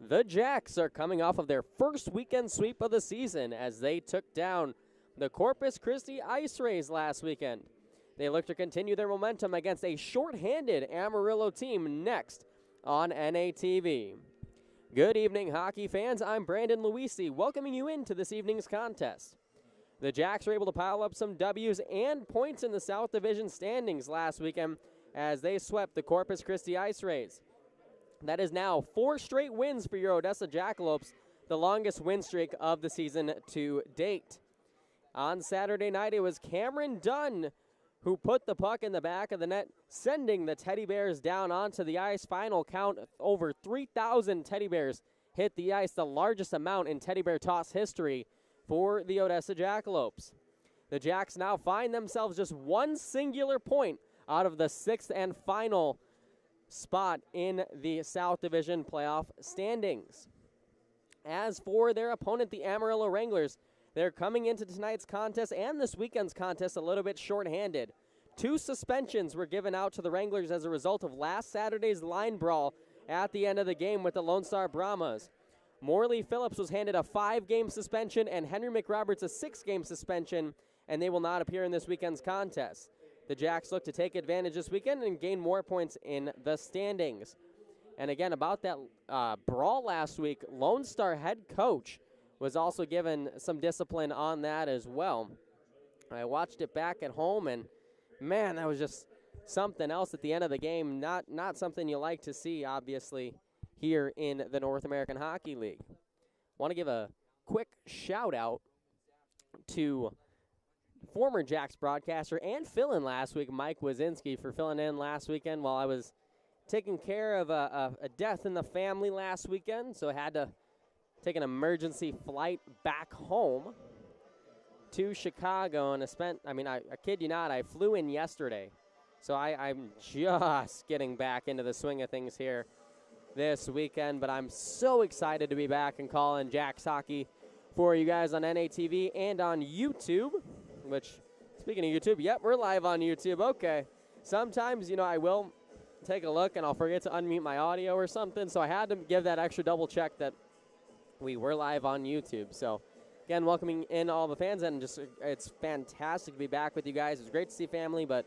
The Jacks are coming off of their first weekend sweep of the season as they took down the Corpus Christi Ice Rays last weekend. They look to continue their momentum against a shorthanded Amarillo team next on NATV. Good evening, hockey fans. I'm Brandon Luisi, welcoming you into this evening's contest. The Jacks were able to pile up some W's and points in the South Division standings last weekend as they swept the Corpus Christi Ice Rays. That is now 4 straight wins for your Odessa Jackalopes, the longest win streak of the season to date. On Saturday night, it was Cameron Dunn who put the puck in the back of the net, sending the Teddy Bears down onto the ice. Final count, over 3,000 Teddy Bears hit the ice, the largest amount in Teddy Bear toss history for the Odessa Jackalopes. The Jacks now find themselves just one singular point out of the 6th and final spot in the South Division playoff standings. As for their opponent, the Amarillo Wranglers, they're coming into tonight's contest and this weekend's contest a little bit shorthanded. 2 suspensions were given out to the Wranglers as a result of last Saturday's line brawl at the end of the game with the Lone Star Brahmas. Morley Phillips was handed a 5-game suspension and Henry McRoberts a 6-game suspension, and they will not appear in this weekend's contest. The Jacks look to take advantage this weekend and gain more points in the standings. And again, about that brawl last week, Lone Star head coach was also given some discipline on that as well. I watched it back at home, and man, that was just something else at the end of the game. Not something you like to see, obviously, here in the North American Hockey League. Want to give a quick shout out to former Jacks broadcaster and fill-in last week, Mike Wazinski, for filling in last weekend while I was taking care of a death in the family last weekend, so I had to take an emergency flight back home to Chicago, and I kid you not, I flew in yesterday, so I'm just getting back into the swing of things here this weekend, but I'm so excited to be back and calling Jacks hockey for you guys on NATV and on YouTube. Which, speaking of YouTube, yep, we're live on YouTube. Okay. Sometimes, I will take a look and I'll forget to unmute my audio or something, so I had to give that extra double check that we were live on YouTube. So, again, welcoming in all the fans, and it's fantastic to be back with you guys. It's great to see family, but,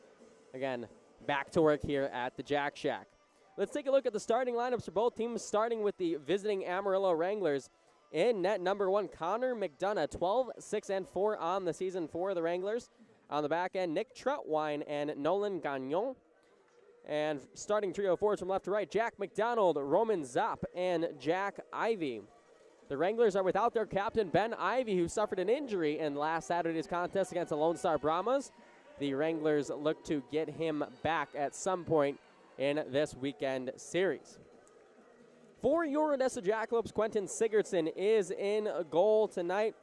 again, back to work here at the Jack Shack. Let's take a look at the starting lineups for both teams, starting with the visiting Amarillo Wranglers. In net number 1, Connor McDonough, 12, 6, and 4 on the season for the Wranglers. On the back end, Nick Troutwine and Nolan Gagnon. And starting trio forwards from left to right, Jack McDonald, Roman Zopp, and Jack Ivey. The Wranglers are without their captain, Ben Ivey, who suffered an injury in last Saturday's contest against the Lone Star Brahmas. The Wranglers look to get him back at some point in this weekend series. For your Odessa Jackalopes, Quentin Sigurdsson is in goal tonight.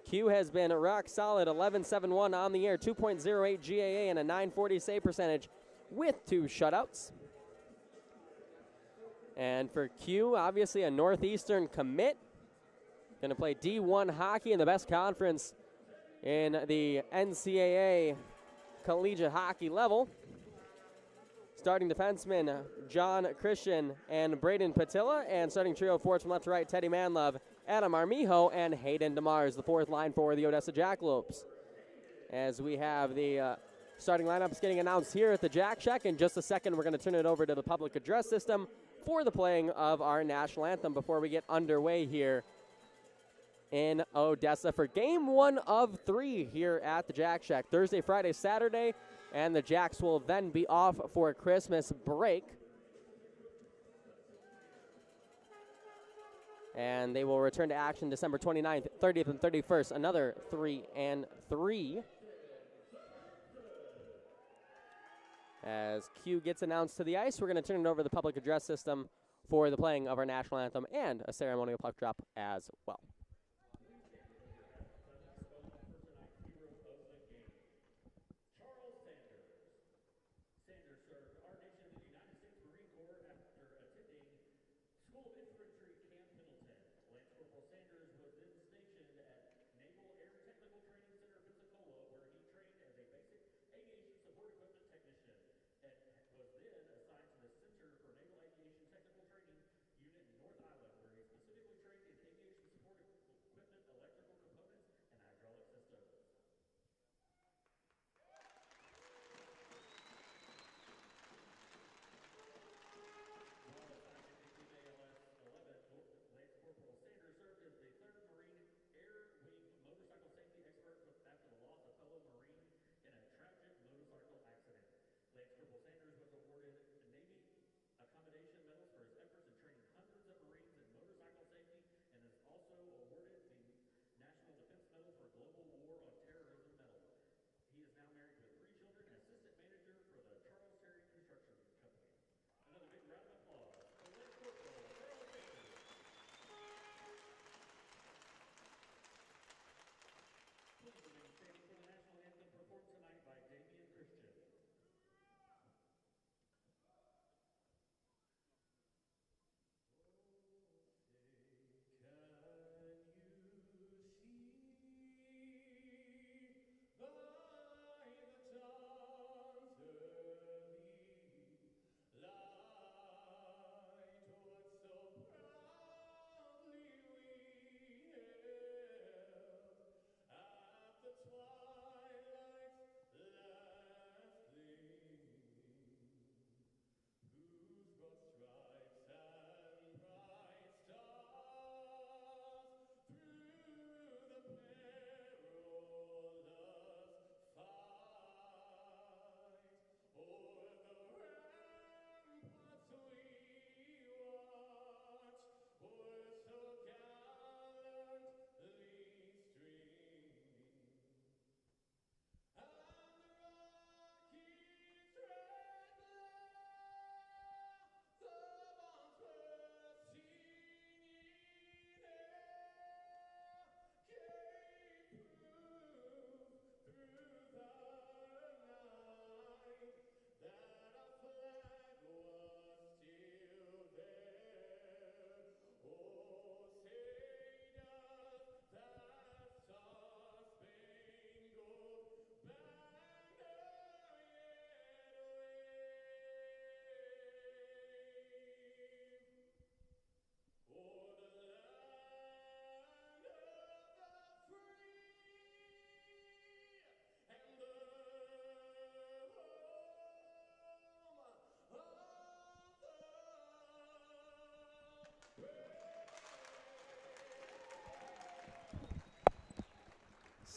Q has been rock solid, 11-7-1 on the air, 2.08 GAA, and a .940 save percentage with 2 shutouts. And for Q, obviously a Northeastern commit. Going to play D1 hockey in the best conference in the NCAA collegiate hockey level. Starting defensemen, John Christian and Braden Patilla, and starting trio forwards from left to right, Teddy Manlove, Adam Armijo, and Hayden DeMars, the 4th line for the Odessa Jackalopes. As we have the starting lineups getting announced here at the Jack Shack. In just a second, we're going to turn it over to the public address system for the playing of our national anthem before we get underway here in Odessa for game 1 of 3 here at the Jack Shack. Thursday, Friday, Saturday, and the Jacks will then be off for a Christmas break. And they will return to action December 29th, 30th, and 31st. Another 3-3. As Q gets announced to the ice, we're going to turn it over to the public address system for the playing of our national anthem and a ceremonial puck drop as well.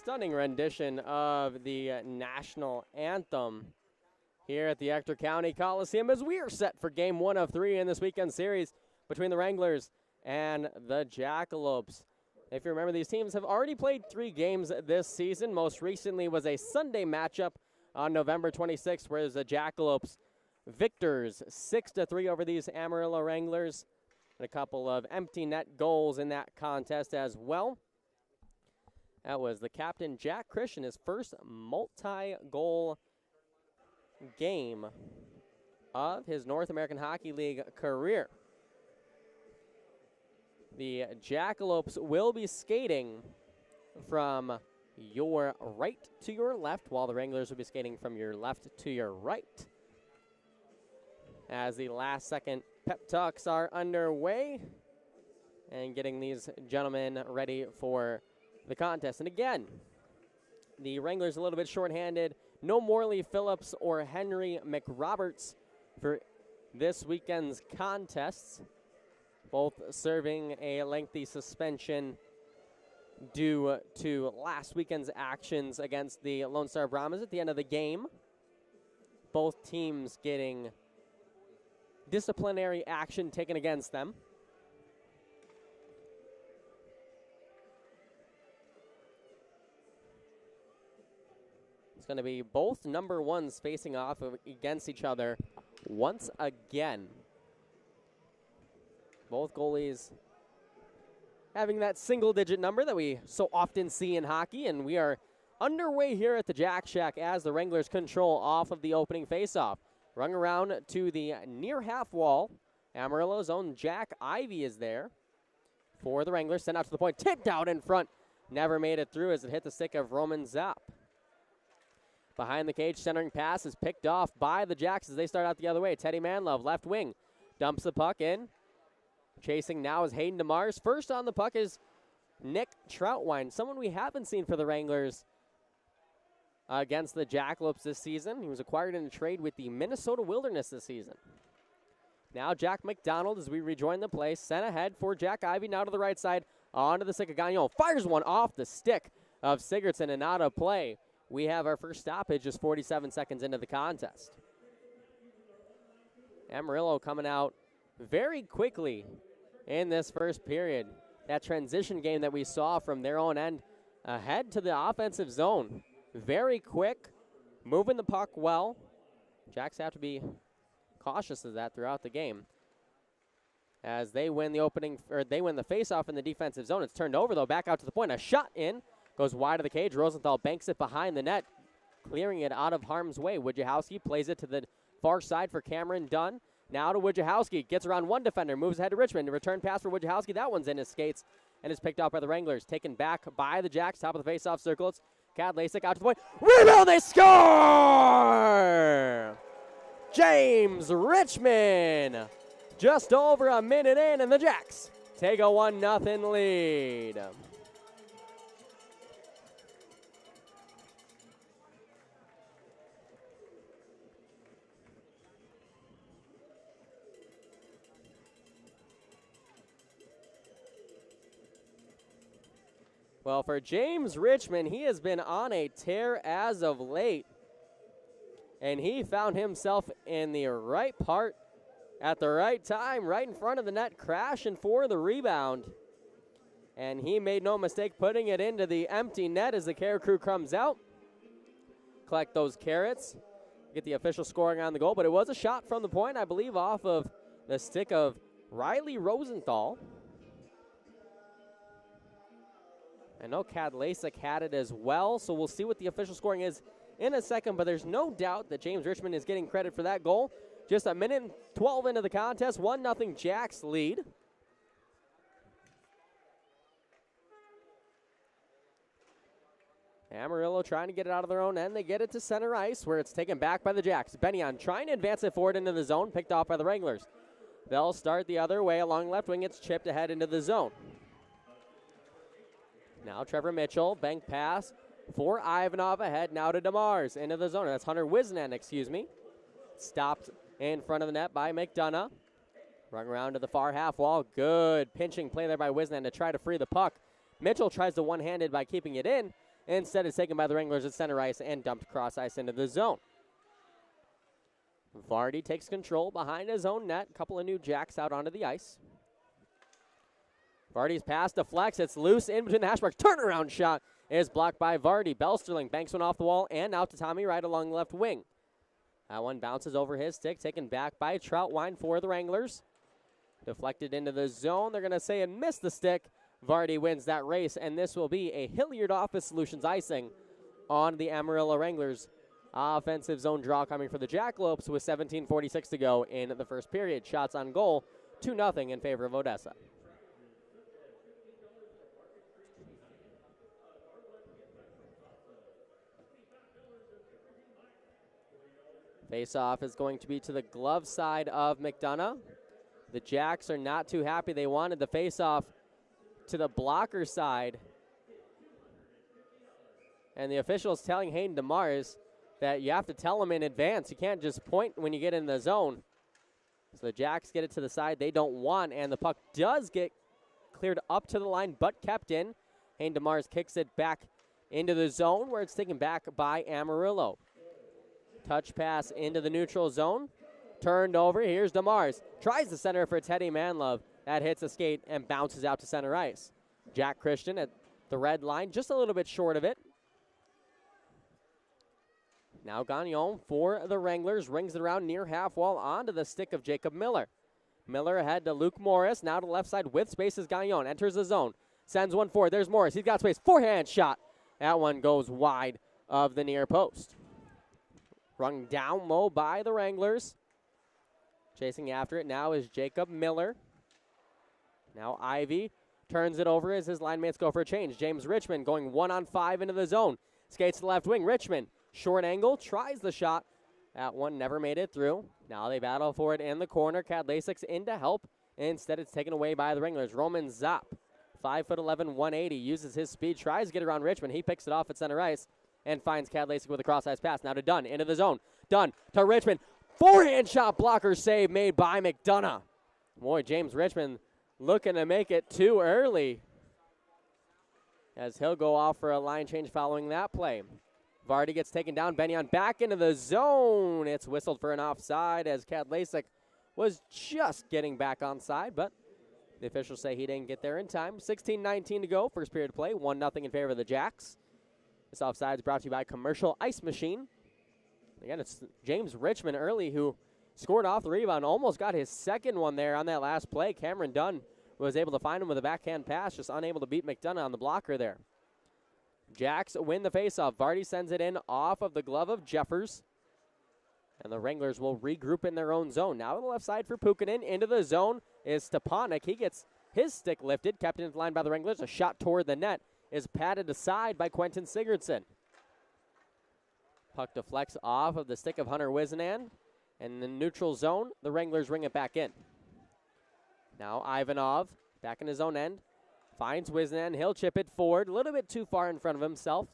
stunning rendition of the national anthem here at the Ector County Coliseum as we are set for game 1 of 3 in this weekend series between the Wranglers and the Jackalopes. If you remember, these teams have already played 3 games this season. Most recently was a Sunday matchup on November 26th, where the Jackalopes victors 6-3 over these Amarillo Wranglers. And a couple of empty net goals in that contest as well. That was the captain, Jack Christian, his first multi-goal game of his North American Hockey League career. The Jackalopes will be skating from your right to your left, while the Wranglers will be skating from your left to your right. As the last second pep talks are underway and getting these gentlemen ready for the contest. And again, the Wranglers a little bit shorthanded. No Morley Phillips or Henry McRoberts for this weekend's contests, both serving a lengthy suspension due to last weekend's actions against the Lone Star Brahmas at the end of the game. Both teams getting disciplinary action taken against them. It's going to be both number ones facing off against each other once again. Both goalies having that single-digit number that we so often see in hockey, and we are underway here at the Jack Shack as the Wranglers control off of the opening faceoff. Rung around to the near half wall. Amarillo's own Jack Ivey is there for the Wranglers. Sent out to the point, tipped out in front. Never made it through as it hit the stick of Roman Zapp. Behind the cage, centering pass is picked off by the Jacks as they start out the other way. Teddy Manlove, left wing, dumps the puck in. Chasing now is Hayden DeMars. First on the puck is Nick Troutwine, someone we haven't seen for the Wranglers against the Jackalopes this season. He was acquired in a trade with the Minnesota Wilderness this season. Now Jack McDonald as we rejoin the play. Sent ahead for Jack Ivey, now to the right side. Onto the stick of Gagnon. Fires one off the stick of Sigurdsson and out of play. We have our first stoppage just 47 seconds into the contest. Amarillo coming out very quickly in this first period. That transition game that we saw from their own end ahead to the offensive zone. Very quick, moving the puck well. Jacks have to be cautious of that throughout the game. As they win the face-off in the defensive zone. It's turned over, though, back out to the point. A shot in, goes wide of the cage. Rosenthal banks it behind the net, clearing it out of harm's way. Wojciechowski plays it to the far side for Cameron Dunn. Now to Wojciechowski, gets around one defender, moves ahead to Richmond. A return pass for Wojciechowski. That one's in his skates and is picked up by the Wranglers. Taken back by the Jacks, top of the face-off circle. It's Kadlacek out to the point. Rebound, they score! James Richmond, just over a minute in, and the Jacks take a 1-0 lead. Well, for James Richmond, he has been on a tear as of late. And he found himself in the right part at the right time, right in front of the net, crashing for the rebound. And he made no mistake putting it into the empty net as the care crew comes out. Collect those carrots, get the official scoring on the goal. But it was a shot from the point, I believe, off of the stick of Riley Rosenthal. I know Kadlacek had it as well, so we'll see what the official scoring is in a second, but there's no doubt that James Richmond is getting credit for that goal. Just a minute and 12 into the contest, 1-0 Jacks lead. Amarillo trying to get it out of their own end. They get it to center ice where it's taken back by the Jacks. Benyon trying to advance it forward into the zone, picked off by the Wranglers. They'll start the other way along left wing. It's chipped ahead into the zone. Now Trevor Mitchell, bank pass for Ivanov ahead, now to DeMars, into the zone. That's Hunter Wisnan, excuse me. Stopped in front of the net by McDonough. Run around to the far half wall. Good pinching play there by Wisnan to try to free the puck. Mitchell tries to one-handed by keeping it in, Instead, it's taken by the Wranglers at center ice and dumped cross ice into the zone. Vardy takes control behind his own net. A couple of new Jacks out onto the ice. Vardy's pass deflects. It's loose in between the hash marks. Turnaround shot is blocked by Vardy. Belsterling banks one off the wall and out to Tommy Wright along the left wing. That one bounces over his stick, taken back by Troutwine for the Wranglers. Deflected into the zone. They're going to say it missed the stick. Vardy wins that race, and this will be a Hilliard Office Solutions icing on the Amarillo Wranglers. Offensive zone draw coming for the Jackalopes with 17:46 to go in the first period. Shots on goal, 2-0 in favor of Odessa. Face-off is going to be to the glove side of McDonough. The Jacks are not too happy. They wanted the face-off to the blocker side. And the official is telling Hayden DeMars that you have to tell him in advance. You can't just point when you get in the zone. So the Jacks get it to the side they don't want, and the puck does get cleared up to the line but kept in. Hayden DeMars kicks it back into the zone where it's taken back by Amarillo. Touch pass into the neutral zone. Turned over. Here's DeMars. Tries the center for Teddy Manlove. That hits a skate and bounces out to center ice. Jack Christian at the red line, just a little bit short of it. Now Gagnon for the Wranglers. Rings it around near half wall onto the stick of Jacob Miller. Miller ahead to Luke Morris. Now to the left side with space is Gagnon. Enters the zone. Sends one forward. There's Morris. He's got space. Forehand shot. That one goes wide of the near post. Rung down low by the Wranglers. Chasing after it now is Jacob Miller. Now Ivy turns it over as his line mates go for a change. James Richmond going 1-on-5 into the zone. Skates to the left wing. Richmond, short angle, tries the shot. That one never made it through. Now they battle for it in the corner. Kadlacik's in to help. Instead, it's taken away by the Wranglers. Roman Zopp, 5'11", 180, uses his speed, tries to get around Richmond. He picks it off at center ice and finds Kadlacik with a cross-ice pass. Now to Dunn, into the zone. Dunn to Richmond. Forehand shot blocker save made by McDonough. Boy, James Richmond looking to make it too early as he'll go off for a line change following that play. Vardy gets taken down. Benyon back into the zone. It's whistled for an offside as Kadlacik was just getting back onside, but the officials say he didn't get there in time. 16:19 to go. First period play. 1-0 in favor of the Jacks. This offside is brought to you by Commercial Ice Machine. Again, it's James Richmond early who scored off the rebound, almost got his second one there on that last play. Cameron Dunn was able to find him with a backhand pass, just unable to beat McDonough on the blocker there. Jacks win the faceoff. Vardy sends it in off of the glove of Jeffers. And the Wranglers will regroup in their own zone. Now on the left side for Pukkanen. Into the zone is Stepanek. He gets his stick lifted, kept in line by the Wranglers. A shot toward the net is patted aside by Quentin Sigurdsson. Puck deflects off of the stick of Hunter Wisenan. And in the neutral zone, the Wranglers ring it back in. Now Ivanov back in his own end. Finds Wisenan. He'll chip it forward. A little bit too far in front of himself.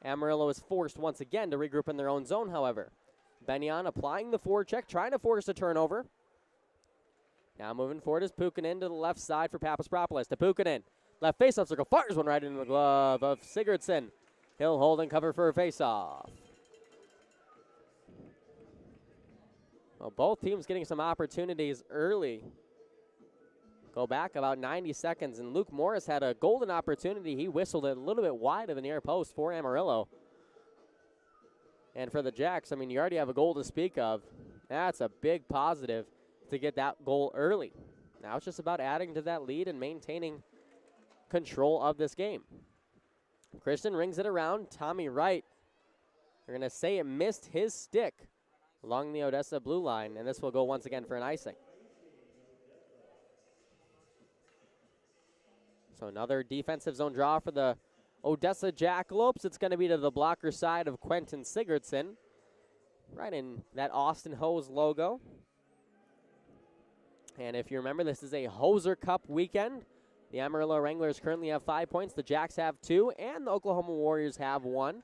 Amarillo is forced once again to regroup in their own zone, however. Benyon applying the forward check, trying to force a turnover. Now moving forward is Pukkanen to the left side for Papaspropoulos. To Pukkanen. Left faceoff circle. Fires one right into the glove of Sigurdsson. He'll hold and cover for a faceoff. Well, both teams getting some opportunities early. Go back about 90 seconds, and Luke Morris had a golden opportunity. He whistled it a little bit wide of the near post for Amarillo. And for the Jacks, I mean, you already have a goal to speak of. That's a big positive to get that goal early. Now it's just about adding to that lead and maintaining control of this game. Christian rings it around. Tommy Wright, they're going to say it missed his stick along the Odessa blue line, and this will go once again for an icing. So another defensive zone draw for the Odessa Jackalopes. It's going to be to the blocker side of Quentin Sigurdsson, right in that Austin Hose logo. And if you remember, this is a Hoser Cup weekend. The Amarillo Wranglers currently have 5 points. The Jacks have 2, and the Oklahoma Warriors have 1.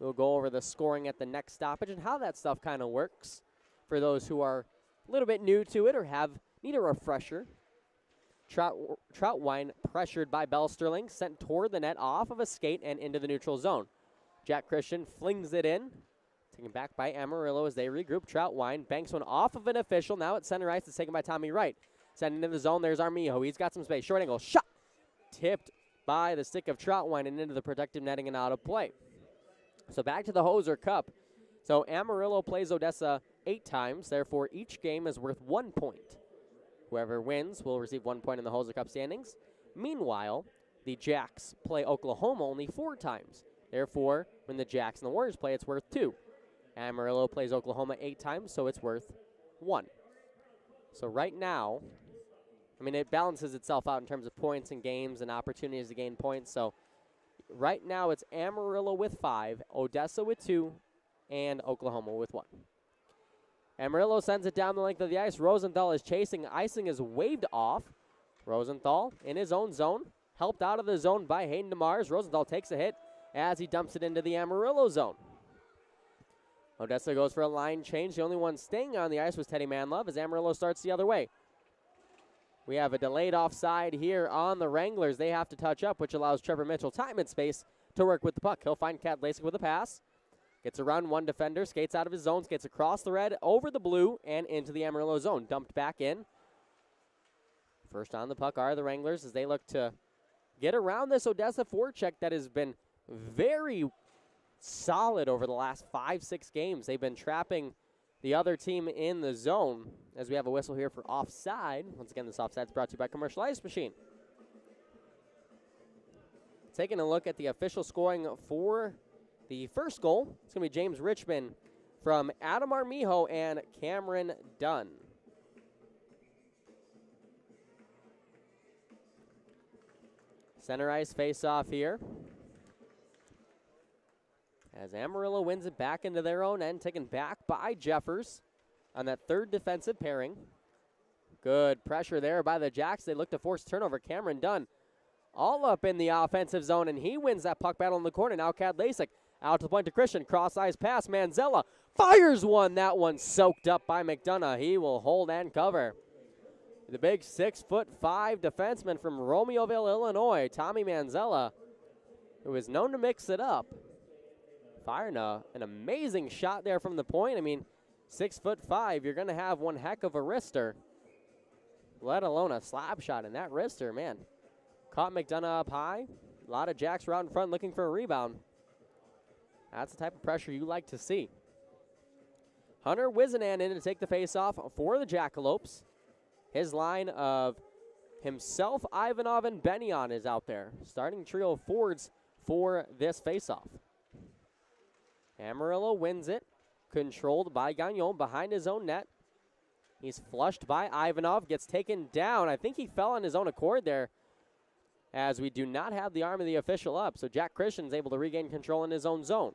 We'll go over the scoring at the next stoppage and how that stuff kind of works for those who are a little bit new to it or need a refresher. Troutwine pressured by Belsterling, sent toward the net off of a skate and into the neutral zone. Jack Christian flings it in. Taken back by Amarillo as they regroup. Troutwine banks one off of an official. Now at center ice. It's taken by Tommy Wright. Sending into the zone. There's Armijo. He's got some space. Short angle. Shot. Tipped by the stick of Troutwine and into the protective netting and out of play. So back to the Hoser Cup. So Amarillo plays Odessa 8 times. Therefore, each game is worth 1 point. Whoever wins will receive 1 point in the Hoser Cup standings. Meanwhile, the Jacks play Oklahoma only 4 times. Therefore, when the Jacks and the Warriors play, it's worth 2. Amarillo plays Oklahoma 8 times, so it's worth 1. So right now, I mean, it balances itself out in terms of points and games and opportunities to gain points. So right now it's Amarillo with 5, Odessa with 2, and Oklahoma with 1. Amarillo sends it down the length of the ice. Rosenthal is chasing. Icing is waved off. Rosenthal in his own zone. Helped out of the zone by Hayden DeMars. Rosenthal takes a hit as he dumps it into the Amarillo zone. Odessa goes for a line change. The only one staying on the ice was Teddy Manlove as Amarillo starts the other way. We have a delayed offside here on the Wranglers. They have to touch up, which allows Trevor Mitchell time and space to work with the puck. He'll find Kadlacek with a pass. Gets around one defender, skates out of his zone, skates across the red, over the blue, and into the Amarillo zone. Dumped back in. First on the puck are the Wranglers as they look to get around this Odessa forecheck that has been very solid over the last 5-6 games. They've been trapping the other team in the zone as we have a whistle here for offside. Once again, this offside is brought to you by Commercial Ice Machine. Taking a look at the official scoring for the first goal, it's going to be James Richmond from Adam Armijo and Cameron Dunn. Center ice face-off here. As Amarillo wins it back into their own end, taken back by Jeffers on that third defensive pairing. Good pressure there by the Jacks. They look to force turnover. Cameron Dunn all up in the offensive zone, and he wins that puck battle in the corner. Now Kadlacek out to the point to Christian. Cross-ice pass. Manzella fires one. That one soaked up by McDonough. He will hold and cover. The big 6'5" defenseman from Romeoville, Illinois, Tommy Manzella, who is known to mix it up. Firing an amazing shot there from the point. I mean, 6'5", you're going to have one heck of a wrister, let alone a slap shot. And that wrister, man, caught McDonough up high. A lot of Jacks were out in front looking for a rebound. That's the type of pressure you like to see. Hunter Wizenan in to take the face-off for the Jackalopes. His line of himself, Ivanov, and Benyon is out there. Starting trio of forwards for this face-off. Amarillo wins it, controlled by Gagnon behind his own net. He's flushed by Ivanov, gets taken down. I think he fell on his own accord there, as we do not have the arm of the official up. So Jack Christian's able to regain control in his own zone.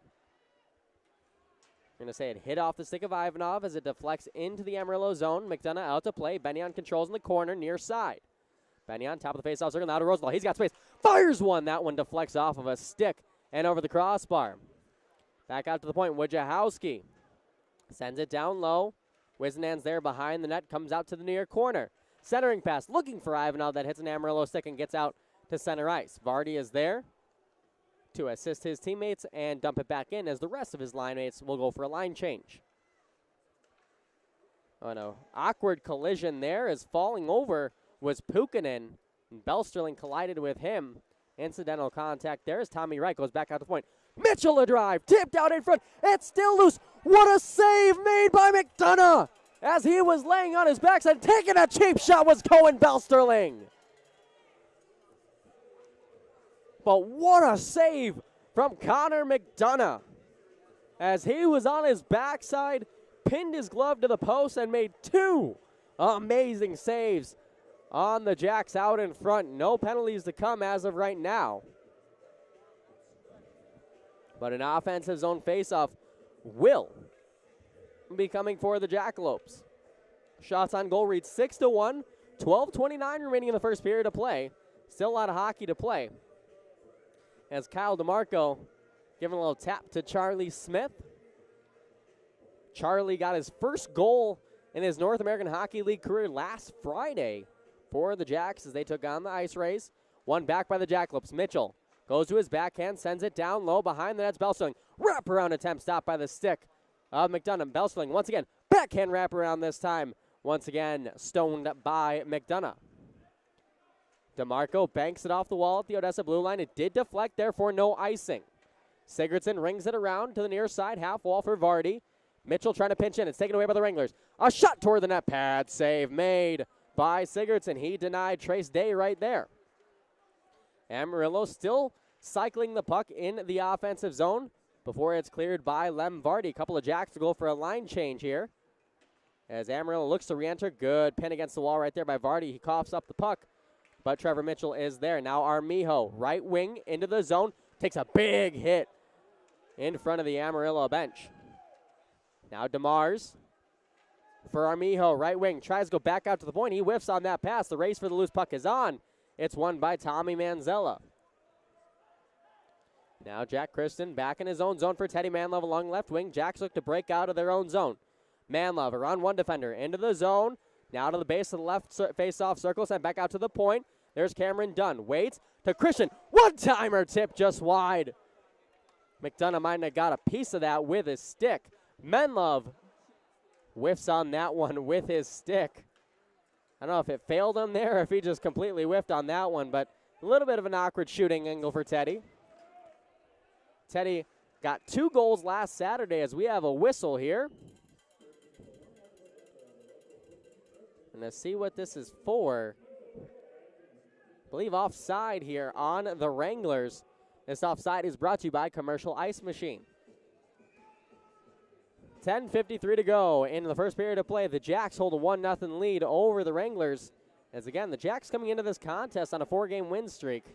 I'm going to say it hit off the stick of Ivanov as it deflects into the Amarillo zone. McDonough out to play. Benyon controls in the corner near side. Benyon, top of the faceoff circle, now to Rosenthal. He's got space. Fires one. That one deflects off of a stick and over the crossbar. Back out to the point. Wojciechowski sends it down low. Wizenan's there behind the net. Comes out to the near corner. Centering pass. Looking for Ivanov. That hits an Amarillo stick and gets out to center ice. Vardy is there to assist his teammates and dump it back in as the rest of his line mates will go for a line change. Oh no. Awkward collision there as falling over was Pukkanen. And Belsterling collided with him. Incidental contact there as Tommy Wright goes back out to the point. Mitchell a drive. Tipped out in front. It's still loose. What a save made by McDonough as he was laying on his backside. Taking a cheap shot was Cohen Belsterling. But what a save from Connor McDonough as he was on his backside, pinned his glove to the post, and made 2 amazing saves on the Jacks out in front. No penalties to come as of right now. But an offensive zone faceoff will be coming for the Jackalopes. Shots on goal reads 6-1, 12:29 remaining in the first period of play. Still a lot of hockey to play. As Kyle DeMarco giving a little tap to Charlie Smith. Charlie got his first goal in his North American Hockey League career last Friday for the Jacks as they took on the Ice Rays. One back by the Jackalopes. Mitchell goes to his backhand, sends it down low behind the net's Belsterling. Wraparound attempt stopped by the stick of McDonough. Belsterling once again, backhand wraparound this time. Once again, stoned by McDonough. DeMarco banks it off the wall at the Odessa blue line. It did deflect, therefore no icing. Sigurdsson rings it around to the near side, half wall for Vardy. Mitchell trying to pinch in. It's taken away by the Wranglers. A shot toward the net. Pad save made by Sigurdsson. He denied Trace Day right there. Amarillo still cycling the puck in the offensive zone before it's cleared by Lem Vardy. A couple of Jacks to go for a line change here. As Amarillo looks to re-enter. Good pin against the wall right there by Vardy. He coughs up the puck, but Trevor Mitchell is there. Now Armijo, right wing into the zone. Takes a big hit in front of the Amarillo bench. Now DeMars for Armijo, right wing. Tries to go back out to the point. He whiffs on that pass. The race for the loose puck is on. It's won by Tommy Manzella. Now Jack Kristen back in his own zone for Teddy Manlove along left wing. Jacks look to break out of their own zone. Manlove around one defender into the zone. Now to the base of the left face-off circle. Sent back out to the point. There's Cameron Dunn. Waits to Christian. One-timer tip just wide. McDonough might have got a piece of that with his stick. Menlove whiffs on that one with his stick. I don't know if it failed him there or if he just completely whiffed on that one, but a little bit of an awkward shooting angle for Teddy. Teddy got 2 goals last Saturday as we have a whistle here. And let's see what this is for. I believe offside here on the Wranglers. This offside is brought to you by Commercial Ice Machine. 10:53 to go in the first period of play. The Jacks hold a 1-0 lead over the Wranglers. As again, the Jacks coming into this contest on a 4-game win streak.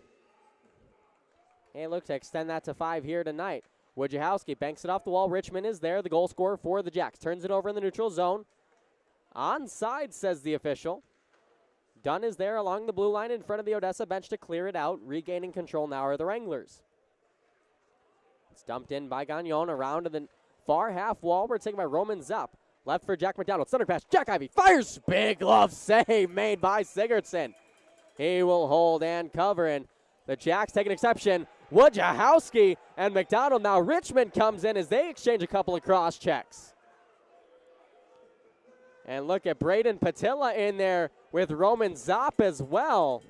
And look to extend that to 5 here tonight. Wojciechowski banks it off the wall. Richmond is there, the goal scorer for the Jacks. Turns it over in the neutral zone. Onside, says the official. Dunn is there along the blue line in front of the Odessa bench to clear it out. Regaining control now are the Wranglers. It's dumped in by Gagnon around to the far half wall. We're taken by Roman Zapp. Left for Jack McDonald. Center pass. Jack Ivey fires. Big glove save made by Sigurdsson. He will hold and cover, and the Jacks take an exception. Wojciechowski and McDonald. Now Richmond comes in as they exchange a couple of cross checks. And look at Braden Patilla in there with Roman Zapp as well.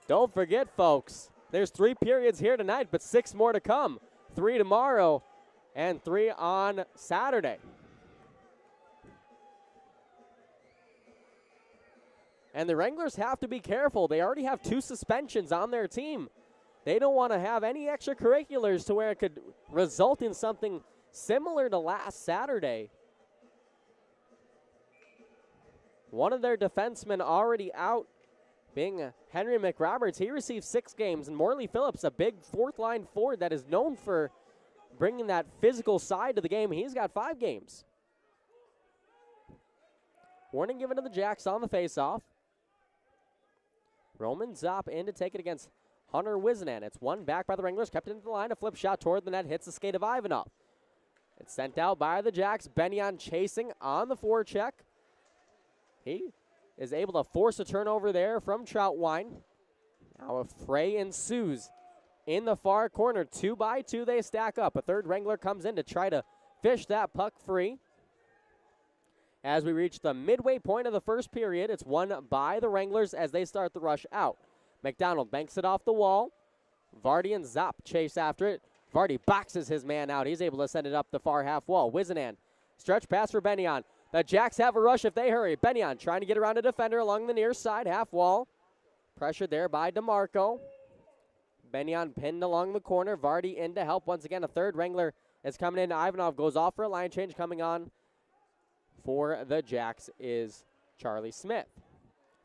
Don't forget, folks, there's 3 periods here tonight, but 6 more to come. 3 tomorrow and 3 on Saturday. And the Wranglers have to be careful. They already have 2 suspensions on their team. They don't want to have any extracurriculars to where it could result in something similar to last Saturday. One of their defensemen already out, being Henry McRoberts. He received 6 games, and Morley Phillips, a big 4th-line forward that is known for bringing that physical side to the game. He's got 5 games. Warning given to the Jacks on the faceoff. Roman Zapp in to take it against Hunter Wizenan. It's one back by the Wranglers, kept into the line. A flip shot toward the net, hits the skate of Ivanov. It's sent out by the Jacks. Benyon chasing on the forecheck. He is able to force a turnover there from Troutwine. Now a fray ensues in the far corner. 2 by 2 they stack up. A third Wrangler comes in to try to fish that puck free. As we reach the midway point of the first period, it's won by the Wranglers as they start the rush out. McDonald banks it off the wall. Vardy and Zapp chase after it. Vardy boxes his man out. He's able to send it up the far half wall. Wizenan, stretch pass for Benyon. The Jacks have a rush if they hurry. Benyon trying to get around a defender along the near side half wall. Pressured there by DeMarco. Benyon pinned along the corner. Vardy in to help. Once again, a third Wrangler is coming in. Ivanov goes off for a line change. Coming on for the Jacks is Charlie Smith.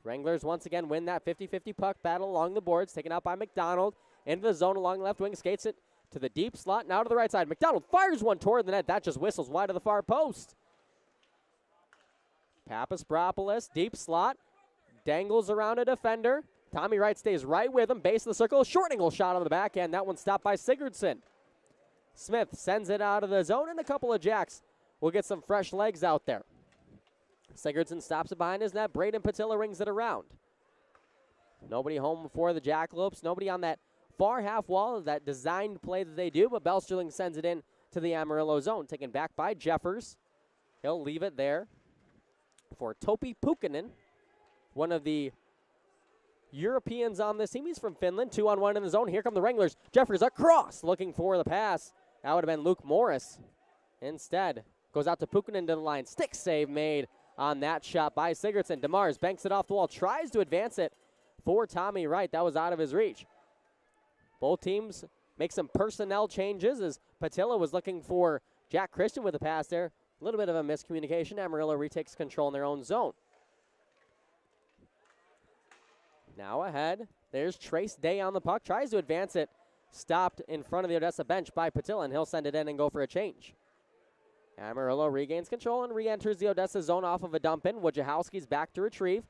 Wranglers once again win that 50-50 puck battle along the boards. Taken out by McDonald. Into the zone along left wing. Skates it to the deep slot. Now to the right side. McDonald fires one toward the net. That just whistles wide of the far post. Papaspropoulos, deep slot. Dangles around a defender. Tommy Wright stays right with him. Base of the circle. Short angle shot on the backhand. That one stopped by Sigurdsson. Smith sends it out of the zone, and a couple of Jacks will get some fresh legs out there. Sigurdsson stops it behind his net. Braden Patilla rings it around. Nobody home for the Jackalopes. Nobody on that far half wall of that designed play that they do, but Belsterling sends it in to the Amarillo zone. Taken back by Jeffers. He'll leave it there for Topi Pukkanen, one of the Europeans on this team. He's from Finland. 2-on-1 in the zone. Here come the Wranglers. Jeffers across, looking for the pass. That would have been Luke Morris. Instead, goes out to Pukkanen to the line. Stick save made on that shot by Sigurdsson. DeMars banks it off the wall, tries to advance it for Tommy Wright. That was out of his reach. Both teams make some personnel changes as Patilla was looking for Jack Christian with the pass there. A little bit of a miscommunication. Amarillo retakes control in their own zone. Now ahead, there's Trace Day on the puck. Tries to advance it. Stopped in front of the Odessa bench by Patilla, and he'll send it in and go for a change. Amarillo regains control and re-enters the Odessa zone off of a dump in. Wojciechowski's back to retrieve.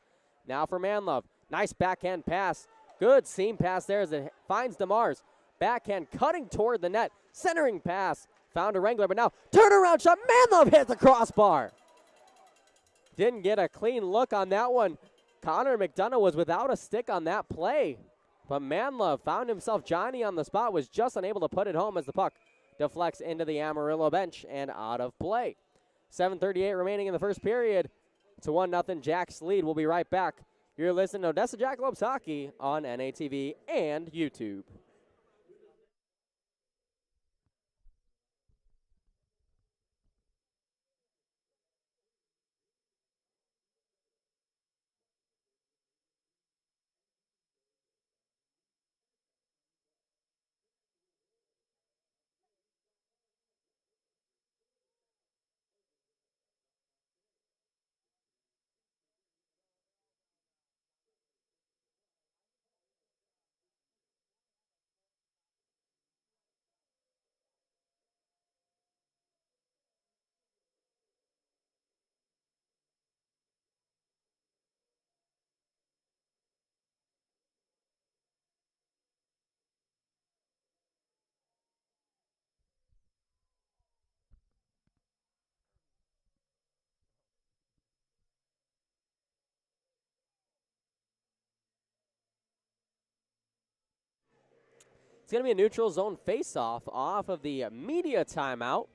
Now for Manlove. Nice backhand pass. Good seam pass there as it finds DeMars. Backhand cutting toward the net. Centering pass. Found a Wrangler, but now turnaround shot. Manlove hit the crossbar. Didn't get a clean look on that one. Connor McDonough was without a stick on that play. But Manlove found himself Johnny on the spot, was just unable to put it home as the puck deflects into the Amarillo bench and out of play. 7:38 remaining in the first period. It's a 1-0 Jacks lead. We'll be right back. You're listening to Odessa Jackalopes Hockey on NATV and YouTube. It's going to be a neutral zone face-off off of the media timeout.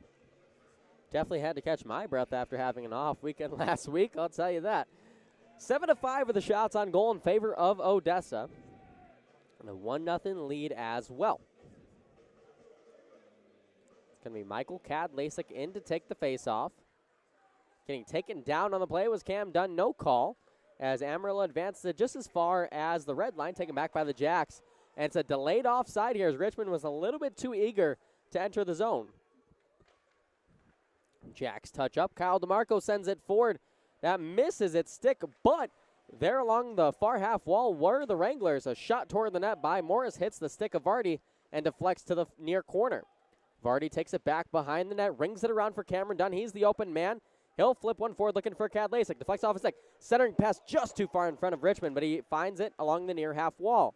Definitely had to catch my breath after having an off weekend last week, I'll tell you that. 7-5 with the shots on goal in favor of Odessa. And a 1-0 lead as well. It's going to be Michael Kadlasik in to take the face-off. Getting taken down on the play was Cam Dunn, no call, as Amarillo advances it just as far as the red line, taken back by the Jacks. And it's a delayed offside here as Richmond was a little bit too eager to enter the zone. Jacks touch up. Kyle DeMarco sends it forward. That misses its stick, but there along the far half wall were the Wranglers. A shot toward the net by Morris hits the stick of Vardy and deflects to the near corner. Vardy takes it back behind the net, rings it around for Cameron Dunn. He's the open man. He'll flip one forward looking for Kadlasik. Deflects off his stick. Centering pass just too far in front of Richmond, but he finds it along the near half wall.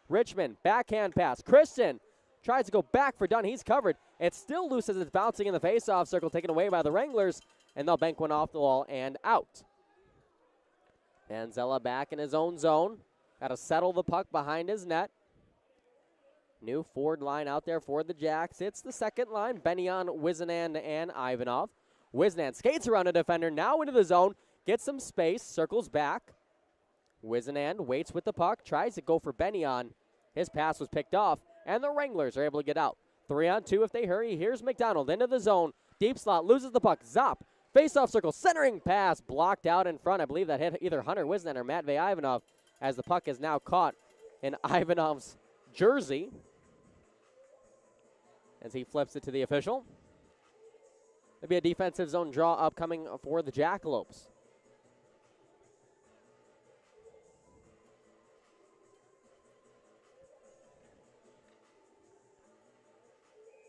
Richmond, backhand pass. Christian tries to go back for Dunn. He's covered. It's still loose as it's bouncing in the face-off circle, taken away by the Wranglers, and they'll bank one off the wall and out. Manzella back in his own zone. Got to settle the puck behind his net. New forward line out there for the Jacks. It's the second line, Benyon, Wizenan, and Ivanov. Wizenan skates around a defender, now into the zone, gets some space, circles back. Wizenan waits with the puck, tries to go for Benyon. His pass was picked off, and the Wranglers are able to get out. 3-on-2 if they hurry. Here's McDonald into the zone. Deep slot, loses the puck. Zop, face-off circle, centering pass, blocked out in front. I believe that hit either Hunter Wizenan or Matvey Ivanov, as the puck is now caught in Ivanov's jersey as he flips it to the official. There'll be a defensive zone draw upcoming for the Jackalopes.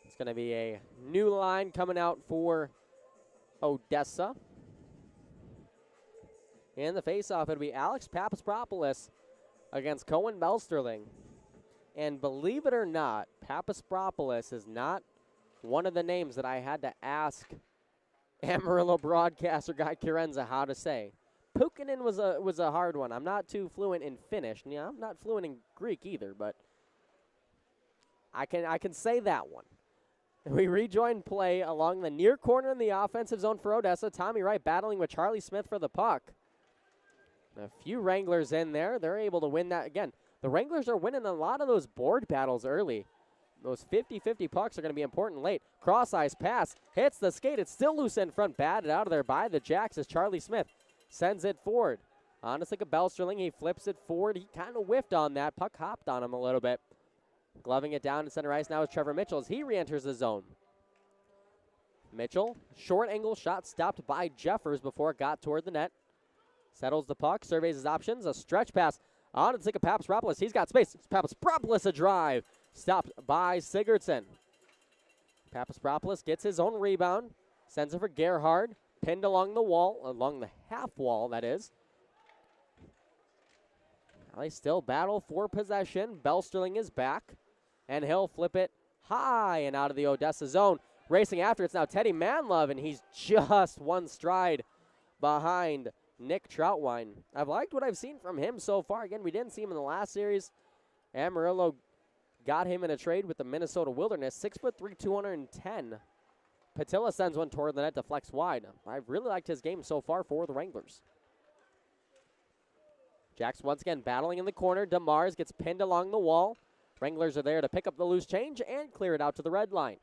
It's going to be a new line coming out for Odessa. In the faceoff, it'll be Alex Papaspropoulos against Cohen Belsterling. And believe it or not, Papaspropoulos is not one of the names that I had to ask Amarillo broadcaster Guy Curenza how to say. Pukinen was a hard one. I'm not too fluent in Finnish. Yeah, I'm not fluent in Greek either, but I can say that one. We rejoin play along the near corner in the offensive zone for Odessa. Tommy Wright battling with Charlie Smith for the puck. A few Wranglers in there. They're able to win that again. The Wranglers are winning a lot of those board battles early. Those 50-50 pucks are going to be important late. Cross-ice pass. Hits the skate. It's still loose in front. Batted out of there by the Jacks as Charlie Smith sends it forward. Honestly, Belsterling, he flips it forward. He kind of whiffed on that. Puck hopped on him a little bit. Gloving it down to center ice now is Trevor Mitchell as he re-enters the zone. Mitchell, short angle shot stopped by Jeffers before it got toward the net. Settles the puck, surveys his options. A stretch pass on to Papasropoulos. He's got space. Papasropoulos a drive. Stopped by Sigurdsson. Papasropoulos gets his own rebound. Sends it for Gerhard. Pinned along the wall, along the half wall, that is. Now they still battle for possession. Belsterling is back. And he'll flip it high and out of the Odessa zone. Racing after, it's now Teddy Manlove, and he's just one stride behind Nick Troutwine. I've liked what I've seen from him so far. Again, we didn't see him in the last series. Amarillo got him in a trade with the Minnesota Wilderness. 6'3", 210. Patilla sends one toward the net to flex wide. I've really liked his game so far for the Wranglers. Jacks once again battling in the corner. DeMars gets pinned along the wall. Wranglers are there to pick up the loose change and clear it out to the red line.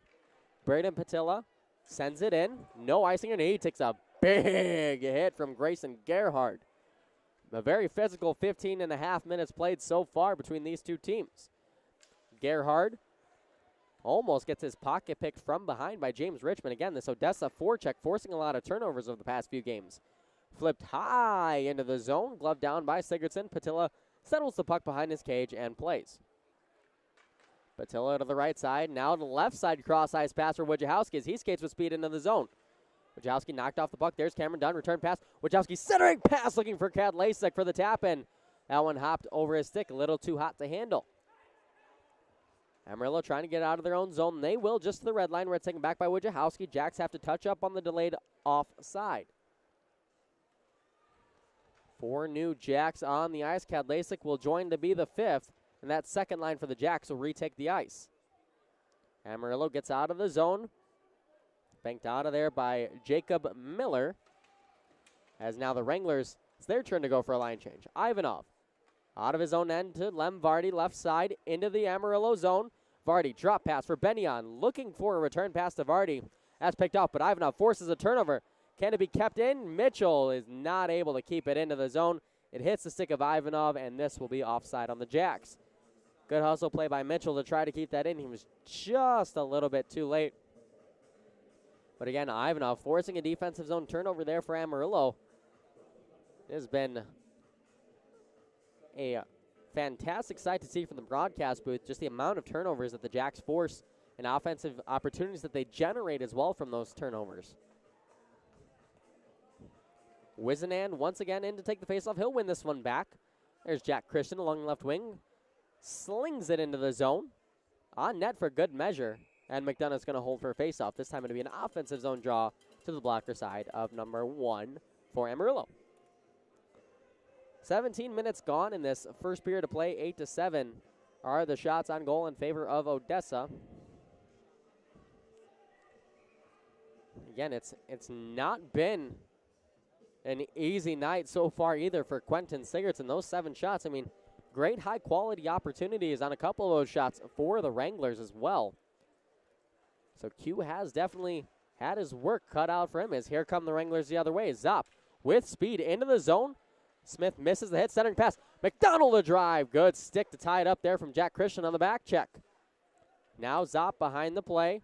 Braden Patilla sends it in. No icing, and he takes a big hit from Grayson Gerhard. A very physical 15.5 minutes played so far between these two teams. Gerhard almost gets his pocket picked from behind by James Richmond. Again, this Odessa forecheck forcing a lot of turnovers over the past few games. Flipped high into the zone, gloved down by Sigurdsson. Patilla settles the puck behind his cage and plays. Patilla to the right side, now to the left side, cross-ice pass for Wojciechowski as he skates with speed into the zone. Wojciechowski knocked off the puck. There's Cameron Dunn, return pass. Wojciechowski centering pass looking for Kad Lasek for the tap-in. That one hopped over his stick, a little too hot to handle. Amarillo trying to get out of their own zone. They will just to the red line where it's taken back by Wojciechowski. Jacks have to touch up on the delayed offside. 4 new Jacks on the ice. Kad Lasek will join to be the 5th. And that second line for the Jacks will retake the ice. Amarillo gets out of the zone. Banked out of there by Jacob Miller. As now the Wranglers, it's their turn to go for a line change. Ivanov out of his own end to Lem Vardy, left side into the Amarillo zone. Vardy, drop pass for Benyon, looking for a return pass to Vardy. That's picked off, but Ivanov forces a turnover. Can it be kept in? Mitchell is not able to keep it into the zone. It hits the stick of Ivanov, and this will be offside on the Jacks. Good hustle play by Mitchell to try to keep that in. He was just a little bit too late. But again, Ivanov forcing a defensive zone turnover there for Amarillo. It has been a fantastic sight to see from the broadcast booth, just the amount of turnovers that the Jacks force and offensive opportunities that they generate as well from those turnovers. Wizenan once again in to take the faceoff. He'll win this one back. There's Jack Christian along the left wing. Slings it into the zone. On net for good measure. And McDonough's going to hold for a faceoff. This time it'll be an offensive zone draw to the blocker side of number 1 for Amarillo. 17 minutes gone in this first period of play. 8-7 are the shots on goal in favor of Odessa. Again, it's not been an easy night so far either for Quentin Sigurdsson. Those 7 shots, I mean, great high-quality opportunities on a couple of those shots for the Wranglers as well. So Q has definitely had his work cut out for him as here come the Wranglers the other way. Zop with speed into the zone. Smith misses the hit, centering pass. McDonald a drive. Good stick to tie it up there from Jack Christian on the back check. Now Zop behind the play.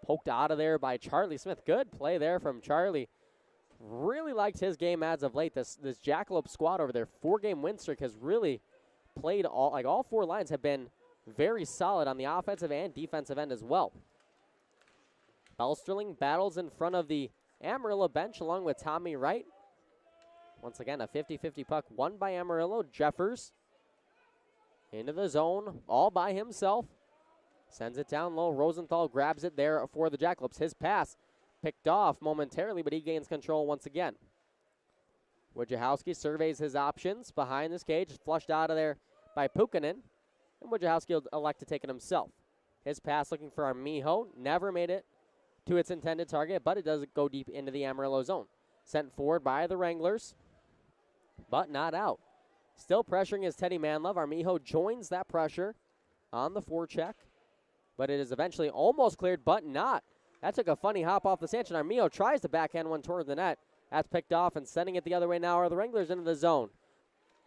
Poked out of there by Charlie Smith. Good play there from Charlie. Really liked his game as of late. This Jackalope squad over there, 4-game win streak, has really played all 4 lines have been very solid on the offensive and defensive end as well. Belsterling battles in front of the Amarillo bench along with Tommy Wright. Once again, a 50-50 puck won by Amarillo. Jeffers into the zone all by himself. Sends it down low. Rosenthal grabs it there for the Jackalopes. His pass picked off momentarily, but he gains control once again. Wojciechowski surveys his options behind this cage, flushed out of there by Pukkanen, and Wojciechowski will elect to take it himself. His pass looking for Armijo, never made it to its intended target, but it does go deep into the Amarillo zone. Sent forward by the Wranglers, but not out. Still pressuring is Teddy Manlove. Armijo joins that pressure on the forecheck, but it is eventually almost cleared, but not. That took a funny hop off the stanchion. Armijo tries to backhand one toward the net. That's picked off, and sending it the other way now are the Wranglers into the zone.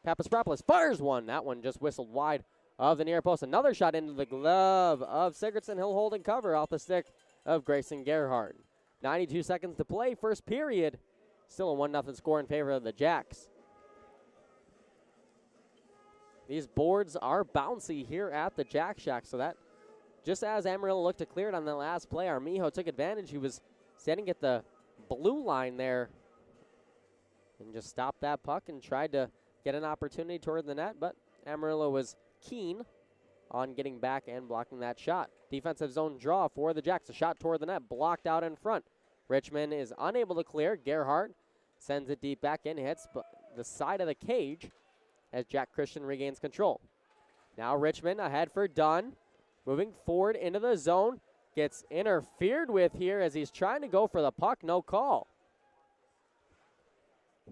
Papaspropoulos fires one. That one just whistled wide of the near post. Another shot into the glove of Sigurdsson. He'll hold and cover off the stick of Grayson Gerhardt. 92 seconds to play, first period. Still a 1-0 score in favor of the Jacks. These boards are bouncy here at the Jack Shack, so that just as Amarillo looked to clear it on the last play, Armijo took advantage. He was standing at the blue line there and just stopped that puck and tried to get an opportunity toward the net, but Amarillo was keen on getting back and blocking that shot. Defensive zone draw for the Jacks. A shot toward the net, blocked out in front. Richmond is unable to clear. Gerhardt sends it deep back in, hits the side of the cage as Jack Christian regains control. Now Richmond ahead for Dunn. Moving forward into the zone. Gets interfered with here as he's trying to go for the puck. No call.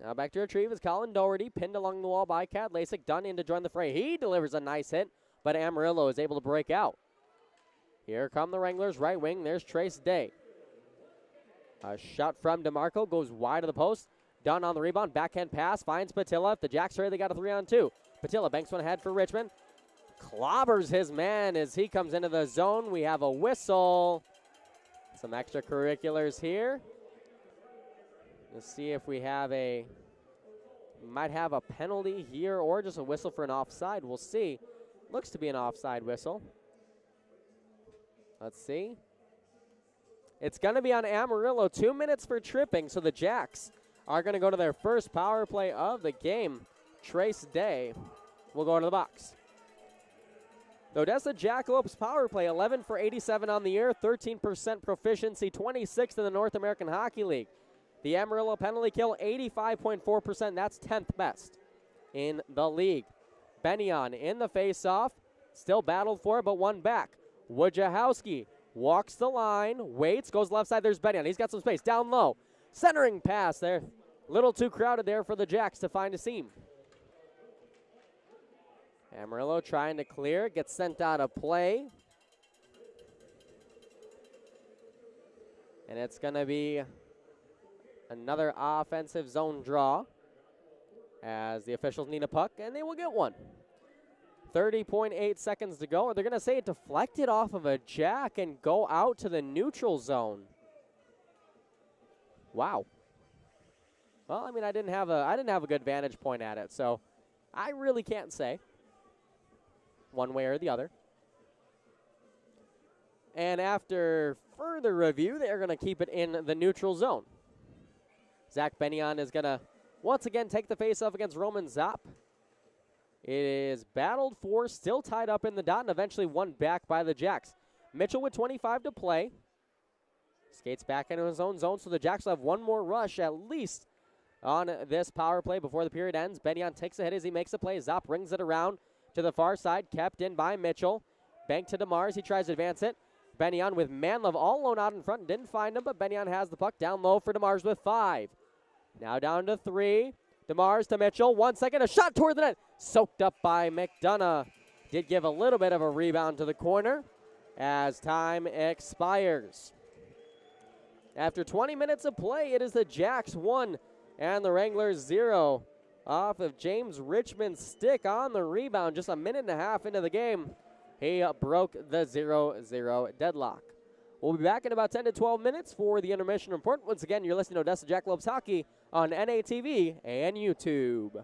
Now back to retrieve is Colin Doherty, pinned along the wall by Kat Lasik. Dunn in to join the fray. He delivers a nice hit, but Amarillo is able to break out. Here come the Wranglers, right wing. There's Trace Day. A shot from DeMarco goes wide of the post. Dunn on the rebound, backhand pass, finds Patilla. If the Jacks are ready, they got a 3-on-2. Patilla banks one ahead for Richmond. Clobbers his man as he comes into the zone. We have a whistle. Some extracurriculars here. Let's see if we have might have a penalty here or just a whistle for an offside. We'll see. Looks to be an offside whistle. Let's see. It's going to be on Amarillo. 2 minutes for tripping, so the Jacks are going to go to their first power play of the game. Trace Day will go into the box. The Odessa Jackalopes power play, 11 for 87 on the year, 13% proficiency, 26th in the North American Hockey League. The Amarillo penalty kill, 85.4%. That's 10th best in the league. Benyon in the face-off. Still battled for it, but one back. Wojciechowski walks the line, waits, goes left side. There's Benyon. He's got some space. Down low. Centering pass there. Little too crowded there for the Jacks to find a seam. Amarillo trying to clear. Gets sent out of play. And it's going to be another offensive zone draw as the officials need a puck, and they will get one. 30.8 seconds to go. They're going to say it deflected off of a Jack and go out to the neutral zone. Wow. Well, I mean, I didn't have a good vantage point at it, so I really can't say one way or the other. And after further review, they're going to keep it in the neutral zone. Zach Benyon is going to once again take the face-off against Roman Zopp. It is battled for, still tied up in the dot, and eventually won back by the Jacks. Mitchell with 25 to play. Skates back into his own zone, so the Jacks will have one more rush at least on this power play before the period ends. Benyon takes a hit as he makes the play. Zopp rings it around to the far side, kept in by Mitchell. Bank to DeMars, he tries to advance it. Benyon with Manlove all alone out in front, didn't find him, but Benyon has the puck down low for DeMars with 5. Now down to 3. DeMars to Mitchell. 1 second. A shot toward the net. Soaked up by McDonough. Did give a little bit of a rebound to the corner as time expires. After 20 minutes of play, it is the Jacks 1 and the Wranglers 0 off of James Richmond's stick on the rebound. Just a minute and a half into the game, he broke the 0-0 deadlock. We'll be back in about 10 to 12 minutes for the intermission report. Once again, you're listening to Odessa Jackalopes Hockey on NATV and YouTube.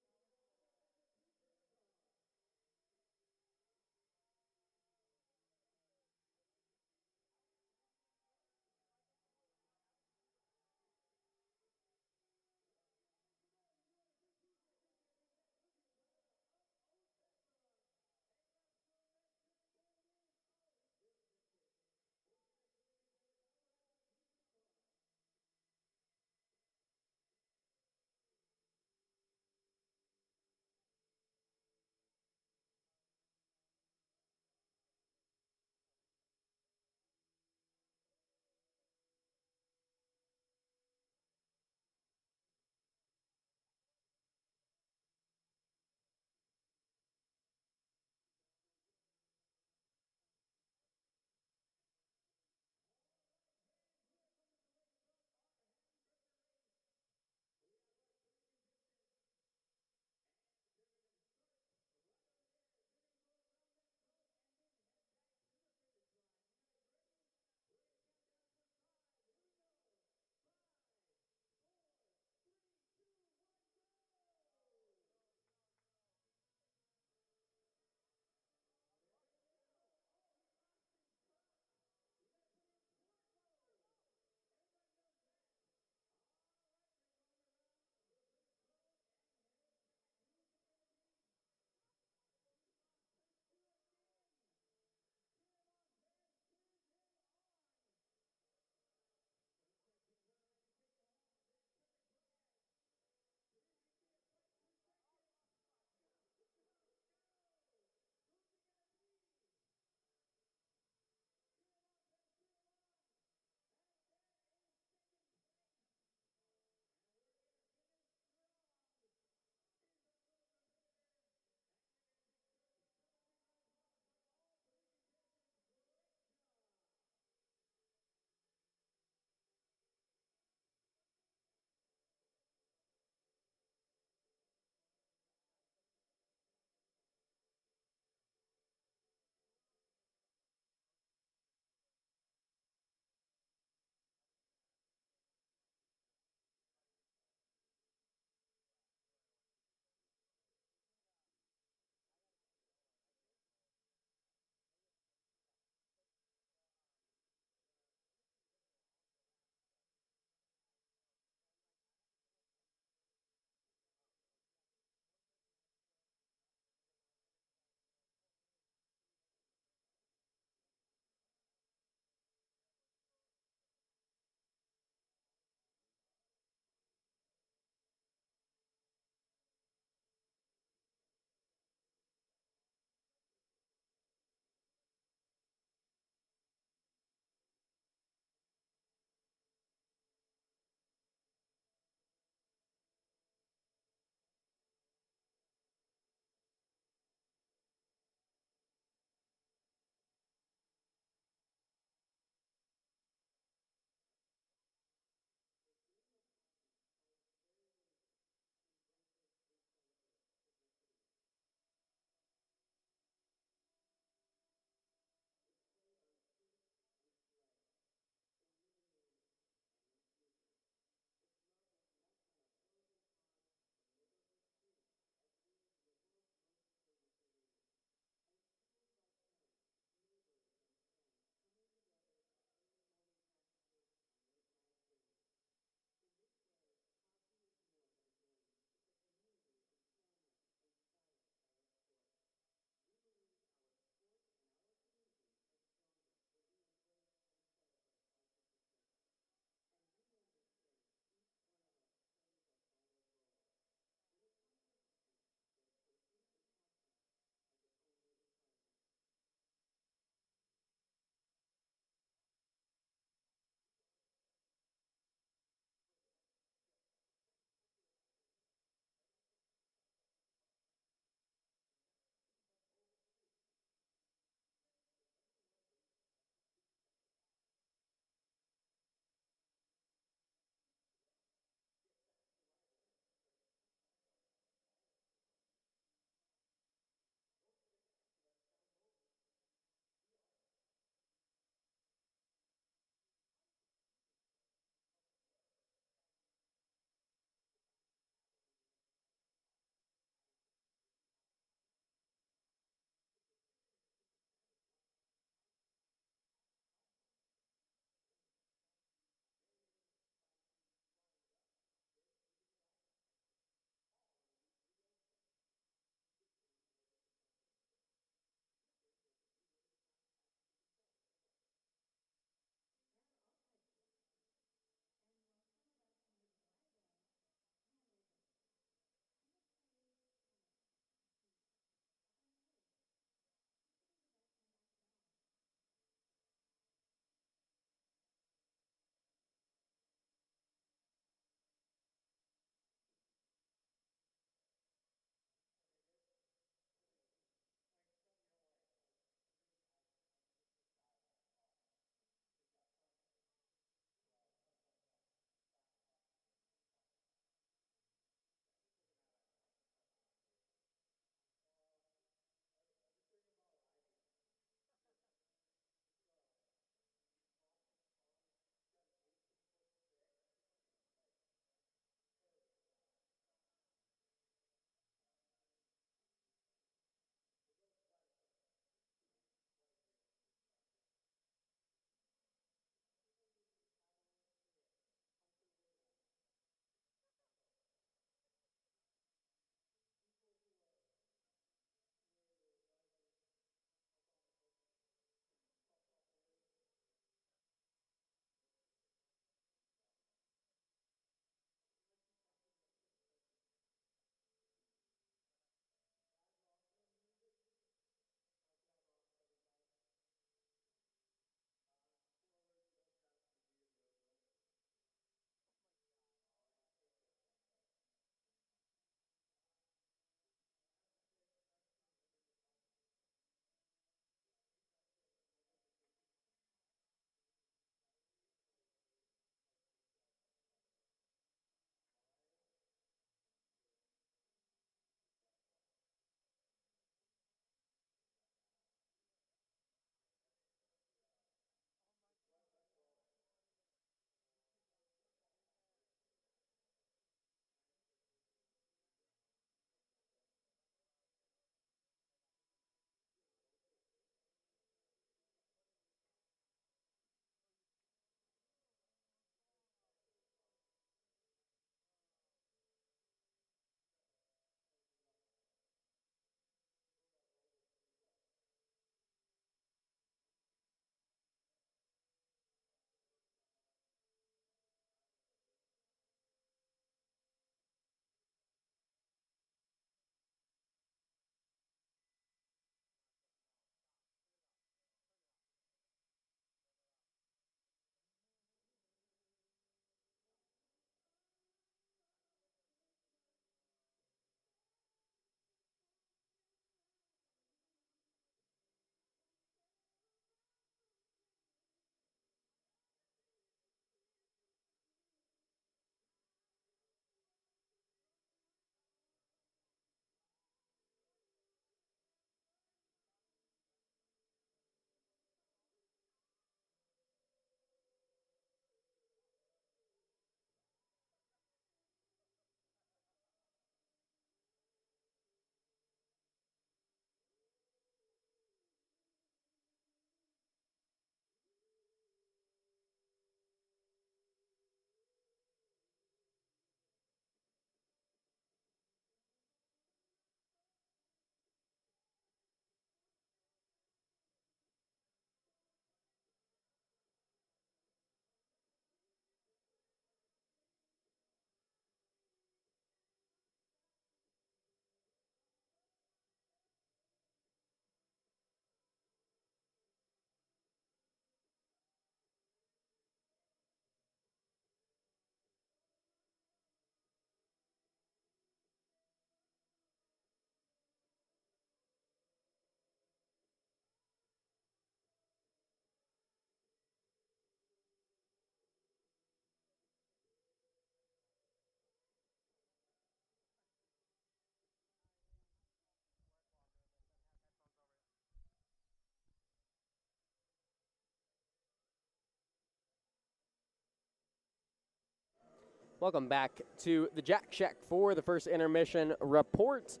Welcome back to the Jack Shack for the first intermission report.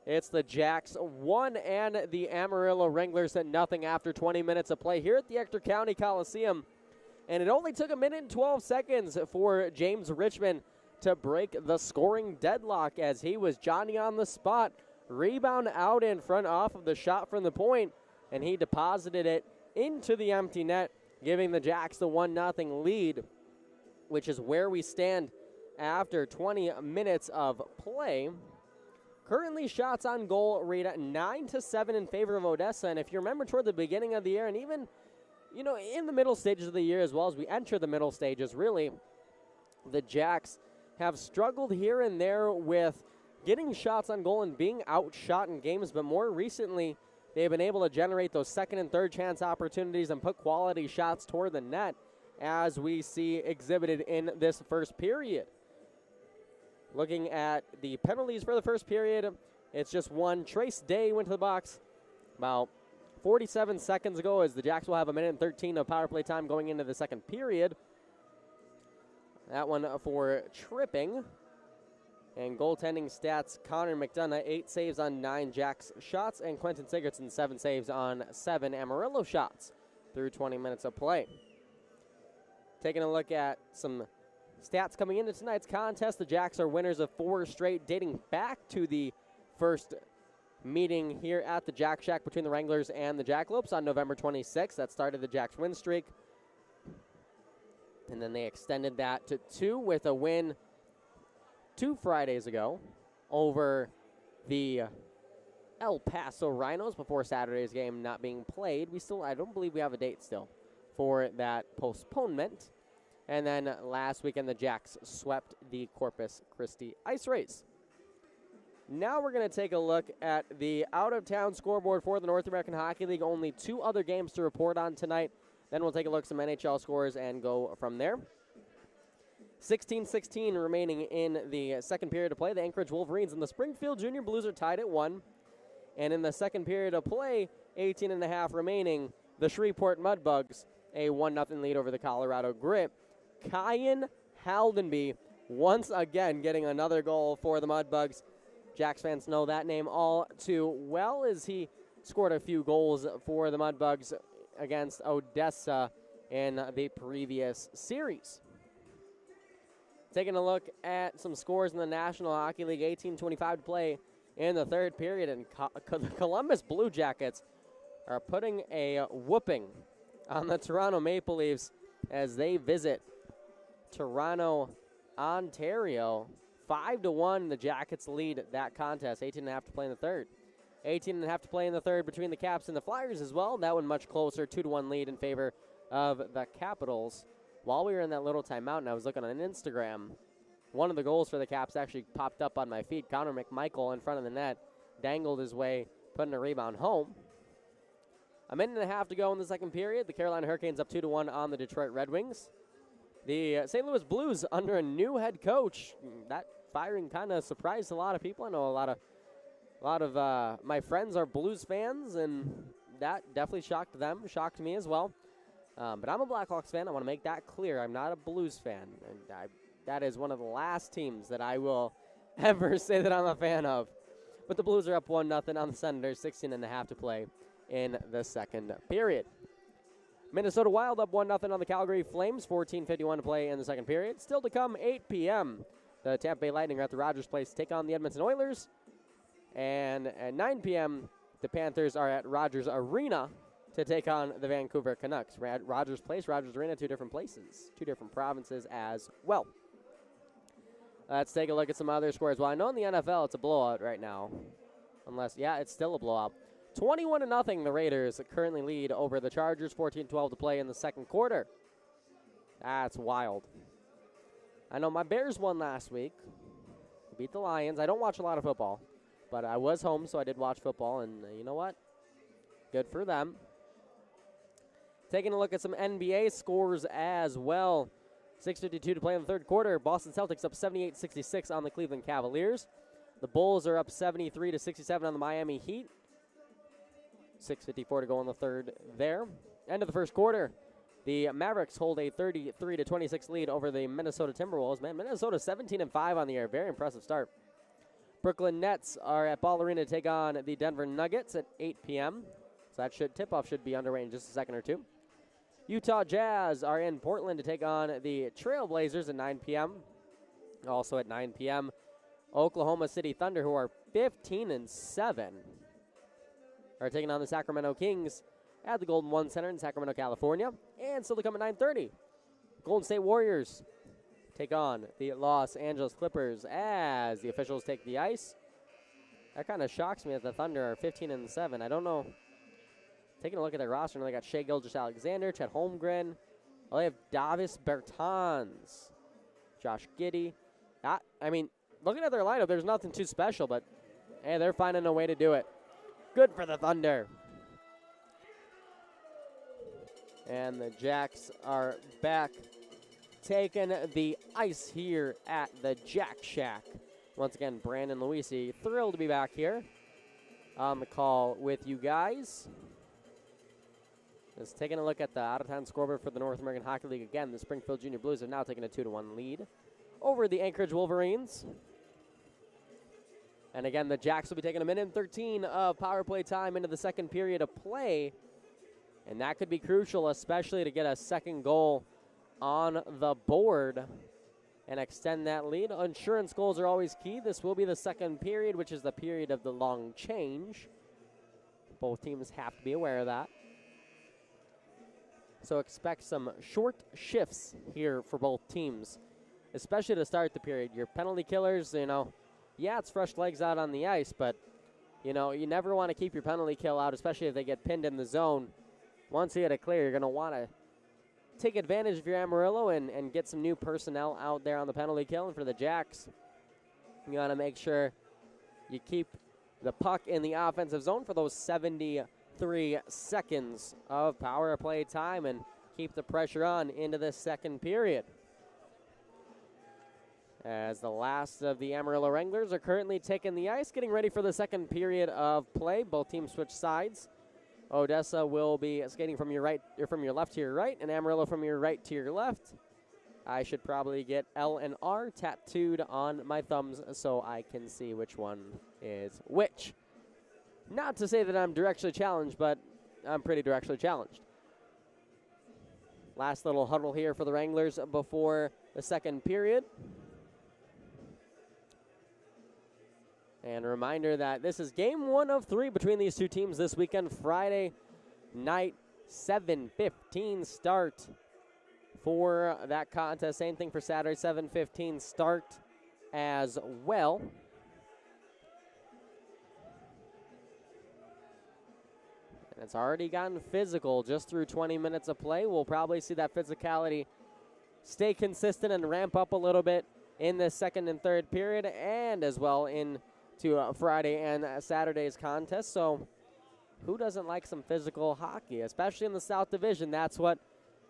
It's the Jacks 1 and the Amarillo Wranglers at nothing after 20 minutes of play here at the Ector County Coliseum. And it only took 1:12 seconds for James Richmond to break the scoring deadlock as he was Johnny on the spot. Rebound out in front off of the shot from the point, and he deposited it into the empty net, giving the Jacks the 1-0 lead, which is where we stand after 20 minutes of play. Currently, shots on goal rate at 9-7 in favor of Odessa. And if you remember toward the beginning of the year, and even, in the middle stages of the year as well as we enter the middle stages, really, the Jacks have struggled here and there with getting shots on goal and being outshot in games. But more recently, they've been able to generate those second and third chance opportunities and put quality shots toward the net, as we see exhibited in this first period. Looking at the penalties for the first period, it's just one. Trace Day went to the box about 47 seconds ago, as the Jacks will have 1:13 of power play time going into the second period. That one for tripping. And goaltending stats, Connor McDonough, 8 saves on 9 Jacks shots, and Quentin Sigurdsson, 7 saves on 7 Amarillo shots through 20 minutes of play. Taking a look at some stats coming into tonight's contest, the Jacks are winners of 4 straight, dating back to the first meeting here at the Jack Shack between the Wranglers and the Jackalopes on November 26th. That started the Jacks' win streak. And then they extended that to 2 with a win 2 Fridays ago over the El Paso Rhinos before Saturday's game not being played. I don't believe we have a date still for that postponement. And then last weekend, the Jacks swept the Corpus Christi Ice Rays. Now we're going to take a look at the out-of-town scoreboard for the North American Hockey League. Only 2 other games to report on tonight. Then we'll take a look at some NHL scores and go from there. 16-16 remaining in the second period of play. The Anchorage Wolverines and the Springfield Junior Blues are tied at 1. And in the second period of play, 18.5 remaining, the Shreveport Mudbugs, a 1-0 lead over the Colorado Grit. Kyan Haldenby once again getting another goal for the Mudbugs. Jacks fans know that name all too well, as he scored a few goals for the Mudbugs against Odessa in the previous series. Taking a look at some scores in the National Hockey League, 18:25 to play in the third period, and the Columbus Blue Jackets are putting a whooping on the Toronto Maple Leafs as they visit Toronto, Ontario. 5-1, the Jackets lead that contest. 18.5 to play in the third. 18.5 to play in the third between the Caps and the Flyers as well. That one much closer, 2-1 lead in favor of the Capitals. While we were in that little timeout and I was looking on Instagram, one of the goals for the Caps actually popped up on my feed. Connor McMichael in front of the net dangled his way, putting a rebound home. 1.5 to go in the second period. The Carolina Hurricanes up 2-1 on the Detroit Red Wings. The St. Louis Blues under a new head coach. That firing kind of surprised a lot of people. I know a lot of my friends are Blues fans, and that definitely shocked them, shocked me as well. But I'm a Blackhawks fan. I want to make that clear. I'm not a Blues fan. And that is one of the last teams that I will ever say that I'm a fan of. But the Blues are up 1-0 on the Senators, 16.5 to play in the second period. Minnesota Wild up 1-0 on the Calgary Flames, 14:51 to play in the second period. Still to come, 8 p.m. The Tampa Bay Lightning are at the Rogers Place to take on the Edmonton Oilers. And at 9 p.m., the Panthers are at Rogers Arena to take on the Vancouver Canucks. We're at Rogers Place, Rogers Arena, 2 different places, 2 different provinces as well. Let's take a look at some other scores. Well, I know in the NFL it's a blowout right now. It's still a blowout. 21-0, the Raiders currently lead over the Chargers, 14-12 to play in the second quarter. That's wild. I know my Bears won last week. Beat the Lions. I don't watch a lot of football, but I was home, so I did watch football, and you know what? Good for them. Taking a look at some NBA scores as well. 6:52 to play in the third quarter. Boston Celtics up 78-66 on the Cleveland Cavaliers. The Bulls are up 73-67 on the Miami Heat. 6:54 to go in the third there. End of the first quarter. The Mavericks hold a 33-26 lead over the Minnesota Timberwolves. Man, Minnesota 17-5 on the year. Very impressive start. Brooklyn Nets are at Ball Arena to take on the Denver Nuggets at 8 p.m. So that tip-off should be underway in just a second or two. Utah Jazz are in Portland to take on the Trailblazers at 9 p.m. Also at 9 p.m., Oklahoma City Thunder, who are 15-7, are taking on the Sacramento Kings at the Golden One Center in Sacramento, California. And still to come at 9:30, Golden State Warriors take on the Los Angeles Clippers as the officials take the ice. That kind of shocks me that the Thunder are 15-7. I don't know. Taking a look at their roster, they got Shai Gilgeous-Alexander, Chet Holmgren. Oh, they have Davis Bertans, Josh Giddey. I mean, looking at their lineup, there's nothing too special, but hey, they're finding a way to do it. Good for the Thunder. And the Jacks are back taking the ice here at the Jack Shack. Once again, Brandon Luisi, thrilled to be back here on the call with you guys. Just taking a look at the out-of-town scoreboard for the North American Hockey League again. The Springfield Junior Blues have now taken a 2-1 lead over the Anchorage Wolverines. And again, the Jacks will be taking a minute and 13 of power play time into the second period of play. And that could be crucial, especially to get a second goal on the board and extend that lead. Insurance goals are always key. This will be the second period, which is the period of the long change. Both teams have to be aware of that. So expect some short shifts here for both teams, especially to start the period. Your penalty killers, yeah, it's fresh legs out on the ice, but, you never want to keep your penalty kill out, especially if they get pinned in the zone. Once you get it clear, you're going to want to take advantage of your Amarillo and get some new personnel out there on the penalty kill. And for the Jacks, you want to make sure you keep the puck in the offensive zone for those 73 seconds of power play time and keep the pressure on into the second period. As the last of the Amarillo Wranglers are currently taking the ice, getting ready for the second period of play. Both teams switch sides. Odessa will be skating from your right or from your left to your right, and Amarillo from your right to your left. I should probably get L and R tattooed on my thumbs so I can see which one is which. Not to say that I'm directionally challenged, but I'm pretty directionally challenged. Last little huddle here for the Wranglers before the second period. And a reminder that this is game 1 of 3 between these two teams this weekend. Friday night, 7:15 start for that contest. Same thing for Saturday, 7:15 start as well. And it's already gotten physical just through 20 minutes of play. We'll probably see that physicality stay consistent and ramp up a little bit in the second and third period, and as well into Friday and Saturday's contest. So who doesn't like some physical hockey, especially in the South Division? That's what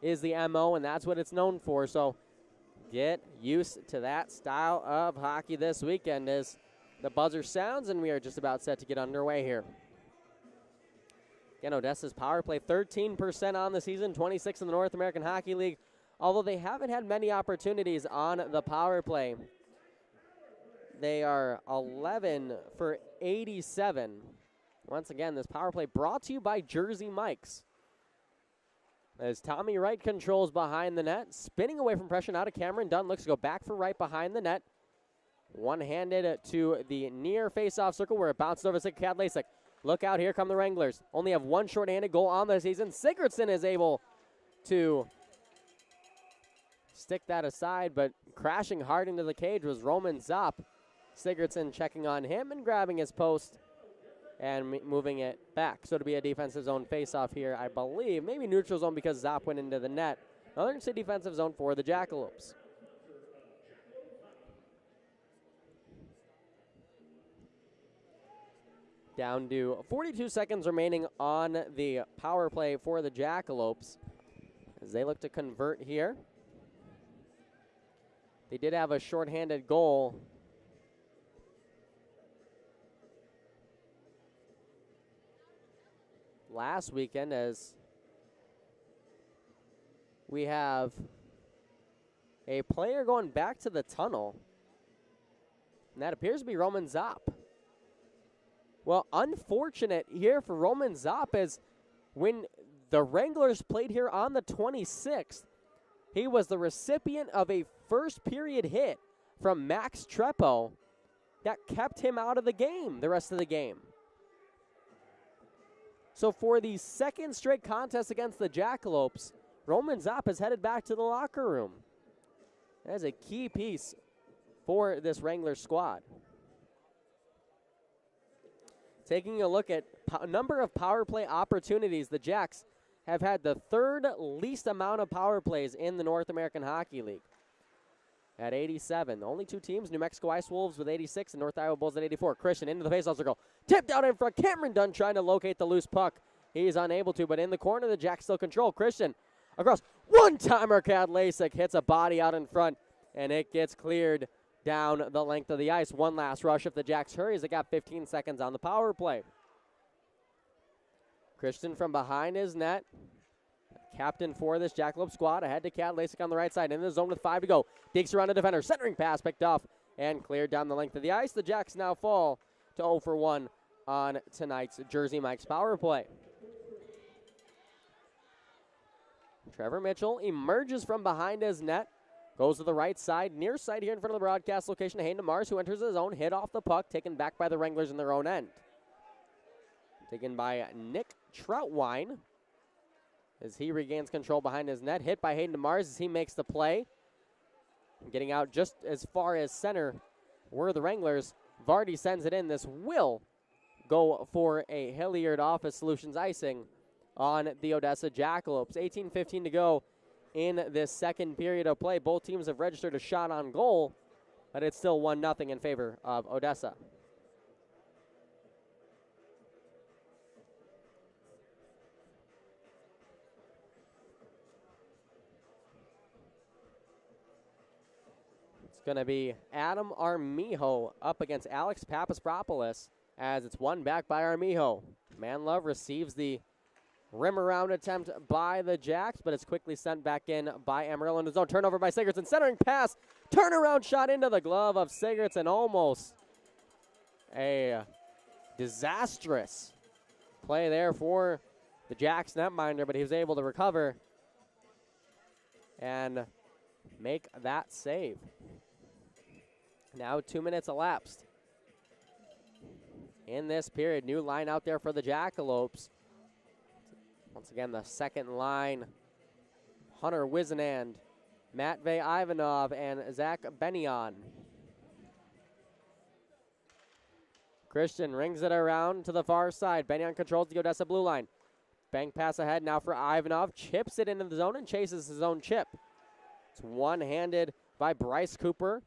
is the MO, and that's what it's known for. So get used to that style of hockey this weekend as the buzzer sounds, and we are just about set to get underway here. Again, Odessa's power play 13% on the season, 26 in the North American Hockey League, although they haven't had many opportunities on the power play. They are 11 for 87. Once again, this power play brought to you by Jersey Mike's. As Tommy Wright controls behind the net, spinning away from pressure, now to Cameron Dunn, looks to go back for Wright behind the net. One-handed to the near face-off circle where it bounces over to Kadlacek. Look out, here come the Wranglers. Only have one shorthanded goal on the season. Sigurdsson is able to stick that aside, but crashing hard into the cage was Roman Zopp. Sigurdsson checking on him and grabbing his post and moving it back. So to be a defensive zone face-off here, I believe. Maybe neutral zone because Zopp went into the net. Another defensive zone for the Jackalopes. Down to 42 seconds remaining on the power play for the Jackalopes as they look to convert here. They did have a shorthanded goal last weekend as we have a player going back to the tunnel, and that appears to be Roman Zopp. Well, unfortunate here for Roman Zopp is when the Wranglers played here on the 26th, he was the recipient of a first period hit from Max Treppo that kept him out of the game the rest of the game. So for the second straight contest against the Jackalopes, Roman Zopp is headed back to the locker room. That is a key piece for this Wranglers squad. Taking a look at number of power play opportunities, the Jacks have had the third least amount of power plays in the North American Hockey League at 87. The only two teams, New Mexico Ice Wolves with 86 and North Iowa Bulls at 84. Christian into the faceoff circle. Tipped out in front. Cameron Dunn trying to locate the loose puck. He's unable to, but in the corner, the Jacks still control. Christian across. One-timer, Kadlacek hits a body out in front, and it gets cleared down the length of the ice. One last rush if the Jacks hurry as they got 15 seconds on the power play. Christian from behind his net. Captain for this Jackalope squad. Ahead to Kadlacek on the right side. In the zone with 5 to go. Digs around the defender. Centering pass picked off and cleared down the length of the ice. The Jacks now fall to 0 for 1 on tonight's Jersey Mike's power play. Trevor Mitchell emerges from behind his net. Goes to the right side, near side here in front of the broadcast location. Hayden Mars, who enters his own, hit off the puck, taken back by the Wranglers in their own end. Taken by Nick Troutwine as he regains control behind his net. Hit by Hayden Mars as he makes the play. Getting out just as far as center were the Wranglers. Vardy sends it in. This will go for a Hilliard Office Solutions icing on the Odessa Jackalopes. 18:15 to go in this second period of play. Both teams have registered a shot on goal, but it's still 1-0 in favor of Odessa. It's going to be Adam Armijo up against Alex Papaspropoulos as it's won back by Armijo. Manlove receives the rim around attempt by the Jacks, but it's quickly sent back in by Amarillo in his own. Turnover by Sigurdsson. Centering pass. Turnaround shot into the glove of Sigurdsson. Almost a disastrous play there for the Jacks netminder, but he was able to recover and make that save. Now 2 minutes elapsed in this period. New line out there for the Jackalopes. Once again, the second line, Hunter Wisenand, Matvey Ivanov, and Zach Benyon. Christian rings it around to the far side. Benyon controls the Odessa blue line. Bank pass ahead now for Ivanov. Chips it into the zone and chases his own chip. It's one-handed by Bryce Cooper.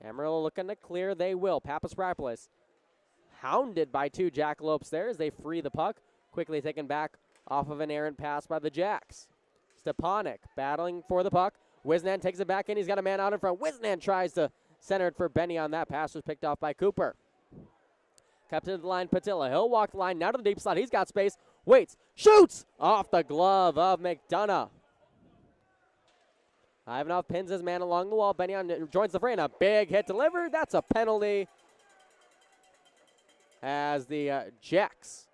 Amarillo looking to clear. They will. Papaspropoulos hounded by two Jackalopes there as they free the puck. Quickly taken back off of an errant pass by the Jacks. Stepanek battling for the puck. Wisnan takes it back in. He's got a man out in front. Wisnan tries to center it for Benny on that pass. Was picked off by Cooper. Kept to the line, Patilla. He'll walk the line now to the deep slot. He's got space. Waits. Shoots off the glove of McDonough. Ivanov pins his man along the wall. Benyon joins the fray and a big hit delivered. That's a penalty as the Jacks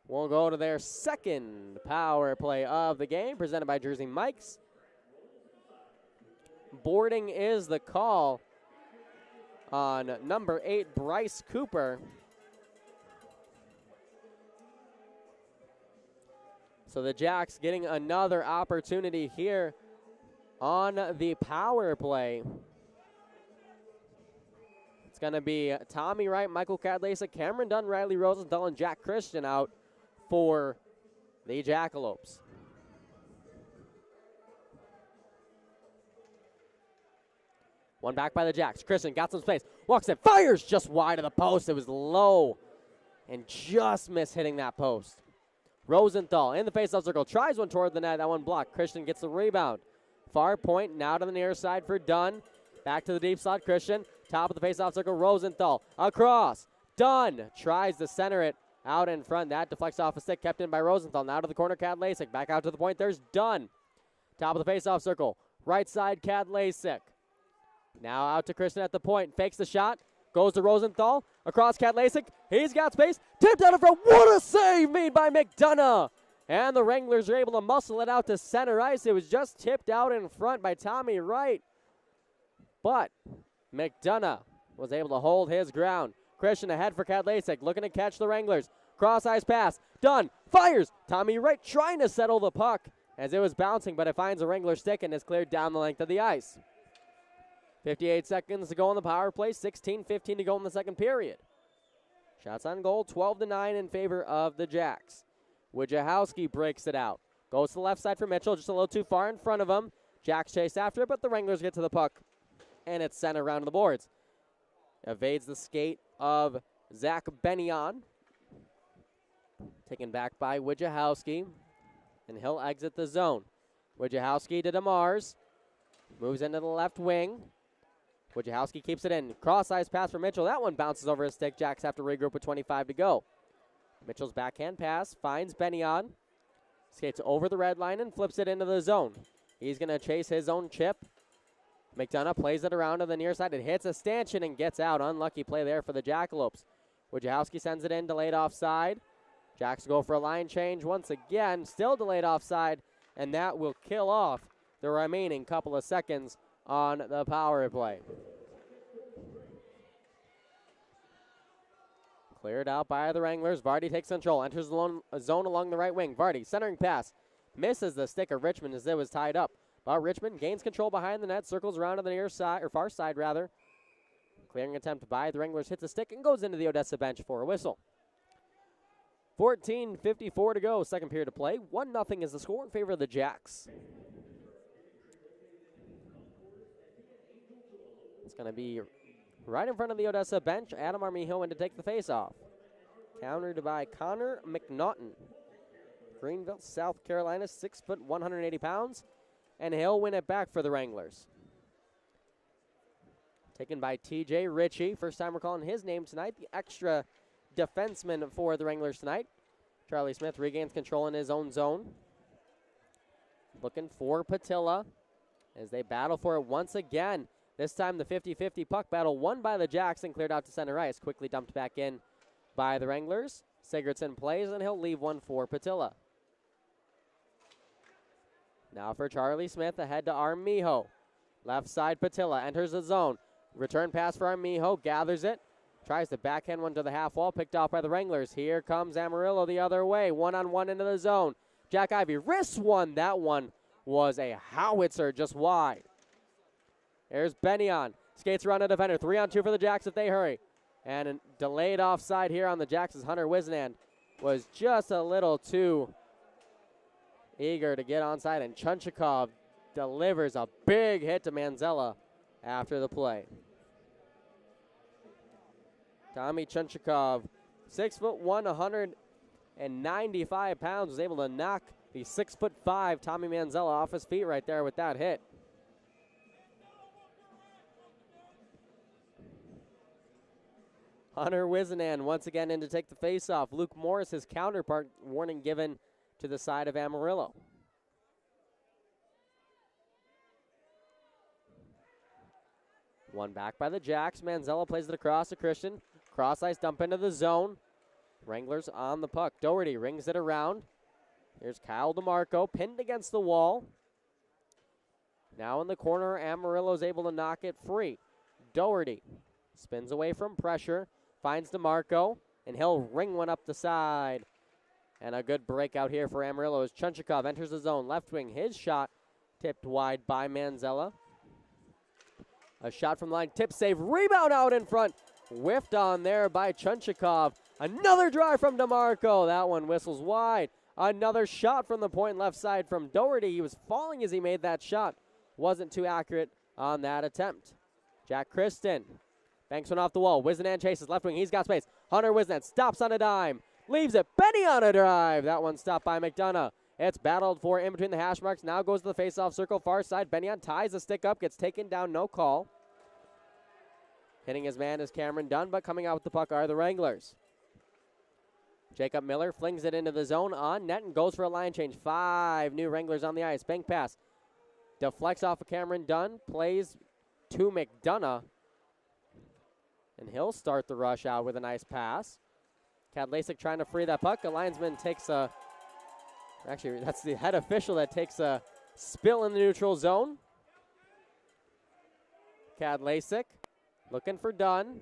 will go to their second power play of the game, presented by Jersey Mike's. Boarding is the call on number 8, Bryce Cooper. So the Jacks getting another opportunity here on the power play. It's going to be Tommy Wright, Michael Kadlacek, Cameron Dunn, Riley Rosenthal, and Jack Christian out for the Jackalopes. One back by the Jacks. Christian got some space. Walks in. Fires just wide of the post. It was low and just missed hitting that post. Rosenthal in the faceoff circle. Tries one toward the net. That one blocked. Christian gets the rebound. Far point now to the near side for Dunn. Back to the deep slot. Christian. Top of the faceoff circle. Rosenthal. Across. Dunn tries to center it out in front. That deflects off a stick kept in by Rosenthal. Now to the corner. Kadlacek. Back out to the point. There's Dunn. Top of the face-off circle. Right side, Kadlasik. Now out to Christian at the point. Fakes the shot. Goes to Rosenthal. Across Kadlasik. He's got space. Tipped out in front. What a save made by McDonough. And the Wranglers are able to muscle it out to center ice. It was just tipped out in front by Tommy Wright. But McDonough was able to hold his ground. Christian ahead for Kadlasik. Looking to catch the Wranglers. Cross ice pass. Done. Fires. Tommy Wright trying to settle the puck as it was bouncing, but it finds a Wrangler stick and is cleared down the length of the ice. 58 seconds to go on the power play. 16-15 to go in the second period. Shots on goal, 12-9 in favor of the Jacks. Wojciechowski breaks it out. Goes to the left side for Mitchell, just a little too far in front of him. Jacks chase after it, but the Wranglers get to the puck, and it's sent around to the boards. Evades the skate of Zach Benyon. Taken back by Wojciechowski, and he'll exit the zone. Wojciechowski to DeMars. Moves into the left wing. Wojciechowski keeps it in. Cross-ice pass for Mitchell. That one bounces over his stick. Jacks have to regroup with 25 to go. Mitchell's backhand pass finds Benyon. Skates over the red line and flips it into the zone. He's going to chase his own chip. McDonough plays it around to the near side. It hits a stanchion and gets out. Unlucky play there for the Jackalopes. Wojciechowski sends it in, delayed offside. Jacks go for a line change once again. Still delayed offside, and that will kill off the remaining couple of seconds on the power play. Cleared out by the Wranglers. Vardy takes control, enters the zone along the right wing. Vardy, centering pass, misses the stick of Richmond as it was tied up. But Richmond gains control behind the net, circles around to the near side, or far side rather. Clearing attempt by the Wranglers, hits the stick and goes into the Odessa bench for a whistle. 14:54 to go, second period to play. 1-0 is the score in favor of the Jacks. It's going to be right in front of the Odessa bench. Adam Armijo in to take the face-off. Countered by Connor McNaughton. Greenville, South Carolina, 6 foot, 180 pounds. And he'll win it back for the Wranglers. Taken by TJ Ritchie. First time we're calling his name tonight. The extra defenseman for the Wranglers tonight. Charlie Smith regains control in his own zone. Looking for Patilla as they battle for it once again. This time the 50-50 puck battle won by the Jacks and cleared out to center ice. Quickly dumped back in by the Wranglers. Sigurdsson plays and he'll leave one for Patilla. Now for Charlie Smith, ahead to Armijo. Left side Patilla enters the zone. Return pass for Armijo, gathers it. Tries to backhand one to the half wall, picked off by the Wranglers. Here comes Amarillo the other way, one-on-one into the zone. Jack Ivey wrists one. That one was a howitzer just wide. There's Benyon. Skates around a defender. 3-on-2 for the Jacks if they hurry. And a delayed offside here on the Jacks as Hunter Wisnand was just a little too eager to get onside. And Chunchikov delivers a big hit to Manzella after the play. Tommy Chunchikov, 6'1", 195 pounds, was able to knock the 6'5" Tommy Manzella off his feet right there with that hit. Hunter Wisnand once again in to take the faceoff. Luke Morris, his counterpart, warning given to the side of Amarillo. One back by the Jacks. Manzella plays it across to Christian. Cross ice dump into the zone. Wranglers on the puck. Doherty rings it around. Here's Kyle DeMarco pinned against the wall. Now in the corner, Amarillo's able to knock it free. Doherty spins away from pressure. Finds DeMarco, and he'll ring one up the side. And a good breakout here for Amarillo as Chunchikov enters the zone. Left wing, his shot tipped wide by Manzella. A shot from the line, tip save, rebound out in front. Whiffed on there by Chunchikov. Another drive from DeMarco. That one whistles wide. Another shot from the point left side from Doherty. He was falling as he made that shot. Wasn't too accurate on that attempt. Jack Christen banks one off the wall. Wisnand chases left wing. He's got space. Hunter Wisnand stops on a dime. Leaves it. Benny on a drive. That one stopped by McDonough. It's battled for in between the hash marks. Now goes to the face-off circle. Far side. Benyon ties the stick up. Gets taken down. No call. Hitting his man is Cameron Dunn, but coming out with the puck are the Wranglers. Jacob Miller flings it into the zone on net and goes for a line change. 5 new Wranglers on the ice. Bank pass. Deflects off of Cameron Dunn, plays to McDonough, and he'll start the rush out with a nice pass. Kadlasik trying to free that puck. A linesman takes a, actually that's the head official that takes a spill in the neutral zone. Kadlasik looking for Dunn.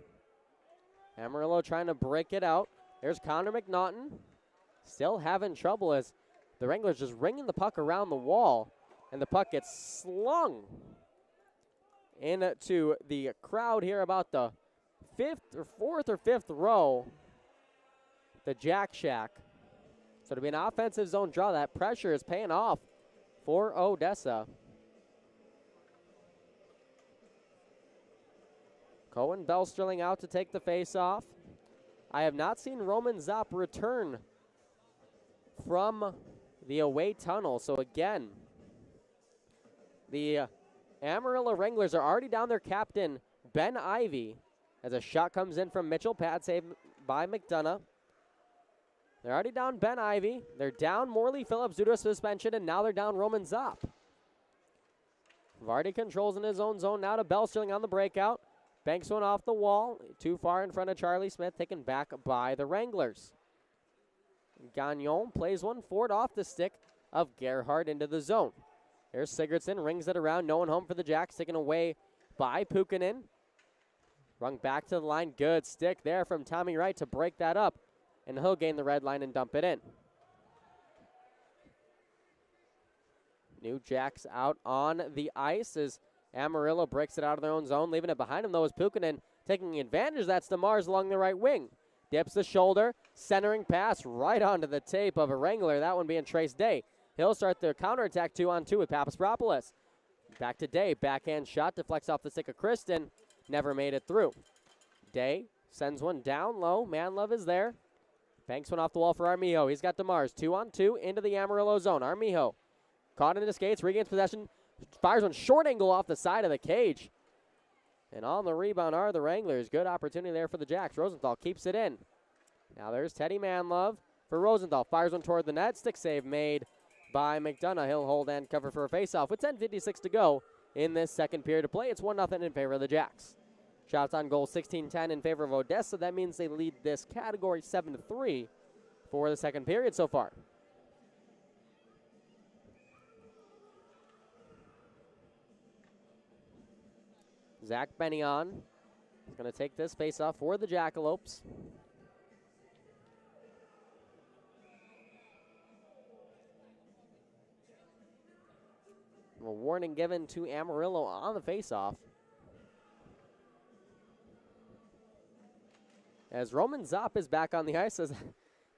Amarillo trying to break it out. There's Connor McNaughton. Still having trouble as the Wranglers just ringing the puck around the wall, and the puck gets slung into the crowd here about the fourth or fifth row, the Jack Shack. So to be an offensive zone draw, that pressure is paying off for Odessa. Cohen Bellsterling out to take the face-off. I have not seen Roman Zopp return from the away tunnel. So again, the Amarillo Wranglers are already down their captain, Ben Ivy, as a shot comes in from Mitchell. Pad save by McDonough. They're already down Ben Ivy. They're down Morley Phillips due to a suspension, and now they're down Roman Zopp. Vardy controls in his own zone now to Bellsterling on the breakout. Banks one off the wall, too far in front of Charlie Smith, taken back by the Wranglers. Gagnon plays one forward off the stick of Gerhardt into the zone. There's Sigurdsson, rings it around, no one home for the Jacks, taken away by Pukkanen. Rung back to the line, good stick there from Tommy Wright to break that up, and he'll gain the red line and dump it in. New Jacks out on the ice as Amarillo breaks it out of their own zone. Leaving it behind him, though, is Pukkanen taking advantage. That's DeMars along the right wing. Dips the shoulder, centering pass right onto the tape of a Wrangler, that one being Trace Day. He'll start their counterattack 2-on-2 with Papaspropoulos. Back to Day, backhand shot, deflects off the stick of Kristen. Never made it through. Day sends one down low. Manlove is there. Banks one off the wall for Armijo. He's got DeMars 2-on-2 into the Amarillo zone. Armijo caught in the skates, regains possession, fires one short angle off the side of the cage. And on the rebound are the Wranglers. Good opportunity there for the Jacks. Rosenthal keeps it in. Now there's Teddy Manlove for Rosenthal. Fires one toward the net. Stick save made by McDonough. He'll hold and cover for a faceoff with 10:56 to go in this second period of play. It's 1-0 in favor of the Jacks. Shots on goal 16-10 in favor of Odessa. That means they lead this category 7-3 for the second period so far. Zach Bennion is going to take this faceoff for the Jackalopes. A warning given to Amarillo on the faceoff. As Roman Zopp is back on the ice, as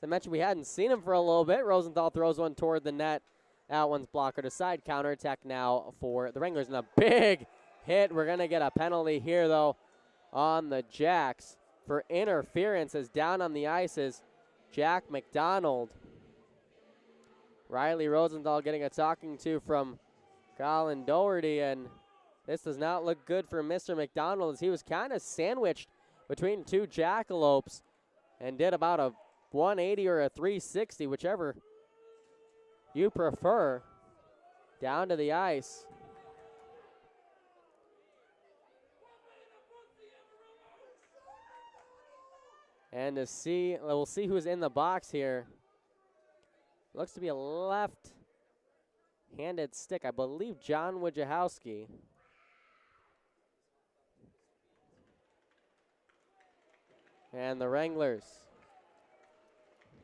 I mentioned, we hadn't seen him for a little bit. Rosenthal throws one toward the net. That one's blocker to side. Counterattack now for the Wranglers. And a big hit. We're going to get a penalty here, though, on the Jacks for interference, as down on the ice is Jack McDonald. Riley Rosenthal getting a talking to from Colin Doherty, and this does not look good for Mr. McDonald, as he was kind of sandwiched between two Jackalopes and did about a 180 or a 360, whichever you prefer, down to the ice. And to see, we'll see who's in the box here. Looks to be a left-handed stick. I believe John Wojciechowski. And the Wranglers.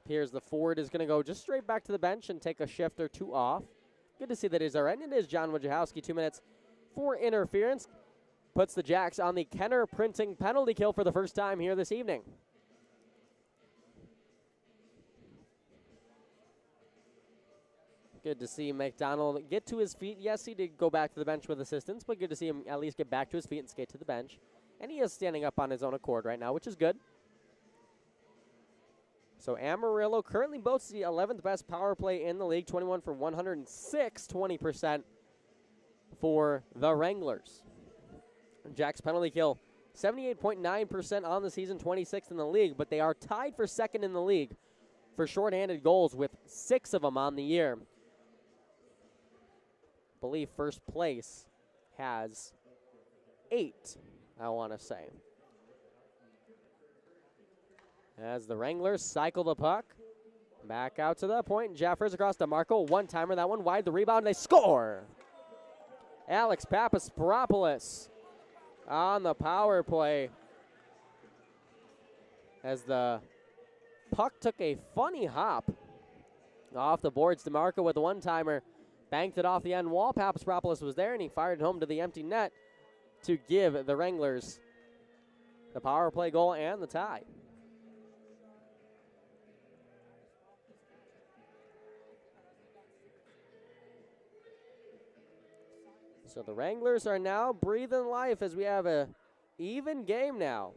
Appears the forward is going to go just straight back to the bench and take a shift or two off. Good to see that is all right. And it is John Wojciechowski, 2 minutes for interference. Puts the Jacks on the Kenner Printing penalty kill for the first time here this evening. Good to see McDonald get to his feet. Yes, he did go back to the bench with assistance, but good to see him at least get back to his feet and skate to the bench. And he is standing up on his own accord right now, which is good. So Amarillo currently boasts the 11th best power play in the league, 21 for 106, 20% for the Wranglers. Jack's penalty kill, 78.9% on the season, 26th in the league, but they are tied for second in the league for shorthanded goals with 6 of them on the year. believe first place has 8, I want to say. As the Wranglers cycle the puck. Back out to the point. Jeffers across to Marco. One-timer, that one wide. The rebound, they score. Alex Papaspropoulos on the power play. As the puck took a funny hop off the boards. DeMarco with a one-timer. Banked it off the end wall. Papaspropoulos was there, and he fired it home to the empty net to give the Wranglers the power play goal and the tie. So the Wranglers are now breathing life as we have a even game now.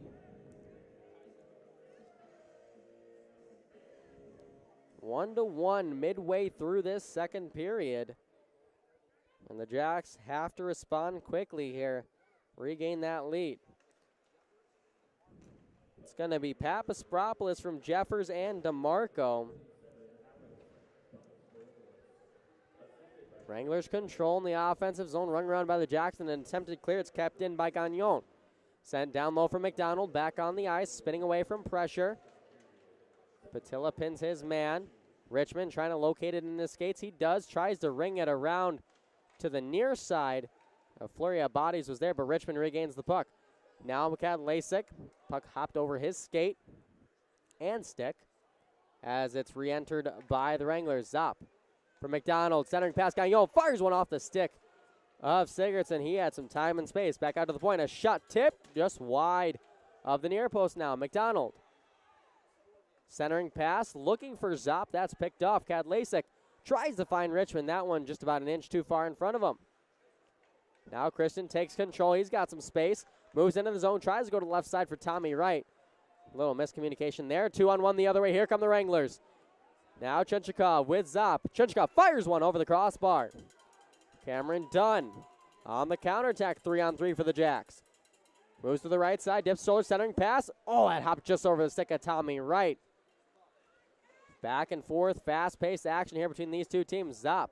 One to one midway through this second period. And the Jacks have to respond quickly here, regain that lead. It's going to be Papaspropoulos from Jeffers and DeMarco. Wranglers control in the offensive zone, run around by the Jackson, and attempted clear. It's kept in by Gagnon. Sent down low for McDonald, back on the ice, spinning away from pressure. Patilla pins his man. Richmond trying to locate it in the skates. He does, tries to ring it around to the near side. A flurry of bodies was there, but Richmond regains the puck. Now Jackalopes, puck hopped over his skate and stick as it's re-entered by the Wranglers. Zop for McDonald, centering pass. Gagnon fires one off the stick of Sigurdsson. He had some time and space. Back out to the point. A shot tipped just wide of the near post now. McDonald. Centering pass, looking for Zop. That's picked off. Kadlasik tries to find Richmond. That one just about an inch too far in front of him. Now Christian takes control. He's got some space. Moves into the zone. Tries to go to the left side for Tommy Wright. A little miscommunication there. 2-on-1 the other way. Here come the Wranglers. Now Chenchikov with Zop. Chenchikov fires one over the crossbar. Cameron Dunn on the counterattack. 3-on-3 for the Jacks. Moves to the right side. Dips shoulder, centering pass. Oh, that hopped just over the stick of Tommy Wright. Back and forth, fast-paced action here between these two teams. Zop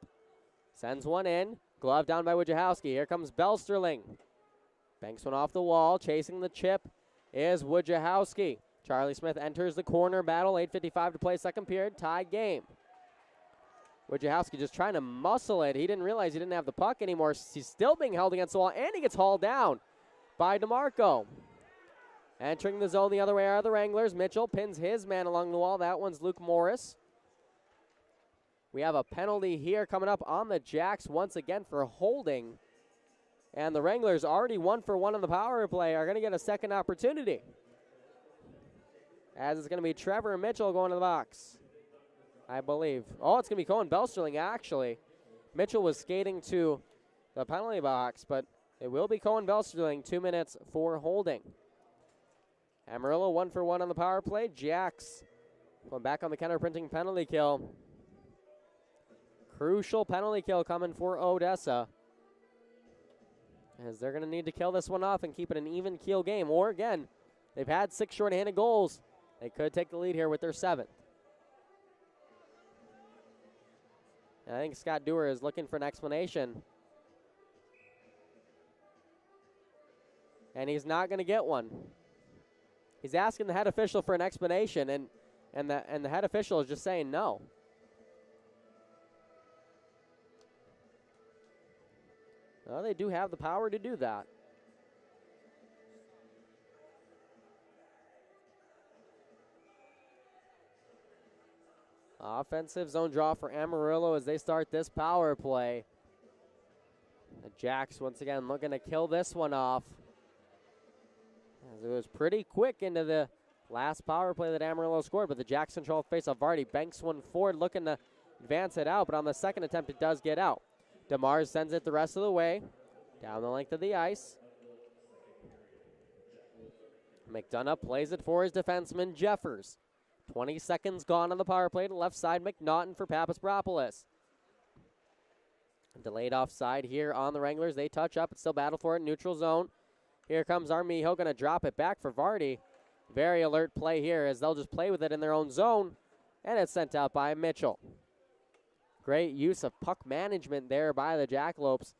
sends one in. Glove down by Wojciechowski. Here comes Belsterling. Banks one off the wall. Chasing the chip is Wojciechowski. Charlie Smith enters the corner battle. 8:55 to play second period. Tied game. Wojciechowski just trying to muscle it. He didn't realize he didn't have the puck anymore. He's still being held against the wall, and he gets hauled down by DeMarco. Entering the zone the other way are the Wranglers. Mitchell pins his man along the wall. That one's Luke Morris. We have a penalty here coming up on the Jacks once again for holding. And the Wranglers, already 1-for-1 on the power play, are going to get a second opportunity. As it's going to be Trevor Mitchell going to the box, I believe. Oh, it's going to be Cohen Belsterling, actually. Mitchell was skating to the penalty box, but it will be Cohen Belsterling, 2 minutes for holding. Amarillo 1-for-1 on the power play. Jacks going back on the counter-printing penalty kill. Crucial penalty kill coming for Odessa, as they're going to need to kill this one off and keep it an even keel game. Or again, they've had 6 shorthanded goals. They could take the lead here with their 7th. And I think Scott Dewar is looking for an explanation. And he's not going to get one. He's asking the head official for an explanation, and the head official is just saying no. Well, they do have the power to do that. Offensive zone draw for Amarillo as they start this power play. The Jacks once again looking to kill this one off, as it was pretty quick into the last power play that Amarillo scored, but the Jacks control face-off. Vardy banks one forward, looking to advance it out, but on the second attempt it does get out. DeMars sends it the rest of the way, down the length of the ice. McDonough plays it for his defenseman, Jeffers. 20 seconds gone on the power play to left side, McNaughton for Papaspropoulos. Delayed offside here on the Wranglers. They touch up, it's still battle for it, neutral zone. Here comes Armijo, going to drop it back for Vardy. Very alert play here as they'll just play with it in their own zone, and it's sent out by Mitchell. Great use of puck management there by the Jackalopes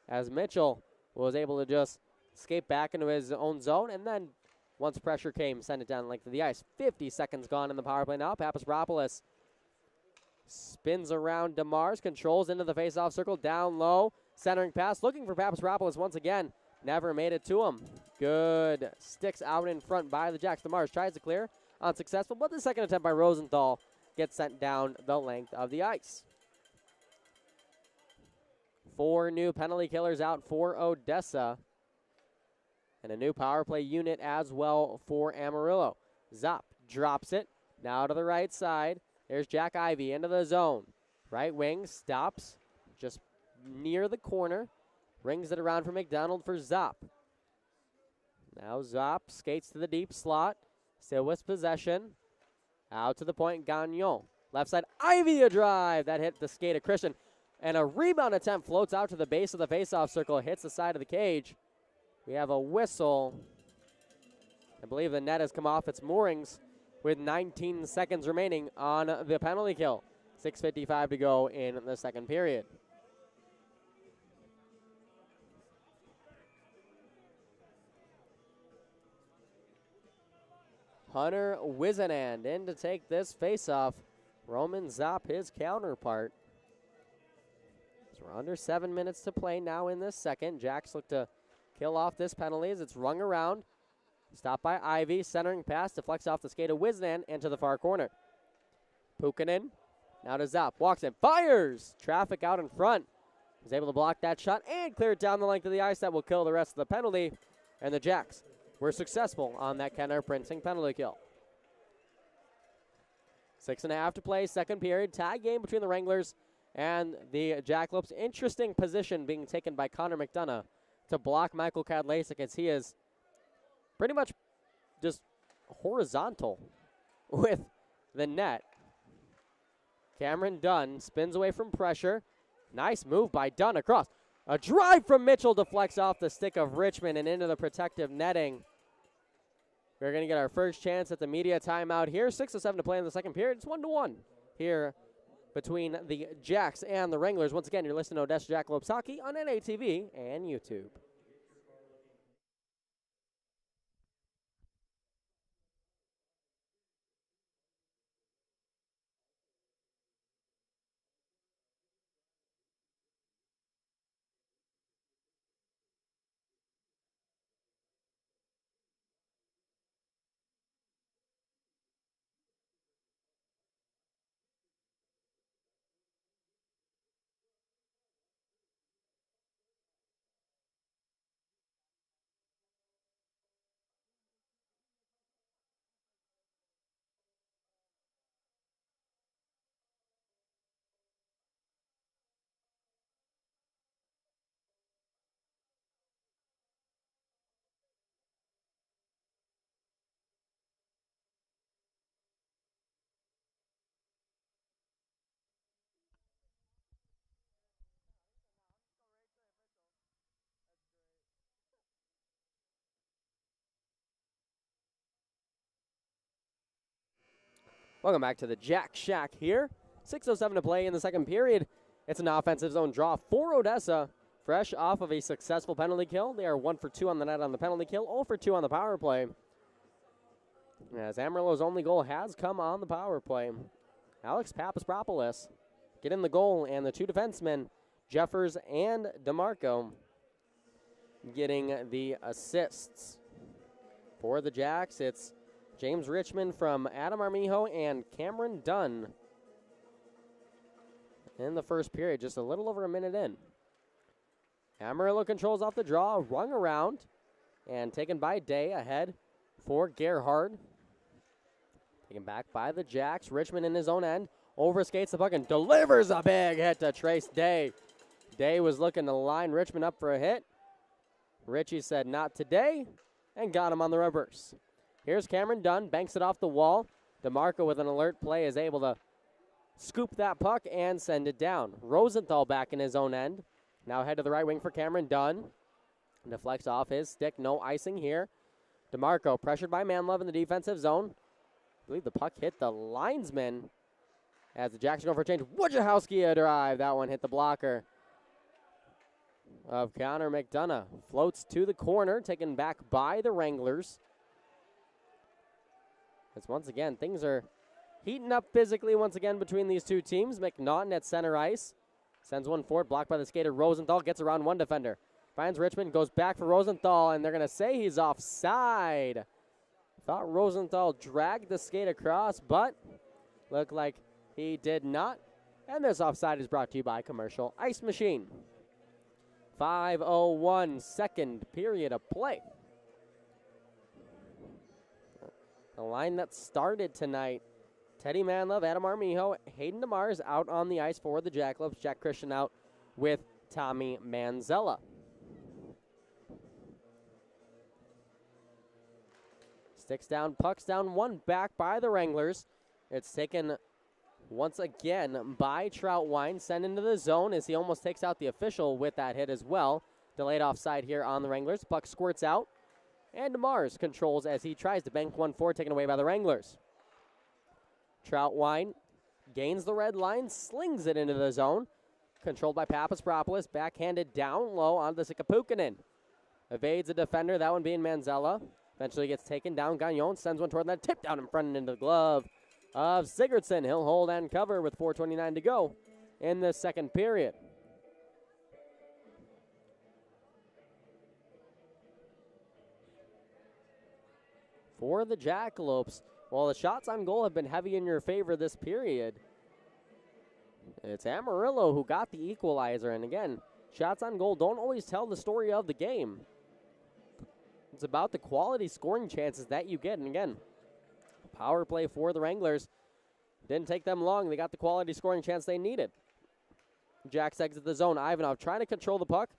as Mitchell was able to just skate back into his own zone, and then once pressure came, send it down the length of the ice. 50 seconds gone in the power play now. Papasparopoulos spins around DeMars, controls into the faceoff circle, down low, centering pass, looking for Papasparopoulos once again. Never made it to him. Good sticks out in front by the Jacks. DeMars tries to clear, unsuccessful, but the second attempt by Rosenthal gets sent down the length of the ice. 4 new penalty killers out for Odessa. And a new power play unit as well for Amarillo. Zop drops it. Now to the right side. There's Jack Ivey into the zone. Right wing stops just near the corner. Rings it around for McDonald for Zop. Now Zop skates to the deep slot. Still with possession. Out to the point, Gagnon. Left side, Ivey a drive. That hit the skate of Christian. And a rebound attempt floats out to the base of the faceoff circle. Hits the side of the cage. We have a whistle. I believe the net has come off its moorings with 19 seconds remaining on the penalty kill. 6:55 to go in the second period. Hunter Wizenand in to take this faceoff. Roman Zop, his counterpart. So we're under 7 minutes to play now in this second. Jacks look to kill off this penalty as it's rung around. Stopped by Ivey, centering pass, deflects off the skate of Wizenand and to the far corner. Pukkanen, now to Zop, walks in, fires! Traffic out in front. He's able to block that shot and clear it down the length of the ice. That will kill the rest of the penalty. And the Jacks were successful on that Kenner Printing penalty kill. 6.5 to play, second period. Tie game between the Wranglers and the Jackalopes. Interesting position being taken by Connor McDonough to block Michael Kadlasik as he is pretty much just horizontal with the net. Cameron Dunn spins away from pressure. Nice move by Dunn across. A drive from Mitchell deflects off the stick of Richmond and into the protective netting. We're going to get our first chance at the media timeout here. 6:07 to play in the second period. It's 1-1 here between the Jacks and the Wranglers. Once again, you're listening to Odessa Jackalopes Hockey on NATV and YouTube. Welcome back to the Jack Shack here. 6:07 to play in the second period. It's an offensive zone draw for Odessa, fresh off of a successful penalty kill. They are 1 for 2 on the net on the penalty kill, 0 for 2 on the power play. As Amarillo's only goal has come on the power play. Alex Papasparopoulos get in the goal, and the two defensemen, Jeffers and DeMarco, getting the assists. For the Jacks, it's James Richmond from Adam Armijo and Cameron Dunn in the first period, just a little over a minute in. Amarillo controls off the draw, rung around, and taken by Day ahead for Gerhard. Taken back by the Jacks. Richmond in his own end, overskates the puck and delivers a big hit to Trace Day. Day was looking to line Richmond up for a hit. Richie said not today and got him on the reverse. Here's Cameron Dunn, banks it off the wall. DeMarco with an alert play is able to scoop that puck and send it down. Rosenthal back in his own end. Now head to the right wing for Cameron Dunn. Deflects off his stick, no icing here. DeMarco pressured by Manlove in the defensive zone. I believe the puck hit the linesman As the Jacks go for a change, Wojciechowski a drive. That one hit the blocker of Connor McDonough. Floats to the corner, taken back by the Wranglers. As once again, things are heating up physically once again between these two teams. McNaughton at center ice. Sends one forward, blocked by the skater Rosenthal. Gets around one defender. Finds Richmond, goes back for Rosenthal, and they're going to say he's offside. Thought Rosenthal dragged the skate across, but looked like he did not. And this offside is brought to you by Commercial Ice Machine. 5:01 second period of play. The line that started tonight, Teddy Manlove, Adam Armijo, Hayden DeMars out on the ice for the Jackalopes. Jack Christian out with Tommy Manzella. Sticks down, pucks down, one back by the Wranglers. It's taken once again by Troutwine, sent into the zone as he almost takes out the official with that hit as well. Delayed offside here on the Wranglers. Puck squirts out, and DeMars controls as he tries to bank one forward, taken away by the Wranglers. Troutwine gains the red line, slings it into the zone. Controlled by Papaspropoulos, backhanded down low onto Sikapukinen. Evades a defender, that one being Manzella. Eventually gets taken down. Gagnon sends one toward that, tip down in front and into the glove of Sigurdsson. He'll hold and cover with 4:29 to go in the second period. For the Jackalopes, while the shots on goal have been heavy in your favor this period, it's Amarillo who got the equalizer. And again, shots on goal don't always tell the story of the game. It's about the quality scoring chances that you get. And again, power play for the Wranglers. Didn't take them long. They got the quality scoring chance they needed. Jacks exit the zone. Ivanov trying to control the puck.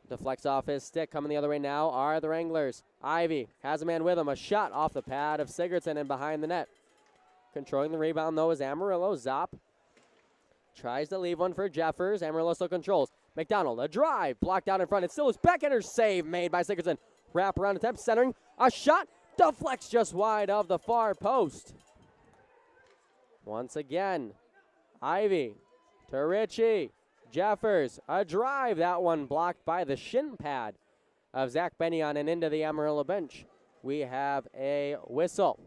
Deflects off his stick. Coming the other way now are the Wranglers. Ivy has a man with him. A shot off the pad of Sigurdsson and behind the net. Controlling the rebound, though, is Amarillo. Zop tries to leave one for Jeffers. Amarillo still controls. McDonald, a drive. Blocked out in front. It still is Becketter. Save made by Sigurdsson. Wrap around attempt, centering. A shot. Deflects just wide of the far post. Once again, Ivy to Ritchie. Jeffers, a drive. That one blocked by the shin pad of Zach Benyon and into the Amarillo bench. We have a whistle.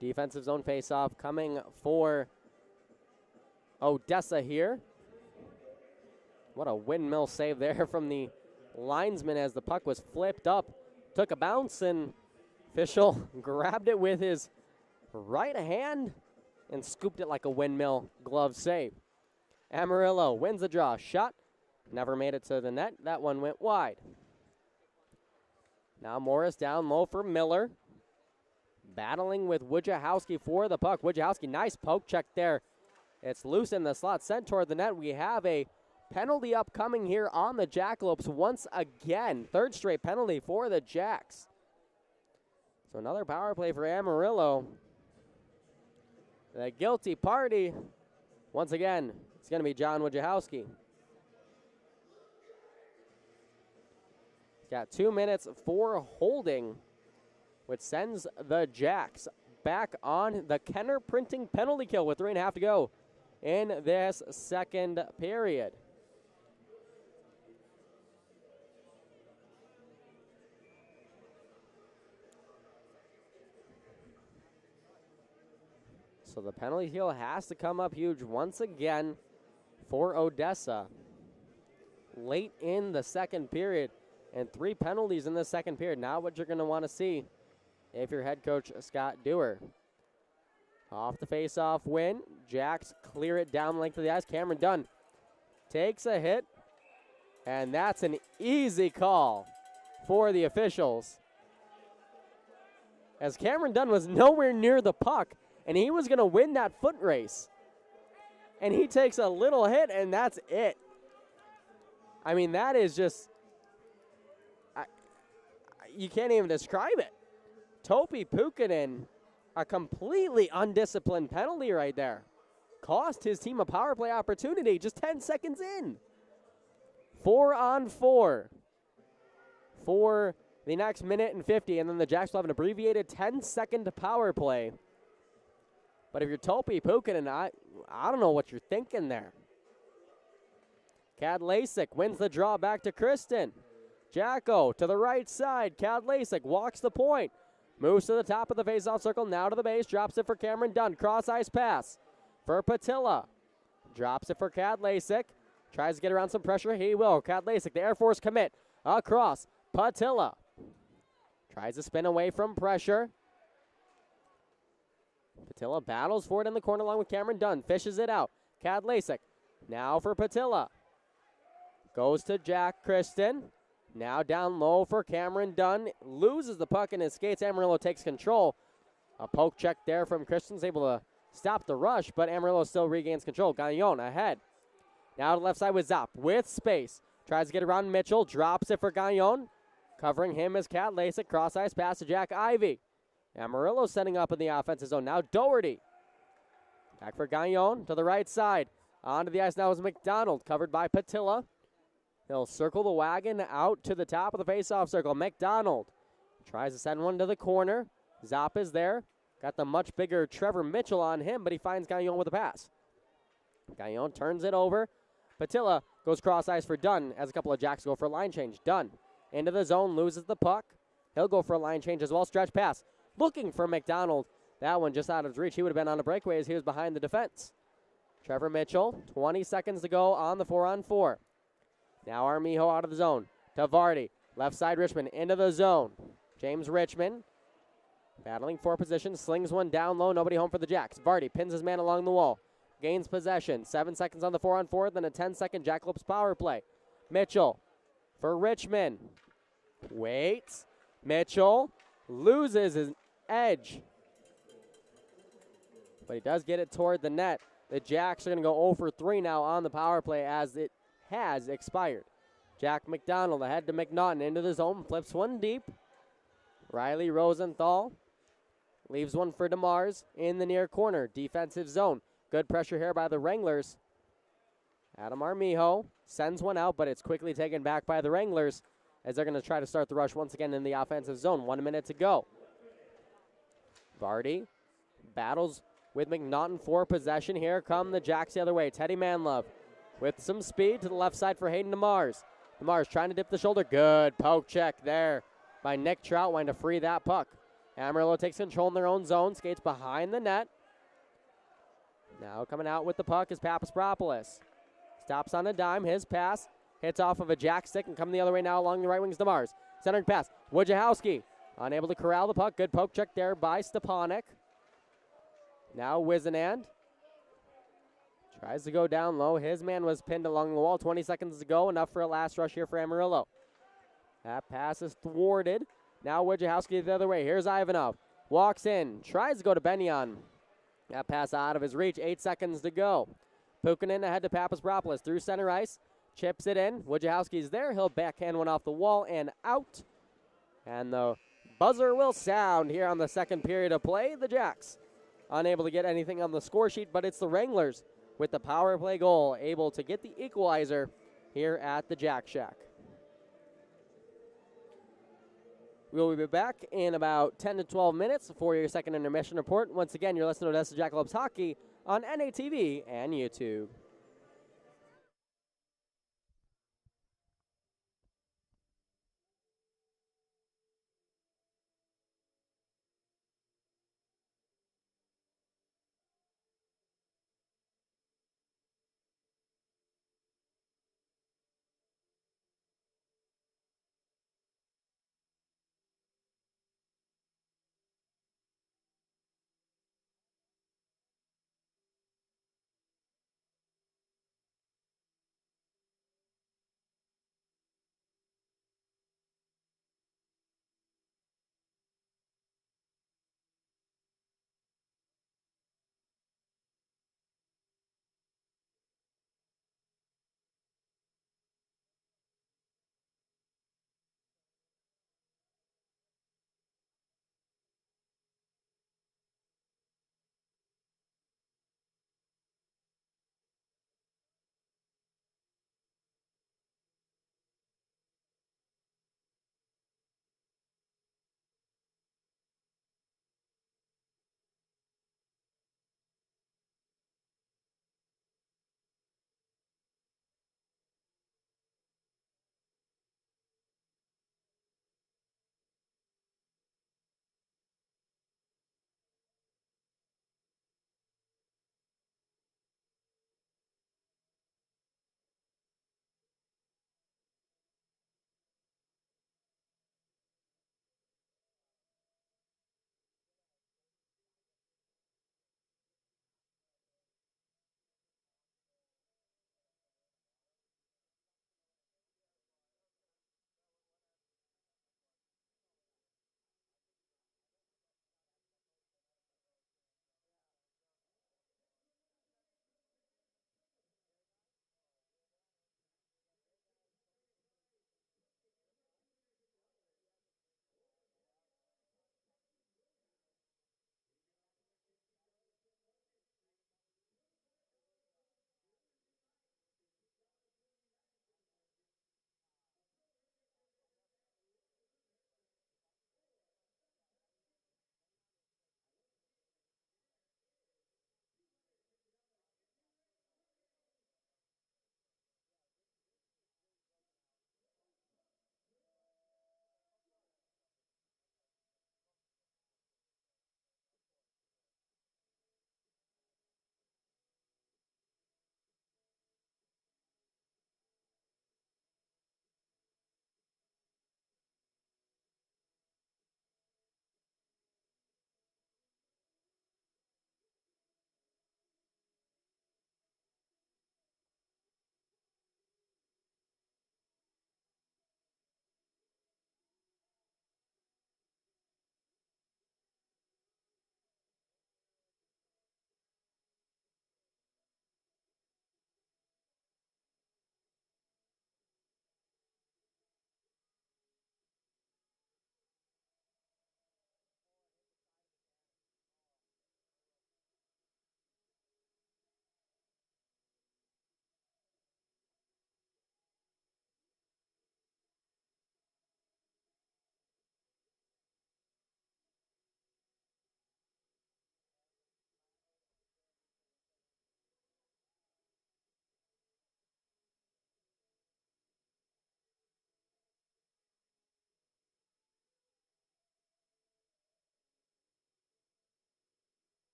Defensive zone faceoff coming for Odessa here. What a windmill save there from the linesman as the puck was flipped up. Took a bounce and official grabbed it with his right hand and scooped it like a windmill. Glove save. Amarillo wins the draw. Shot. Never made it to the net. That one went wide. Now Morris down low for Miller. Battling with Wojciechowski for the puck. Wojciechowski, nice poke check there. It's loose in the slot, sent toward the net. We have a penalty upcoming here on the Jackalopes once again. Third straight penalty for the Jacks. So another power play for Amarillo. The guilty party, once again, it's going to be John Wojciechowski. He's got 2 minutes for holding, which sends the Jacks back on the Kenner Printing penalty kill with 3.5 to go in this second period. So the penalty kill has to come up huge once again for Odessa. Late in the second period, and 3 penalties in the second period. Now what you're going to want to see if you're head coach Scott Dewar. Off the face-off win. Jacks clear it down the length of the ice. Cameron Dunn takes a hit, and that's an easy call for the officials. As Cameron Dunn was nowhere near the puck, and he was going to win that foot race. And he takes a little hit, and that's it. I mean, that is just, you can't even describe it. Topi Pukkanen, a completely undisciplined penalty right there. Cost his team a power play opportunity just 10 seconds in. 4-on-4 for the next minute and 50, and then the Jacks will have an abbreviated 10-second power play. But if you're Topi Pukinen, I don't know what you're thinking there. Kadlacik wins the draw back to Kristen. Jacko to the right side. Kadlacik walks the point. Moves to the top of the faceoff circle, now to the base. Drops it for Cameron Dunn. Cross-ice pass for Patilla. Drops it for Kadlacik. Tries to get around some pressure. He will. Kadlacik, the Air Force commit. Across. Patilla. Tries to spin away from pressure. Patilla battles for it in the corner along with Cameron Dunn. Fishes it out. Kadlacik. Now for Patilla. Goes to Jack Kristen. Now down low for Cameron Dunn. Loses the puck in his skates. Amarillo takes control. A poke check there from Kristen's able to stop the rush, but Amarillo still regains control. Gagnon ahead. Now to the left side with Zop with space. Tries to get around Mitchell. Drops it for Gagnon. Covering him is Kadlacik. Cross-ice pass to Jack Ivey. Amarillo setting up in the offensive zone. Now Doherty. Back for Gagnon to the right side. Onto the ice now is McDonald. Covered by Patilla. He'll circle the wagon out to the top of the faceoff circle. McDonald tries to send one to the corner. Zop is there. Got the much bigger Trevor Mitchell on him, but he finds Gagnon with a pass. Gagnon turns it over. Patilla goes cross-ice for Dunn as a couple of Jacks go for a line change. Dunn into the zone, loses the puck. He'll go for a line change as well. Stretch pass. Looking for McDonald. That one just out of his reach. He would have been on a breakaway as he was behind the defense. Trevor Mitchell, 20 seconds to go on the 4-on-4. Now Armijo out of the zone. To Vardy. Left side Richmond into the zone. James Richmond battling for position. Slings one down low. Nobody home for the Jacks. Vardy pins his man along the wall. Gains possession. 7 seconds on the 4-on-4. Then a 10-second Jackalopes power play. Mitchell for Richmond. Waits. Mitchell loses his edge. But he does get it toward the net. The Jacks are going to go 0 for 3 now on the power play as it has expired. Jack McDonald ahead to McNaughton into the zone. Flips one deep. Riley Rosenthal leaves one for DeMars in the near corner. Defensive zone. Good pressure here by the Wranglers. Adam Armijo sends one out, but it's quickly taken back by the Wranglers as they're going to try to start the rush once again in the offensive zone. 1 minute to go. Vardy battles with McNaughton for possession. Here come the Jacks the other way. Teddy Manlove with some speed to the left side for Hayden DeMars. DeMars trying to dip the shoulder. Good poke check there by Nick Troutwine to free that puck. Amarillo takes control in their own zone. Skates behind the net. Now coming out with the puck is Papaspropoulos. Stops on a dime. His pass hits off of a Jack stick and coming the other way now along the right wing's DeMars. Centering pass. Wojciechowski unable to corral the puck. Good poke check there by Stepanek. Now Wizenand tries to go down low. His man was pinned along the wall. 20 seconds to go. Enough for a last rush here for Amarillo. That pass is thwarted. Now Wojciechowski the other way. Here's Ivanov. Walks in. Tries to go to Benyon. That pass out of his reach. 8 seconds to go. Pukinen ahead to Papaspropoulos through center ice. Chips it in. Wojciechowski's there. He'll backhand one off the wall and out. And the buzzer will sound here on the second period of play. The Jacks unable to get anything on the score sheet, but it's the Wranglers with the power play goal able to get the equalizer here at the Jack Shack. We'll be back in about 10 to 12 minutes for your second intermission report. Once again, you're listening to Odessa Jackalopes Hockey on NATV and YouTube.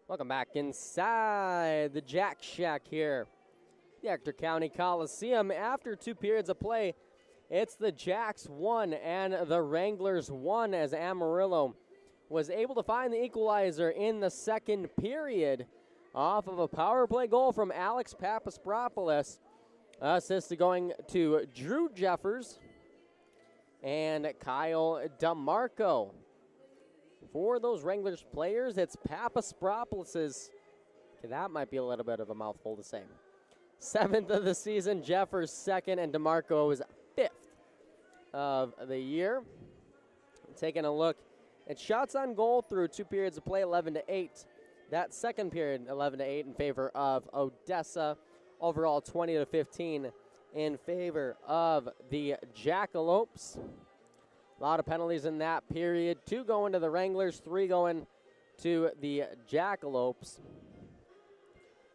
Welcome back inside the Jack Shack here, the Ector County Coliseum. After 2 periods of play, it's the Jacks 1 and the Wranglers 1 as Amarillo was able to find the equalizer in the second period off of a power play goal from Alex Papaspropoulos. Assist going to Drew Jeffers and Kyle DeMarco. For those Wranglers players, it's Papaspropoulos', that might be a little bit of a mouthful to say, 7th of the season, Jeffers 2nd, and DeMarco's 5th of the year. Taking a look at shots on goal through 2 periods of play, 11-8. That second period, 11-8 in favor of Odessa. Overall, 20-15 in favor of the Jackalopes. A lot of penalties in that period. 2 going to the Wranglers, 3 going to the Jackalopes.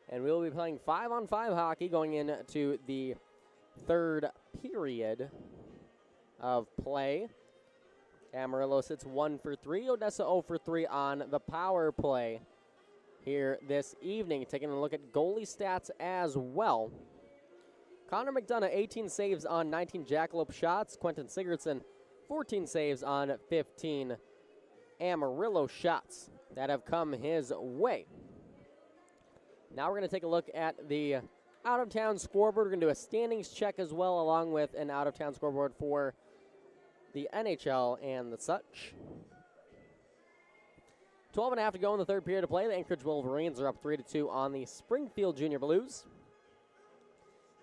And we'll be playing 5-on-5 hockey going into the third period of play. Amarillo sits 1 for 3. Odessa 0 for 3 on the power play here this evening. Taking a look at goalie stats as well. Connor McDonough, 18 saves on 19 Jackalope shots. Quentin Sigurdsson, 14 saves on 15 Amarillo shots that have come his way. Now we're going to take a look at the out-of-town scoreboard. We're going to do a standings check as well, along with an out-of-town scoreboard for the NHL and the such. 12.5 to go in the third period of play. The Anchorage Wolverines are up 3-2 on the Springfield Junior Blues.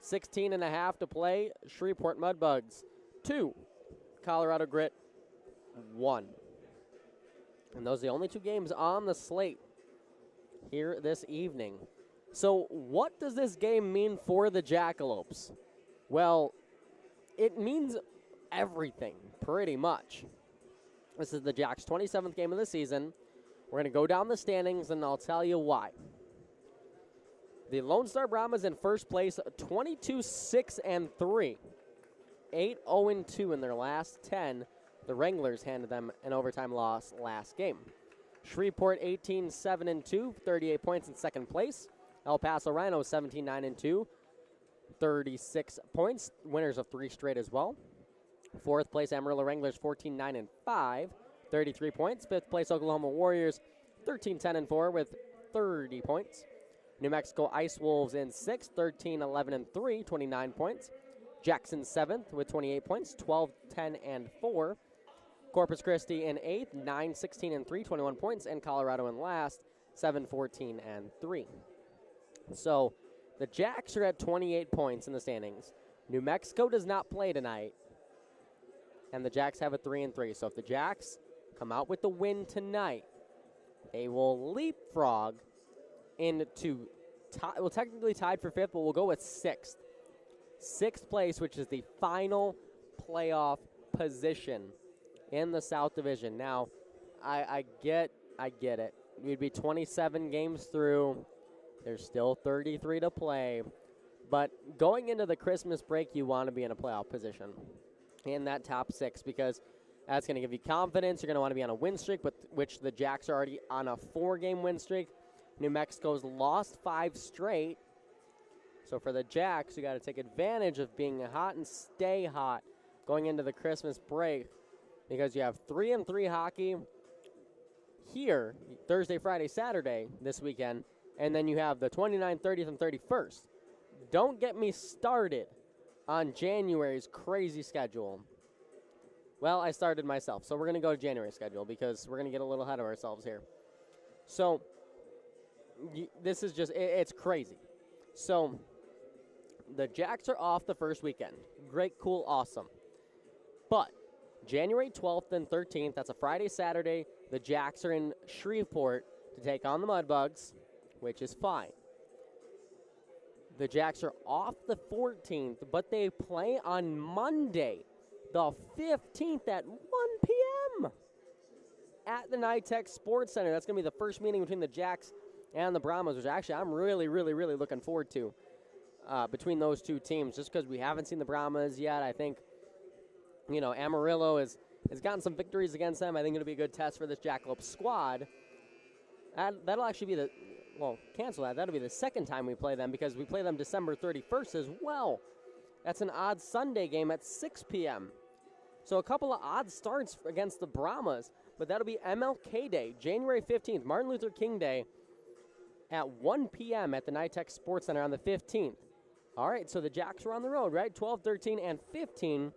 16.5 to play. Shreveport Mudbugs 2. Colorado Grit 1. And those are the only 2 games on the slate here this evening. So what does this game mean for the Jackalopes? Well, it means everything, pretty much. This is the Jacks' 27th game of the season. We're going to go down the standings, and I'll tell you why. The Lone Star Brahmas in first place, 22-6-3. 8-0-2 in their last 10. The Wranglers handed them an overtime loss last game. Shreveport 18-7-2, 38 points in second place. El Paso Rhinos 17-9-2, 36 points, winners of 3 straight as well. Fourth place Amarillo Wranglers 14-9-5, 33 points. Fifth place Oklahoma Warriors 13-10-4 with 30 points. New Mexico Ice Wolves in 6th, 13-11-3, 29 points. Jackson 7th with 28 points, 12-10-4. Corpus Christi in 8th, 9-16-3, 21 points. And Colorado in last, 7-14-3. So the Jacks are at 28 points in the standings. New Mexico does not play tonight, and the Jacks have a 3-3. So if the Jacks come out with the win tonight, they will leapfrog into, well, technically tied for 5th, but we'll go with 6th. 6th place, which is the final playoff position in the South Division. Now, I get it. We'd be 27 games through. There's still 33 to play. But going into the Christmas break, you want to be in a playoff position in that top 6 because that's going to give you confidence. You're going to want to be on a win streak, which the Jacks are already on a 4-game win streak. New Mexico's lost 5 straight. So for the Jacks, you got to take advantage of being hot and stay hot going into the Christmas break because you have 3-3 hockey here Thursday, Friday, Saturday this weekend, and then you have the 29th, 30th, and 31st. Don't get me started on January's crazy schedule. Well, I started myself, so we're going to go to January's schedule because we're going to get a little ahead of ourselves here. So this is just, it's crazy. So the Jacks are off the first weekend. Great, cool, awesome. But January 12th and 13th, that's a Friday, Saturday, the Jacks are in Shreveport to take on the Mudbugs, which is fine. The Jacks are off the 14th, but they play on Monday, the 15th at 1 p.m. at the NITEC Sports Center. That's going to be the first meeting between the Jacks and the Brahmas, which actually I'm really looking forward to between those two teams, just because we haven't seen the Brahmas yet. I think, you know, Amarillo has gotten some victories against them. I think it'll be a good test for this Jackalope squad. That'll actually be cancel that. That'll be the second time we play them because we play them December 31st as well. That's an odd Sunday game at 6 p.m. So a couple of odd starts against the Brahmas, but that'll be MLK Day, January 15th, Martin Luther King Day, at 1 p.m. at the NITEC Sports Center on the 15th. All right, so the Jacks are on the road, right? 12, 13, and 15.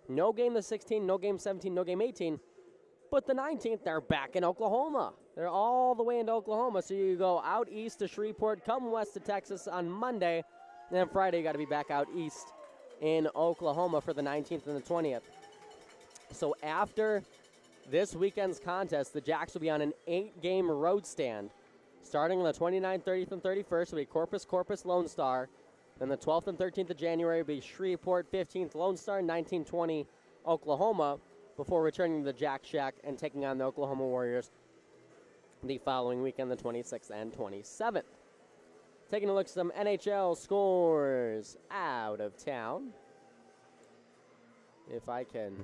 No game the 16th, no game 17, no game 18. But the 19th, they're back in Oklahoma. They're all the way into Oklahoma, so you go out east to Shreveport, come west to Texas on Monday, and then Friday you got to be back out east in Oklahoma for the 19th and the 20th. So after this weekend's contest, the Jacks will be on an 8-game road stand. Starting on the 29th, 30th, and 31st will be Corpus, Lone Star. Then the 12th and 13th of January will be Shreveport, 15th, Lone Star, 19, 20, Oklahoma, before returning to the Jack Shack and taking on the Oklahoma Warriors the following weekend, the 26th and 27th. Taking a look at some NHL scores out of town. If I can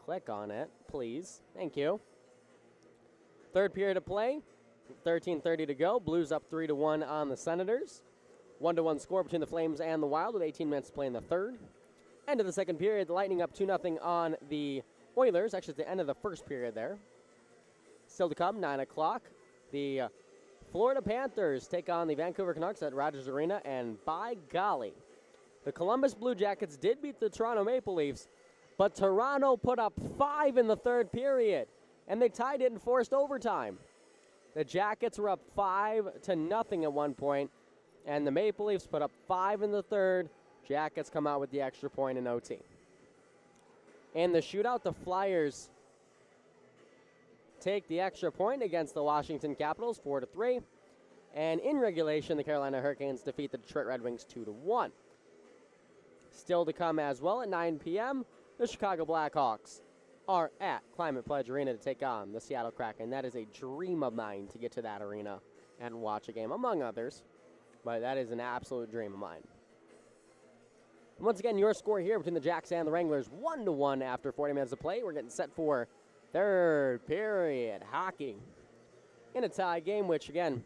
click on it, please. Thank you. Third period of play. 13:30 to go. Blues up 3-1 on the Senators. 1-1 score between the Flames and the Wild with 18 minutes to play in the third. End of the second period, the Lightning up 2-0 on the Oilers. Actually, at the end of the first period there. Still to come, 9 o'clock. The Florida Panthers take on the Vancouver Canucks at Rogers Arena, and by golly, the Columbus Blue Jackets did beat the Toronto Maple Leafs, but Toronto put up 5 in the third period, and they tied it in forced overtime. The Jackets were up 5-0 at one point, and the Maple Leafs put up 5 in the third. Jackets come out with the extra point in OT. In the shootout, the Flyers take the extra point against the Washington Capitals, 4-3. And in regulation, the Carolina Hurricanes defeat the Detroit Red Wings 2-1. Still to come as well at 9 p.m., the Chicago Blackhawks are at Climate Pledge Arena to take on the Seattle Kraken. That is a dream of mine to get to that arena and watch a game, among others. But that is an absolute dream of mine. Once again, your score here between the Jacks and the Wranglers, 1-1 after 40 minutes of play. We're getting set for third period hockey in a tie game, which, again,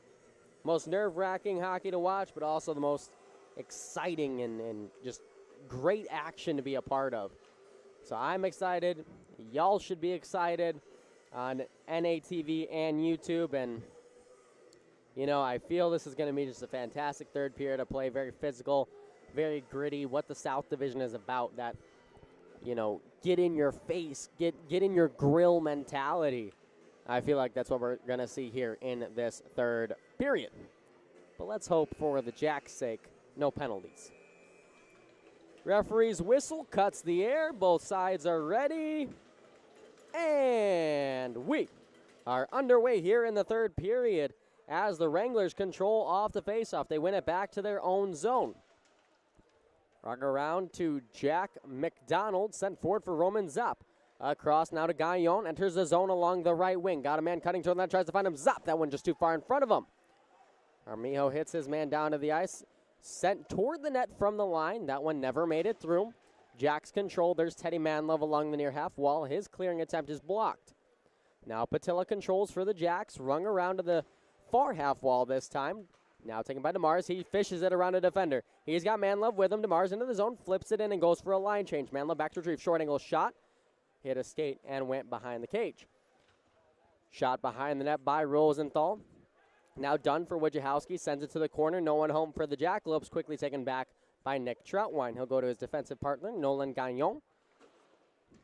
most nerve-wracking hockey to watch, but also the most exciting and just great action to be a part of. So I'm excited. Y'all should be excited on NATV and YouTube. And, you know, I feel this is going to be just a fantastic third period of play, very physical, very gritty, what the South Division is about, that, you know, get in your face, get in your grill mentality. I feel like that's what we're going to see here in this third period. But let's hope for the Jacks' sake, no penalties. Referee's whistle cuts the air. Both sides are ready. And we are underway here in the third period as the Wranglers control off the faceoff. They win it back to their own zone. Rug around to Jack McDonald, sent forward for Roman Zopp. Across now to Gagnon, enters the zone along the right wing. Got a man cutting toward that, tries to find him. Zopp, that one just too far in front of him. Armijo hits his man down to the ice. Sent toward the net from the line. That one never made it through. Jacks control. There's Teddy Manlove along the near half wall. His clearing attempt is blocked. Now Patilla controls for the Jacks. Rung around to the far half wall this time. Now taken by DeMars. He fishes it around a defender. He's got Manlove with him. DeMars into the zone. Flips it in and goes for a line change. Manlove back to retrieve. Short angle shot. Hit a skate and went behind the cage. Shot behind the net by Rosenthal. Now done for Wojciechowski. Sends it to the corner. No one home for the Jackalopes. Quickly taken back by Nick Troutwine. He'll go to his defensive partner, Nolan Gagnon.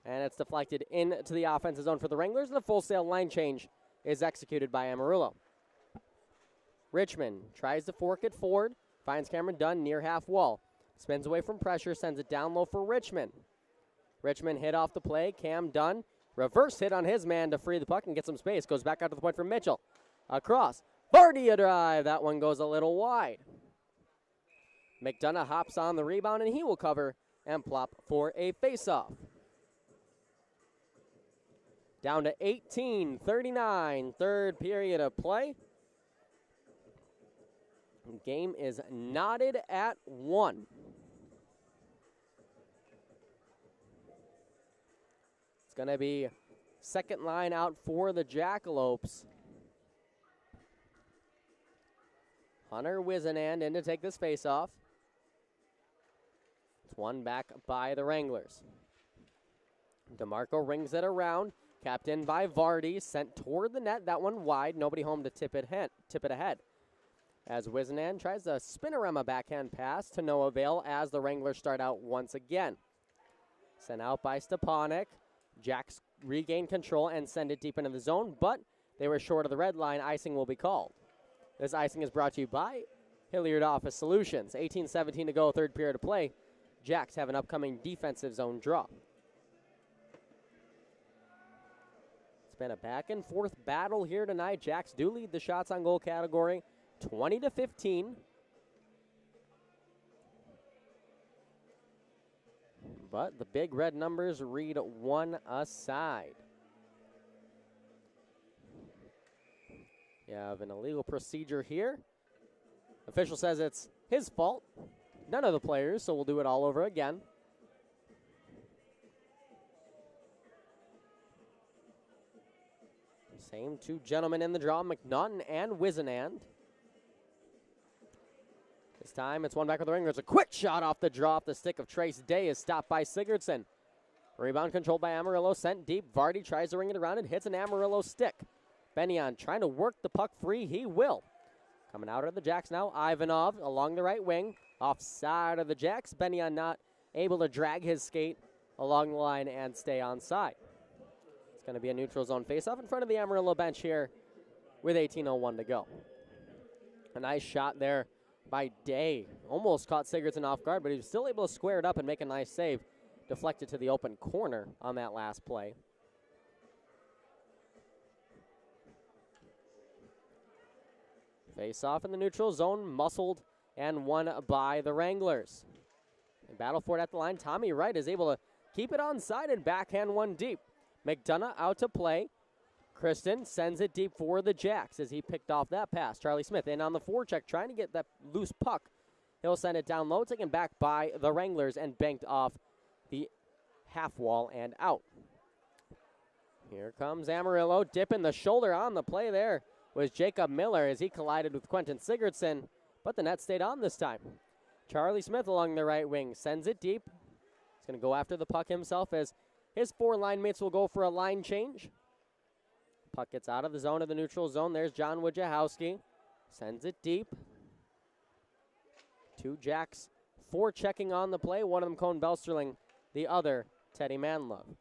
And it's deflected into the offensive zone for the Wranglers. And the full sail line change is executed by Amarillo. Richmond tries to fork it forward. Finds Cameron Dunn near half wall. Spins away from pressure. Sends it down low for Richmond. Richmond hit off the play. Cam Dunn. Reverse hit on his man to free the puck and get some space. Goes back out to the point for Mitchell. Across. Bardia drive. That one goes a little wide. McDonough hops on the rebound, and he will cover and plop for a faceoff. Down to 18:39, third period of play. Game is knotted at 1. It's going to be second line out for the Jackalopes. Hunter Wisenand in to take this face-off. It's one back by the Wranglers. DeMarco rings it around. Capped in by Vardy. Sent toward the net. That one wide. Nobody home to tip it ahead. As Wisenand tries to spin around a backhand pass to no avail as the Wranglers start out once again. Sent out by Stepanek. Jacks regain control and send it deep into the zone, but they were short of the red line. Icing will be called. This icing is brought to you by Hilliard Office Solutions. 18-17 to go, third period of play. Jacks have an upcoming defensive zone draw. It's been a back and forth battle here tonight. Jacks do lead the shots on goal category, 20-15. But the big red numbers read one aside. You have an illegal procedure here. Official says it's his fault. None of the players, so we'll do it all over again. Same two gentlemen in the draw, McNaughton and Wisenand. This time it's one back with the Wranglers. A quick shot off the draw off the stick of Trace Day is stopped by Sigurdsson. Rebound controlled by Amarillo, sent deep. Vardy tries to ring it around and hits an Amarillo stick. Benyon trying to work the puck free. He will. Coming out of the Jacks now, Ivanov along the right wing. Offside of the Jacks. Benyon not able to drag his skate along the line and stay on side. It's going to be a neutral zone faceoff in front of the Amarillo bench here with 18:01 to go. A nice shot there by Day. Almost caught Sigurdsson off guard, but he was still able to square it up and make a nice save. Deflected to the open corner on that last play. Face off in the neutral zone, muscled and won by the Wranglers. In battle for it at the line, Tommy Wright is able to keep it on side and backhand one deep. McDonough out to play. Kristen sends it deep for the Jacks as he picked off that pass. Charlie Smith in on the forecheck trying to get that loose puck. He'll send it down low, taken back by the Wranglers and banked off the half wall and out. Here comes Amarillo, dipping the shoulder on the play there was Jacob Miller as he collided with Quentin Sigurdsson, but the net stayed on this time. Charlie Smith along the right wing sends it deep. He's going to go after the puck himself as his four line mates will go for a line change. Puck gets out of the zone of the neutral zone. There's John Wojciechowski. Sends it deep. Two Jacks, four checking on the play. One of them Cone Belsterling, the other Teddy Manlove.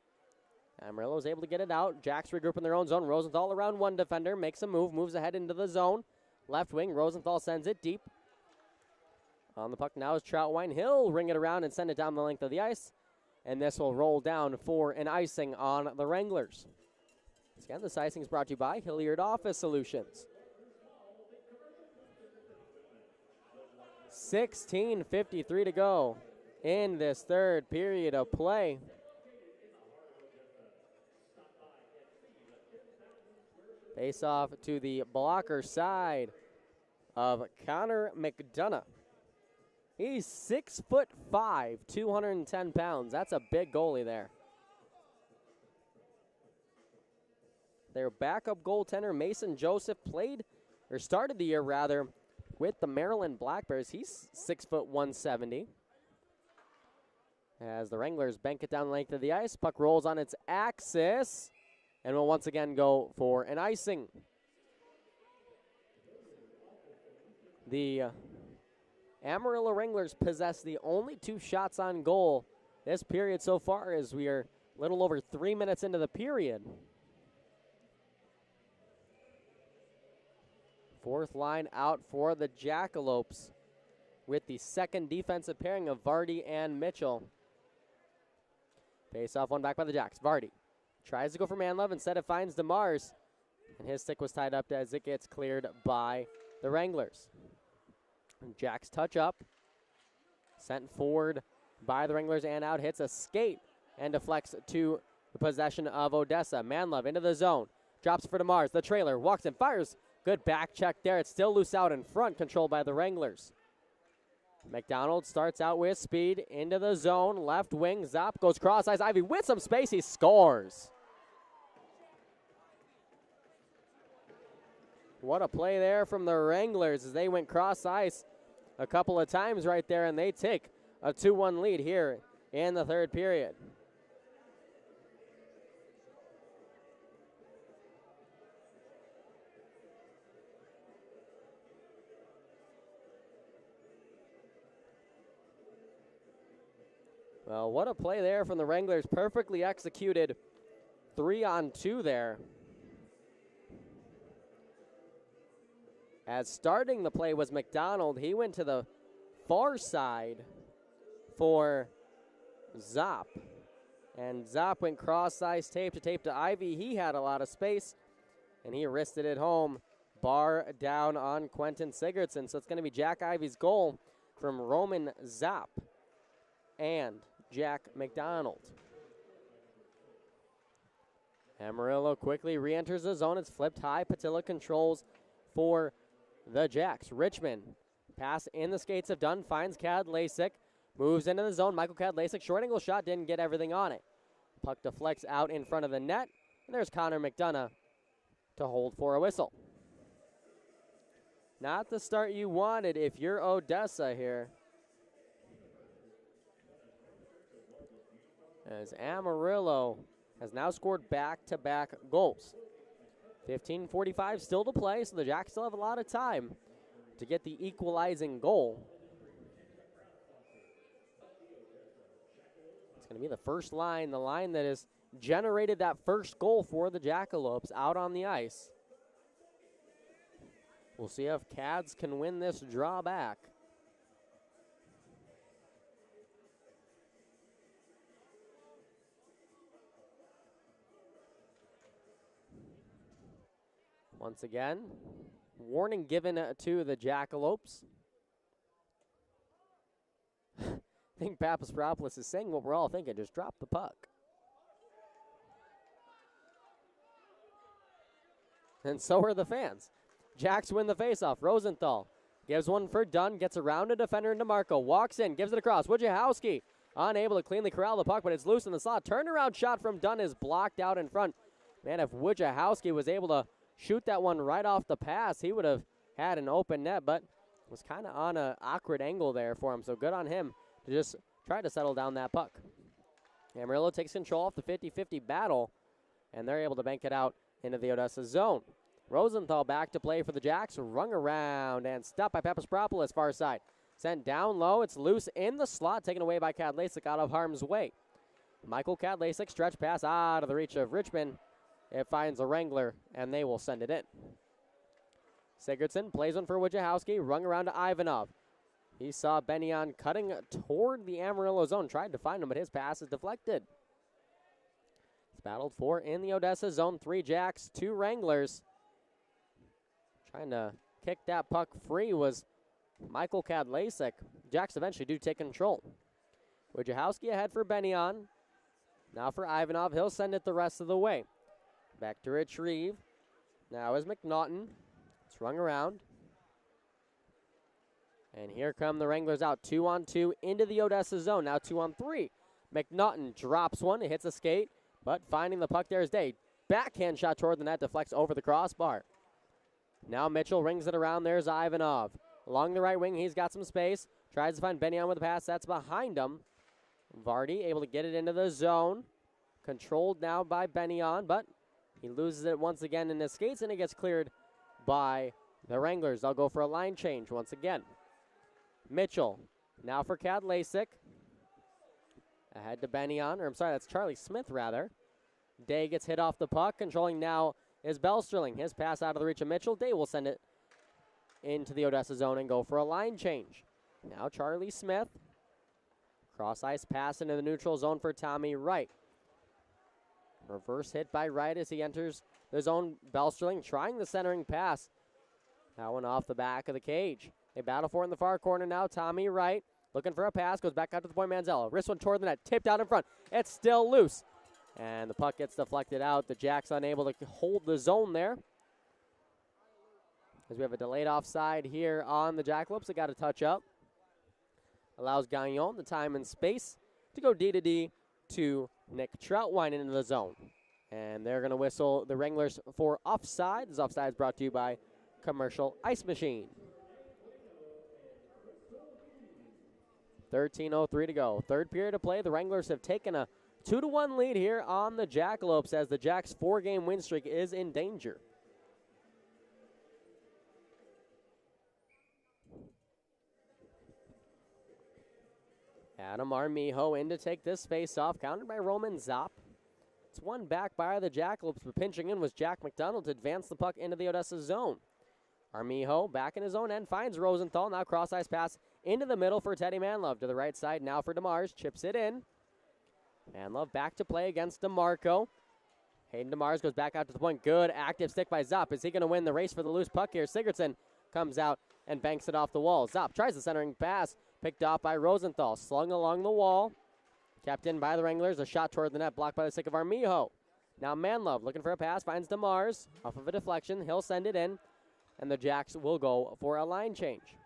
Amarillo is able to get it out. Jacks regroup in their own zone. Rosenthal around one defender, makes a move, moves ahead into the zone. Left wing, Rosenthal sends it deep. On the puck now is Troutwine. He'll ring it around and send it down the length of the ice. And this will roll down for an icing on the Wranglers. Again, this icing is brought to you by Hilliard Office Solutions. 16:53 to go in this third period of play. Face off to the blocker side of Connor McDonough. He's 6'5", 210 pounds. That's a big goalie there. Their backup goaltender, Mason Joseph, started the year rather, with the Maryland Black Bears. He's 6'170". As the Wranglers bank it down the length of the ice, puck rolls on its axis, and will once again go for an icing. The Amarillo Wranglers possess the only two shots on goal this period so far, as we are a little over 3 minutes into the period. Fourth line out for the Jackalopes with the second defensive pairing of Vardy and Mitchell. Face off, one back by the Jacks. Vardy tries to go for Manlove. Instead it finds DeMars, and his stick was tied up as it gets cleared by the Wranglers. And Jacks touch up. Sent forward by the Wranglers and out. Hits a skate and deflects to the possession of Odessa. Manlove into the zone. Drops for DeMars. The trailer walks and fires. Good back check there. It's still loose out in front, controlled by the Wranglers. McDonald starts out with speed into the zone. Left wing. Zop goes cross-ice. Ivy with some space. He scores. What a play there from the Wranglers as they went cross ice a couple of times right there, and they take a 2-1 lead here in the third period. Well, what a play there from the Wranglers. Perfectly executed 3-on-2 there. As starting the play was McDonald. He went to the far side for Zopp. And Zopp went cross-ice tape to Ivy. He had a lot of space, and he wristed it home. Bar down on Quentin Sigurdsson. So it's going to be Jack Ivy's goal from Roman Zopp and Jack McDonald. Amarillo quickly re-enters the zone. It's flipped high. Patilla controls for the Jacks. Richmond, pass in the skates of Dunn, finds Kadlacik, moves into the zone. Michael Kadlacik, short angle shot, didn't get everything on it. Puck deflects out in front of the net, and there's Connor McDonough to hold for a whistle. Not the start you wanted if you're Odessa here. As Amarillo has now scored back-to-back goals. 15:45 still to play, so the Jacks still have a lot of time to get the equalizing goal. It's going to be the first line, the line that has generated that first goal for the Jackalopes out on the ice. We'll see if Cads can win this draw back. Once again, warning given to the Jackalopes. I think Papaspropoulos is saying what we're all thinking, just drop the puck. And so are the fans. Jacks win the faceoff. Rosenthal gives one for Dunn, gets around a defender into Marco, walks in, gives it across. Wojciechowski unable to cleanly corral the puck, but it's loose in the slot. Turnaround shot from Dunn is blocked out in front. Man, if Wojciechowski was able to shoot that one right off the pass, he would have had an open net, but was kind of on an awkward angle there for him, so good on him to just try to settle down that puck. Amarillo takes control off the 50-50 battle, and they're able to bank it out into the Odessa zone. Rosenthal back to play for the Jacks, rung around and stopped by Papaspropoulos, far side. Sent down low, it's loose in the slot, taken away by Kadlacik out of harm's way. Michael Kadlacik, stretch pass out of the reach of Richmond. It finds a Wrangler, and they will send it in. Sigurdsson plays one for Wojciechowski, rung around to Ivanov. He saw Benyon cutting toward the Amarillo zone, tried to find him, but his pass is deflected. It's battled for in the Odessa zone. 3 Jacks, 2 Wranglers. Trying to kick that puck free was Michael Kadlacik. Jacks eventually do take control. Wojciechowski ahead for Benyon. Now for Ivanov. He'll send it the rest of the way. Back to retrieve. Now is McNaughton. It's rung around. And here come the Wranglers out 2-on-2 into the Odessa zone. Now 2-on-3. McNaughton drops one. It hits a skate, but finding the puck there is Day. Backhand shot toward the net, deflects over the crossbar. Now Mitchell rings it around. There's Ivanov. Along the right wing, he's got some space. Tries to find Benyon with a pass. That's behind him. Vardy able to get it into the zone. Controlled now by Benyon, but he loses it once again in his skates, and it gets cleared by the Wranglers. They'll go for a line change once again. Mitchell now for Kadlacik. Ahead to Benyon, or I'm sorry, that's Charlie Smith rather. Day gets hit off the puck. Controlling now is Belsterling. His pass out of the reach of Mitchell. Day will send it into the Odessa zone and go for a line change. Now Charlie Smith. Cross ice pass into the neutral zone for Tommy Wright. Reverse hit by Wright as he enters the zone. Belsterling trying the centering pass. That one off the back of the cage. They battle for it in the far corner now. Tommy Wright looking for a pass. Goes back out to the point Manzella. Wrist one toward the net. Tipped out in front. It's still loose. And the puck gets deflected out. The Jacks unable to hold the zone there. As we have a delayed offside here on the Jackalopes. They got a touch up. Allows Gagnon the time and space to go D to Nick Troutwine into the zone. And they're going to whistle the Wranglers for offside. This offside is brought to you by Commercial Ice Machine. 13:03 to go. Third period of play. The Wranglers have taken a 2-1 lead here on the Jackalopes as the Jacks' 4-game win streak is in danger. Adam Armijo in to take this face-off, countered by Roman Zopp. It's one back by the Jackalopes, but pinching in was Jack McDonald to advance the puck into the Odessa zone. Armijo back in his own end, finds Rosenthal, now cross-ice pass into the middle for Teddy Manlove. To the right side now for DeMars, chips it in. Manlove back to play against DeMarco. Hayden DeMars goes back out to the point. Good active stick by Zopp. Is he going to win the race for the loose puck here? Sigurdsson comes out and banks it off the wall. Zopp tries the centering pass. Picked off by Rosenthal. Slung along the wall. Kept in by the Wranglers. A shot toward the net. Blocked by the stick of Armijo. Now Manlove looking for a pass. Finds DeMars. Off of a deflection. He'll send it in. And the Jacks will go for a line change.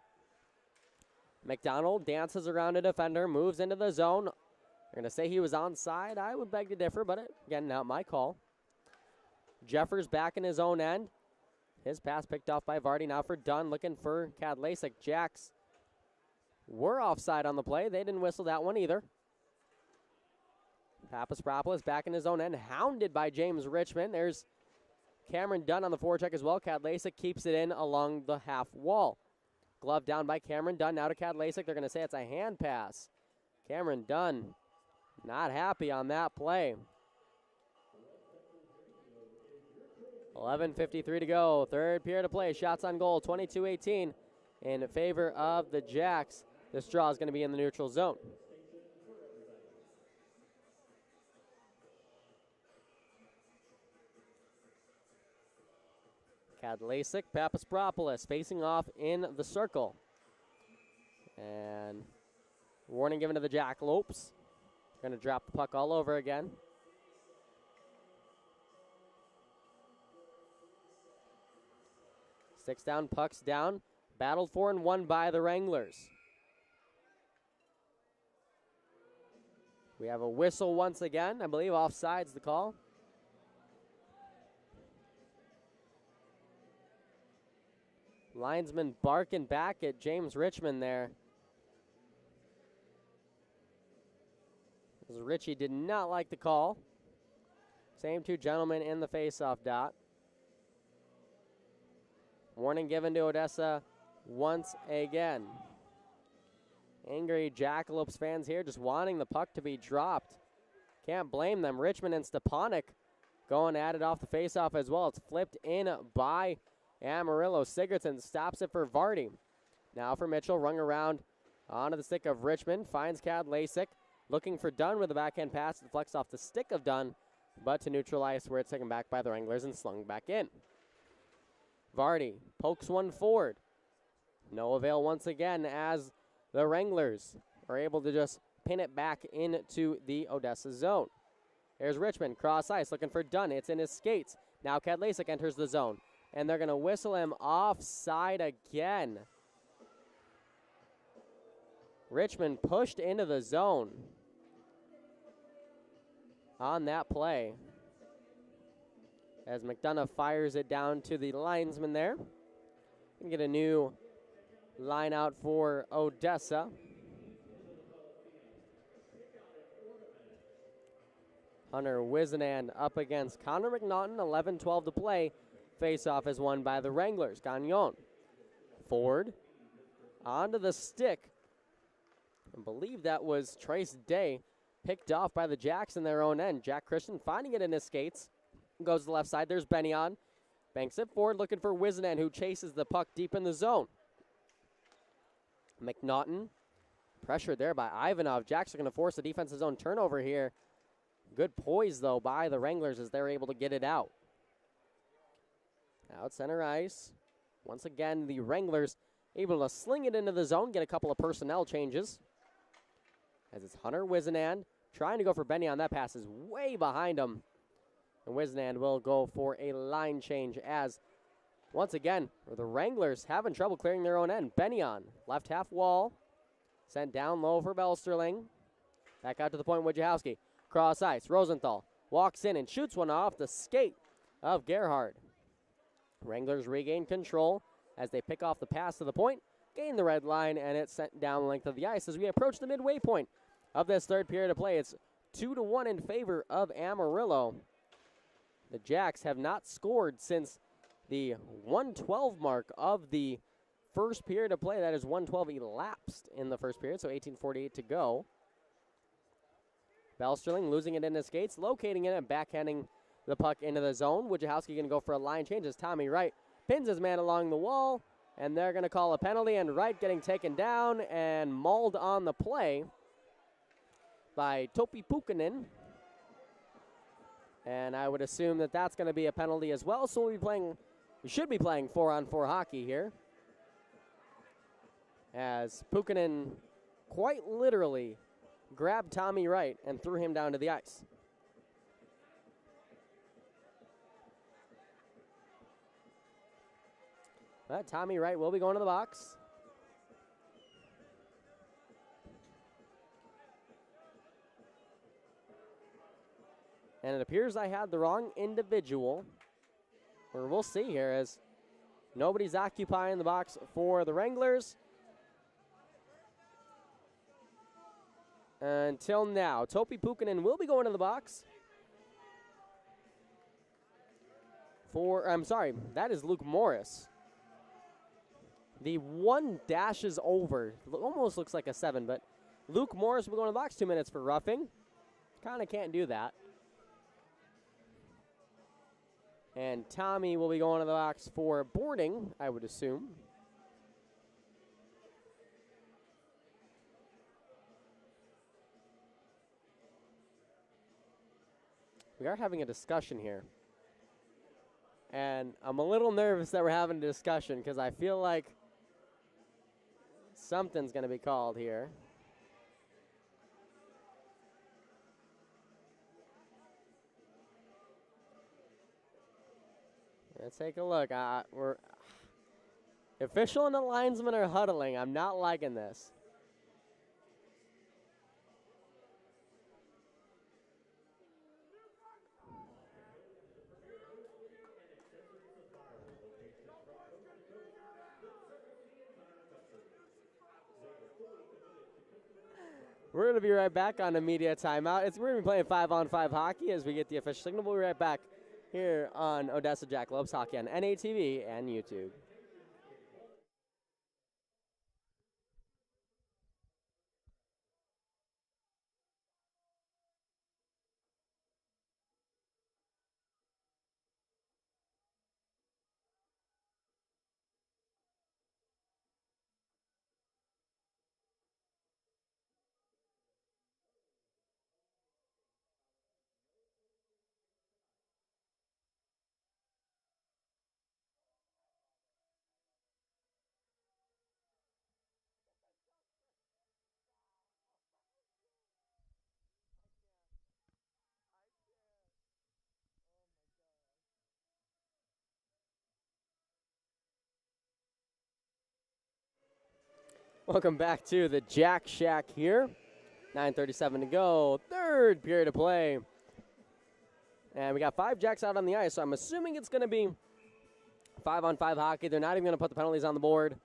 McDonald dances around a defender. Moves into the zone. They're going to say he was onside. I would beg to differ, but again, not my call. Jeffers back in his own end. His pass picked off by Vardy. Now for Dunn. Looking for Kadlacik. Jacks were offside on the play. They didn't whistle that one either. Papaspropoulos back in his own end, hounded by James Richmond. There's Cameron Dunn on the forecheck as well. Kadlacik keeps it in along the half wall. Glove down by Cameron Dunn. Now to Kadlacik. They're going to say it's a hand pass. Cameron Dunn not happy on that play. 11:53 to go. Third period of play. Shots on goal. 22-18 in favor of the Jacks. This draw is going to be in the neutral zone. Kadlacik, Papaspropoulos facing off in the circle. And warning given to the Jackalopes. Going to drop the puck all over again. Six down, pucks down. Battled for and won by the Wranglers. We have a whistle once again. I believe offside's the call. Linesman barking back at James Richmond there. As Richie did not like the call. Same two gentlemen in the face-off dot. Warning given to Odessa once again. Angry Jackalopes fans here just wanting the puck to be dropped. Can't blame them. Richmond and Stepanek going at it off the faceoff as well. It's flipped in by Amarillo. Sigurdsson stops it for Vardy. Now for Mitchell, rung around onto the stick of Richmond. Finds Kadlacik. Looking for Dunn with a backhand pass. It deflects off the stick of Dunn, but to neutral ice where it's taken back by the Wranglers and slung back in. Vardy pokes one forward. No avail once again as the Wranglers are able to just pin it back into the Odessa zone. Here's Richmond, cross ice, looking for Dunn. It's in his skates. Now Kadlacik enters the zone, and they're going to whistle him offside again. Richmond pushed into the zone on that play as McDonough fires it down to the linesman there. And get a new line out for Odessa. Hunter Wizenan up against Connor McNaughton. 11-12 to play. Face-off is won by the Wranglers. Gagnon forward onto the stick. I believe that was Trace Day, picked off by the Jacks in their own end. Jack Christian finding it in his skates. Goes to the left side. There's Benyon. Banks it forward, looking for Wizenan, who chases the puck deep in the zone. McNaughton, pressured there by Ivanov. Jacks are going to force a defensive zone turnover here. Good poise, though, by the Wranglers as they're able to get it out. Out center ice. Once again, the Wranglers able to sling it into the zone, get a couple of personnel changes. As it's Hunter Wizenan trying to go for Benny on that pass is way behind him. And Wizenan will go for a line change as, once again, the Wranglers having trouble clearing their own end. Benyon, left half wall, sent down low for Belsterling. Back out to the point, Wojciechowski. Cross ice, Rosenthal walks in and shoots one off the skate of Gerhard. Wranglers regain control as they pick off the pass to the point, gain the red line, and it's sent down the length of the ice as we approach the midway point of this third period of play. It's 2-1 in favor of Amarillo. The Jacks have not scored since the 1:12 mark of the first period of play. That is 1:12 elapsed in the first period, so 18:48 to go. Bellsterling losing it in his skates, locating it and backhanding the puck into the zone. Wojciechowski going to go for a line change as Tommy Wright pins his man along the wall, and they're going to call a penalty, and Wright getting taken down and mauled on the play by Topi Pukkanen. And I would assume that that's going to be a penalty as well, so we should be playing 4-on-4 hockey here, as Pukkanen quite literally grabbed Tommy Wright and threw him down to the ice. But Tommy Wright will be going to the box. And it appears I had the wrong individual. Or we'll see here as nobody's occupying the box for the Wranglers. Until now, Topi Pukkanen will be going to the box. That is Luke Morris. The 1 dashes over. Almost looks like a 7, but Luke Morris will be going to the box. 2 minutes for roughing. Kind of can't do that. And Tommy will be going to the box for boarding, I would assume. We are having a discussion here. And I'm a little nervous that we're having a discussion because I feel like something's going to be called here. Let's take a look. Official and the linesmen are huddling. I'm not liking this. We're going to be right back on a media timeout. We're going to be playing 5-on-5 hockey as we get the official signal. We'll be right back here on Odessa Jackalopes Hockey on NATV and YouTube. Welcome back to the Jack Shack here. 9:37 to go. Third period of play. And we got 5 Jacks out on the ice, so I'm assuming it's going to be 5-on-5 hockey. They're not even going to put the penalties on the board.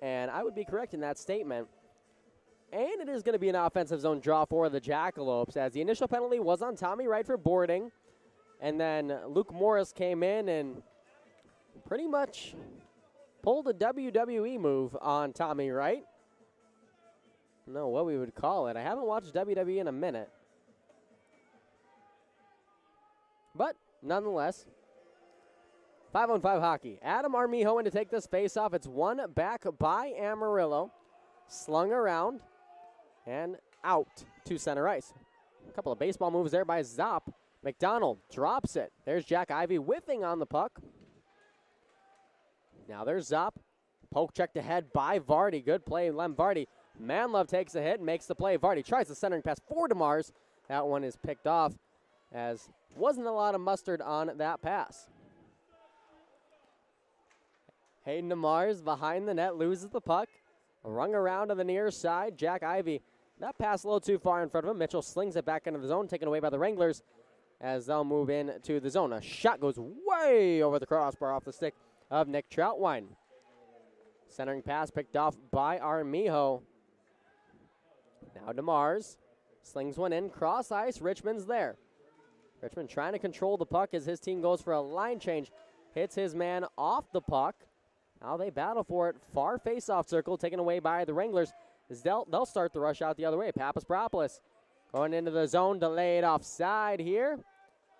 And I would be correct in that statement. And it is going to be an offensive zone draw for the Jackalopes, as the initial penalty was on Tommy Wright for boarding. And then Luke Morris came in and pretty much pulled a WWE move on Tommy Wright. I don't know what we would call it. I haven't watched WWE in a minute. But nonetheless, 5-on-5 hockey. Adam Armijo in to take this face-off. It's won back by Amarillo. Slung around and out to center ice. A couple of baseball moves there by Zopp. McDonald drops it. There's Jack Ivey whiffing on the puck. Now there's Zopp. Poke checked ahead by Vardy. Good play, Lem Vardy. Manlove takes a hit and makes the play. Vardy tries the centering pass for DeMars. That one is picked off, as wasn't a lot of mustard on that pass. Hayden DeMars behind the net, loses the puck. Rung around to the near side. Jack Ivey, that pass a little too far in front of him. Mitchell slings it back into the zone, taken away by the Wranglers. as they'll move in to the zone. A shot goes way over the crossbar off the stick of Nick Troutwine. Centering pass picked off by Armijo. Now DeMars slings one in, cross ice. Richmond's there. Richmond trying to control the puck as his team goes for a line change. Hits his man off the puck. Now they battle for it. Far face-off circle taken away by the Wranglers. They'll start the rush out the other way. Papaspropoulos going into the zone, delayed offside here.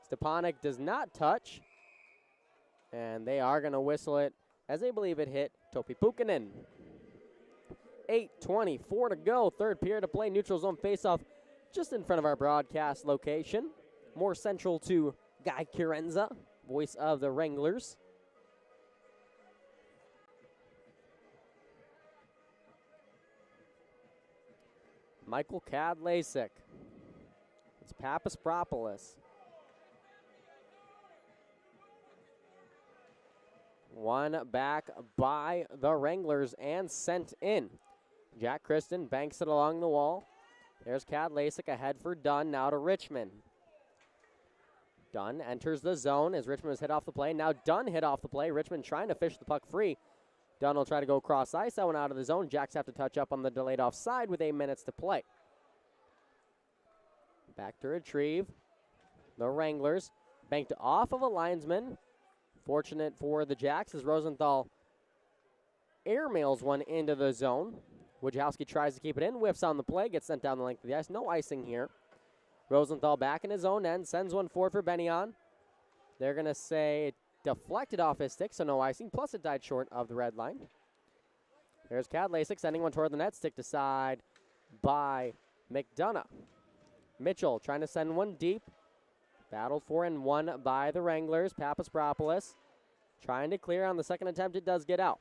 Stepanek does not touch. And they are going to whistle it as they believe it hit Topi Pukkanen. 8:24 to go. Third period to play. Neutral zone face-off just in front of our broadcast location. More central to Guy Curenza, voice of the Wranglers. Michael Kadlasik. It's Papaspropoulos. One back by the Wranglers and sent in. Jack Kristen banks it along the wall. There's Kadlasik ahead for Dunn, now to Richmond. Dunn enters the zone as Richmond was hit off the play. Now Dunn hit off the play. Richmond trying to fish the puck free. Dunn will try to go cross ice. That one out of the zone. Jacks have to touch up on the delayed offside with 8 minutes to play. Back to retrieve. The Wranglers banked off of a linesman. Fortunate for the Jacks as Rosenthal airmails one into the zone. Wojciechowski tries to keep it in. Whiffs on the play. Gets sent down the length of the ice. No icing here. Rosenthal back in his own end. Sends one forward for Benyon. They're going to say it deflected off his stick, so no icing. Plus it died short of the red line. There's Kadlasik sending one toward the net. Stick to side by McDonough. Mitchell trying to send one deep. Battled for and won by the Wranglers. Papaspropoulos trying to clear on the second attempt. It does get out.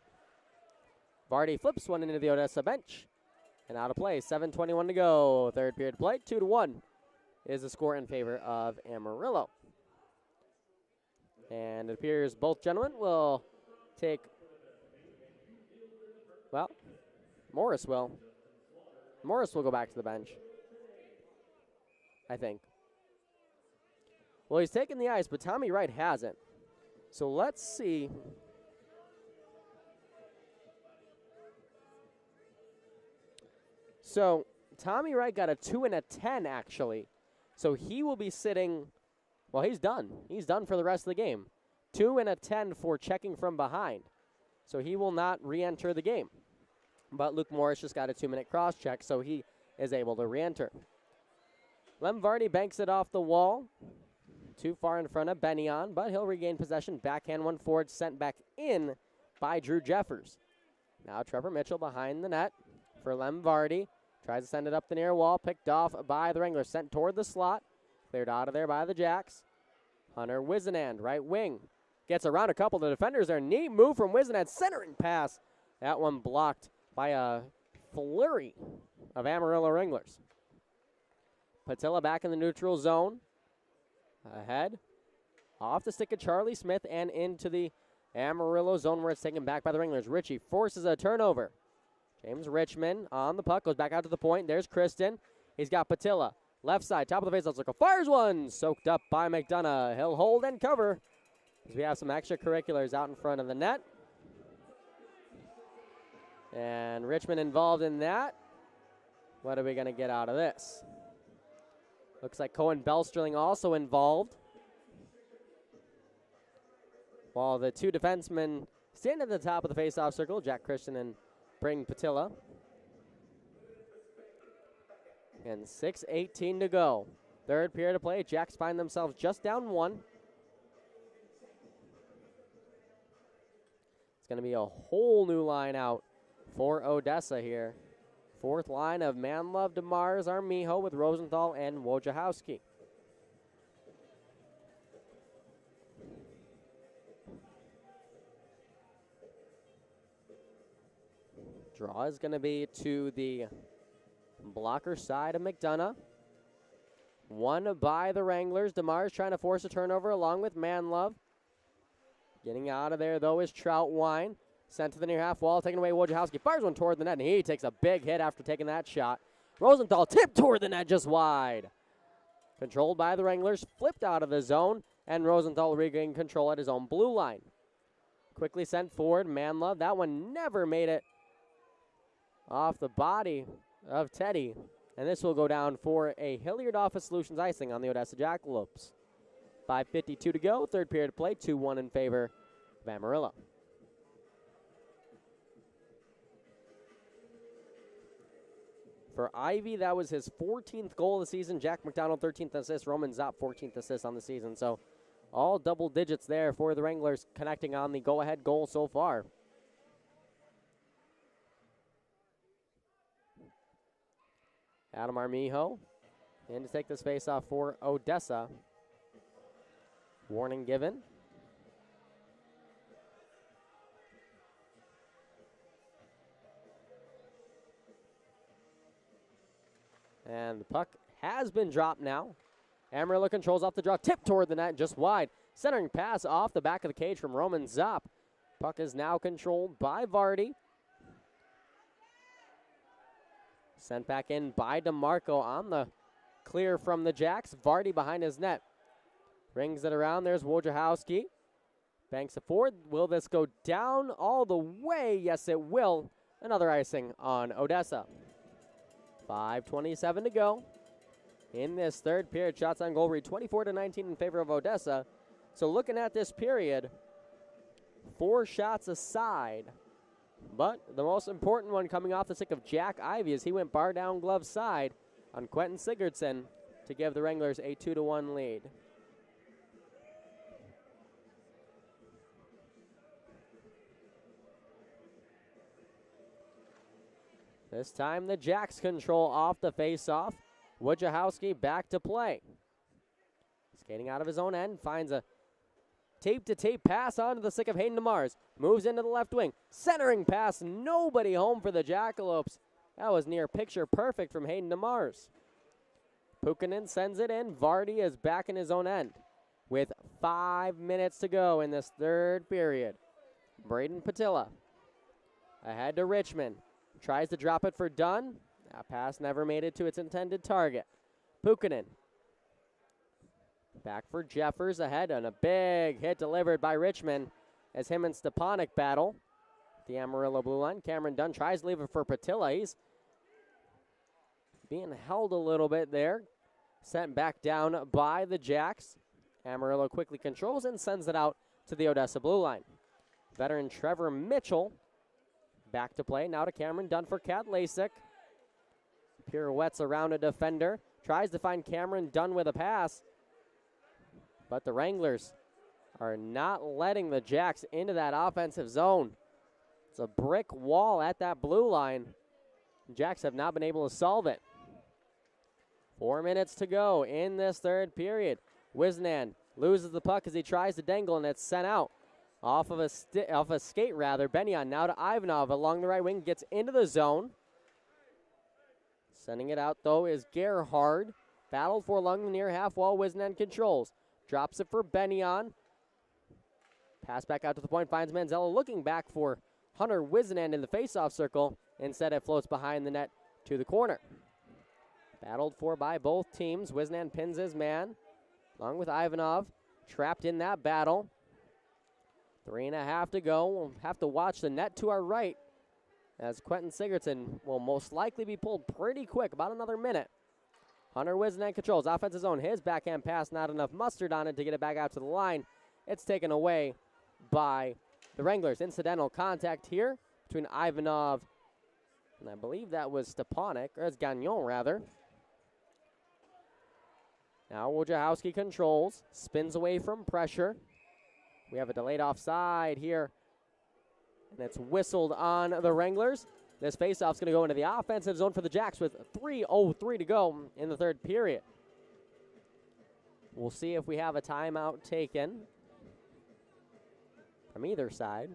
Vardy flips one into the Odessa bench. And out of play. 7:21 to go. Third period play. 2-1 is the score in favor of Amarillo. And it appears both gentlemen will take, well, Morris will. Morris will go back to the bench, I think. Well, he's taken the ice, but Tommy Wright hasn't. So let's see. So Tommy Wright got a 2 and a 10, actually. So he will be sitting, well, he's done. He's done for the rest of the game. 2 and a 10 for checking from behind. So he will not re-enter the game. But Luke Morris just got a 2-minute cross-check, so he is able to re-enter. Lem Vardy banks it off the wall. Too far in front of Benyon, but he'll regain possession. Backhand one forward, sent back in by Drew Jeffers. Now Trevor Mitchell behind the net for Lem Vardy. Tries to send it up the near wall, picked off by the Wranglers. Sent toward the slot, cleared out of there by the Jacks. Hunter Wisenand, right wing. Gets around a couple of the defenders there. Neat move from Wisenand, centering pass. That one blocked by a flurry of Amarillo Wranglers. Patilla back in the neutral zone. Ahead, off the stick of Charlie Smith and into the Amarillo zone where it's taken back by the Wranglers. Ritchie forces a turnover. James Richmond on the puck, goes back out to the point. There's Kristen. He's got Patilla. Left side, top of the faceoff circle. Fires one, soaked up by McDonough. He'll hold and cover as we have some extracurriculars out in front of the net. And Richmond involved in that. What are we going to get out of this? Looks like Cohen Bellsterling also involved. While the two defensemen stand at the top of the faceoff circle, Jack Christian and Braden Patilla. And 6:18 to go. Third period of play. Jacks find themselves just down 1. It's going to be a whole new line out for Odessa here. Fourth line of Manlove, DeMars, Armijo with Rosenthal and Wojciechowski. Draw is going to be to the blocker side of McDonough. One by the Wranglers. DeMars trying to force a turnover along with Manlove. Getting out of there, though, is Troutwine. Sent to the near half wall, taking away Wojciechowski. Fires one toward the net, and he takes a big hit after taking that shot. Rosenthal tipped toward the net just wide. Controlled by the Wranglers, flipped out of the zone, and Rosenthal regaining control at his own blue line. Quickly sent forward, Manlove. That one never made it off the body of Teddy. And this will go down for a Hilliard Office Solutions icing on the Odessa Jackalopes. 5:52 to go, third period play, 2-1 in favor of Amarillo. For Ivy, that was his 14th goal of the season. Jack McDonald, 13th assist. Roman Zopp, 14th assist on the season. So all double digits there for the Wranglers, connecting on the go-ahead goal so far. Adam Armijo in to take this face-off for Odessa. Warning given. And the puck has been dropped now. Amarillo controls off the draw, tip toward the net, just wide. Centering pass off the back of the cage from Roman Zopp. Puck is now controlled by Vardy. Sent back in by DeMarco on the clear from the Jacks. Vardy behind his net. Rings it around. There's Wojciechowski. Banks it forward. Will this go down all the way? Yes, it will. Another icing on Odessa. 5:27 to go. In this third period, shots on goal read 24-19 in favor of Odessa. So looking at this period, 4 shots aside. But the most important one coming off the stick of Jack Ivy as he went bar down glove side on Quentin Sigurdsson to give the Wranglers a 2-1 lead. This time the Jacks control off the face-off. Wojciechowski back to play. Skating out of his own end, finds a tape-to-tape pass onto the stick of Hayden DeMars. Moves into the left wing. Centering pass, nobody home for the Jackalopes. That was near picture perfect from Hayden DeMars. Pukkanen sends it in. Vardy is back in his own end with 5 minutes to go in this third period. Braden Patilla ahead to Richmond. Tries to drop it for Dunn. That pass never made it to its intended target. Pukkanen. Back for Jeffers ahead, and a big hit delivered by Richmond as him and Stepanek battle. The Amarillo blue line. Cameron Dunn tries to leave it for Patilla. He's being held a little bit there. Sent back down by the Jacks. Amarillo quickly controls and sends it out to the Odessa blue line. Veteran Trevor Mitchell back to play. Now to Cameron Dunn for Kat Lasik. Pirouettes around a defender. Tries to find Cameron Dunn with a pass. But the Wranglers are not letting the Jacks into that offensive zone. It's a brick wall at that blue line. The Jacks have not been able to solve it. 4 minutes to go in this third period. Wisnan loses the puck as he tries to dangle, and it's sent out. Off of a skate, Benyon now to Ivanov along the right wing, gets into the zone. Sending it out, though, is Gerhard. Battled for along the near half wall. Wisnan controls. Drops it for Benyon. Pass back out to the point, finds Manzella looking back for Hunter Wisnan in the faceoff circle. Instead, it floats behind the net to the corner. Battled for by both teams. Wisnan pins his man, along with Ivanov. Trapped in that battle. 3.5 to go. We'll have to watch the net to our right as Quentin Sigurdsson will most likely be pulled pretty quick, about another minute. Hunter Wisnan controls offensive zone. His backhand pass, not enough mustard on it to get it back out to the line. It's taken away by the Wranglers. Incidental contact here between Ivanov and I believe that was Stepanek, or it's Gagnon rather. Now Wojciechowski controls, spins away from pressure. We have a delayed offside here, and it's whistled on the Wranglers. This faceoff's going to go into the offensive zone for the Jacks with 3:03 to go in the third period. We'll see if we have a timeout taken from either side.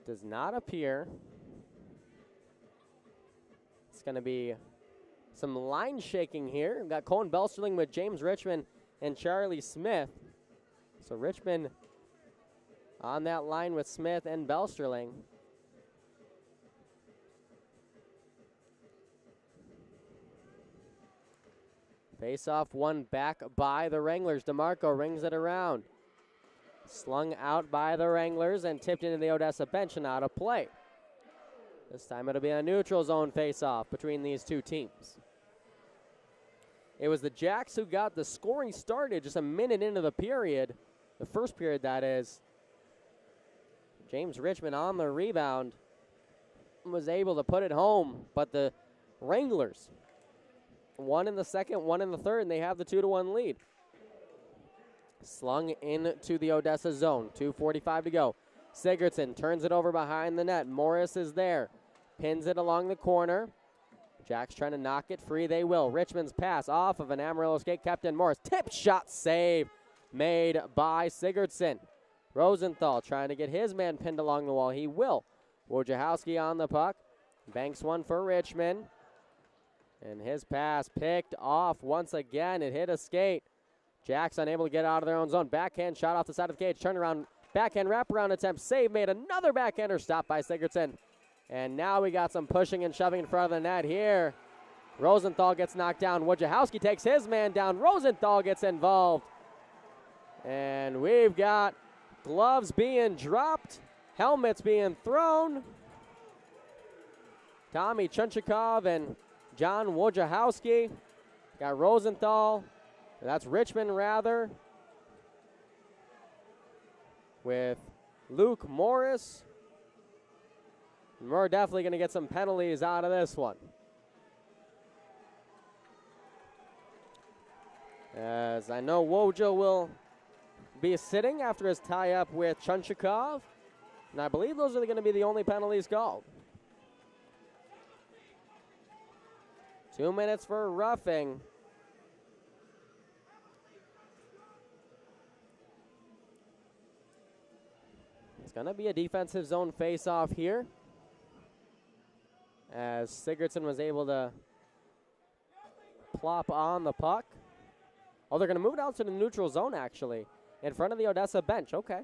Does not appear. It's going to be some line shaking here. We've got Colin Belsterling with James Richmond and Charlie Smith. So Richmond on that line with Smith and Belsterling. Face-off won back by the Wranglers. DeMarco rings it around. Slung out by the Wranglers and tipped into the Odessa bench and out of play. This time it'll be a neutral zone face-off between these two teams. It was the Jacks who got the scoring started just a minute into the period. The first period, that is. James Richmond on the rebound was able to put it home, but the Wranglers, one in the second, one in the third, and they have the 2-1 lead. Slung into the Odessa zone, 2:45 to go. Sigurdsson turns it over behind the net. Morris is there, pins it along the corner. Jacks trying to knock it free, they will. Richmond's pass off of an Amarillo skate, Captain Morris. Tip shot save made by Sigurdsson. Rosenthal trying to get his man pinned along the wall, he will. Wojciechowski on the puck, banks one for Richmond. And his pass picked off once again. It hit a skate. Jacks unable to get out of their own zone. Backhand shot off the side of the cage. Turnaround, backhand wraparound attempt. Save made. Another backhander stopped by Sigurdsson. And now we got some pushing and shoving in front of the net here. Rosenthal gets knocked down. Wojciechowski takes his man down. Rosenthal gets involved. And we've got gloves being dropped. Helmets being thrown. Tommy Chunchikov and John Wojciechowski. Got Rosenthal. That's Richmond, rather. With Luke Morris. We're definitely going to get some penalties out of this one. As I know Wojo will be sitting after his tie-up with Chunchikov. And I believe those are going to be the only penalties called. 2 minutes for roughing. It's going to be a defensive zone face-off here, as Sigurdsson was able to plop on the puck. Oh, they're going to move it out to the neutral zone, actually, in front of the Odessa bench. Okay.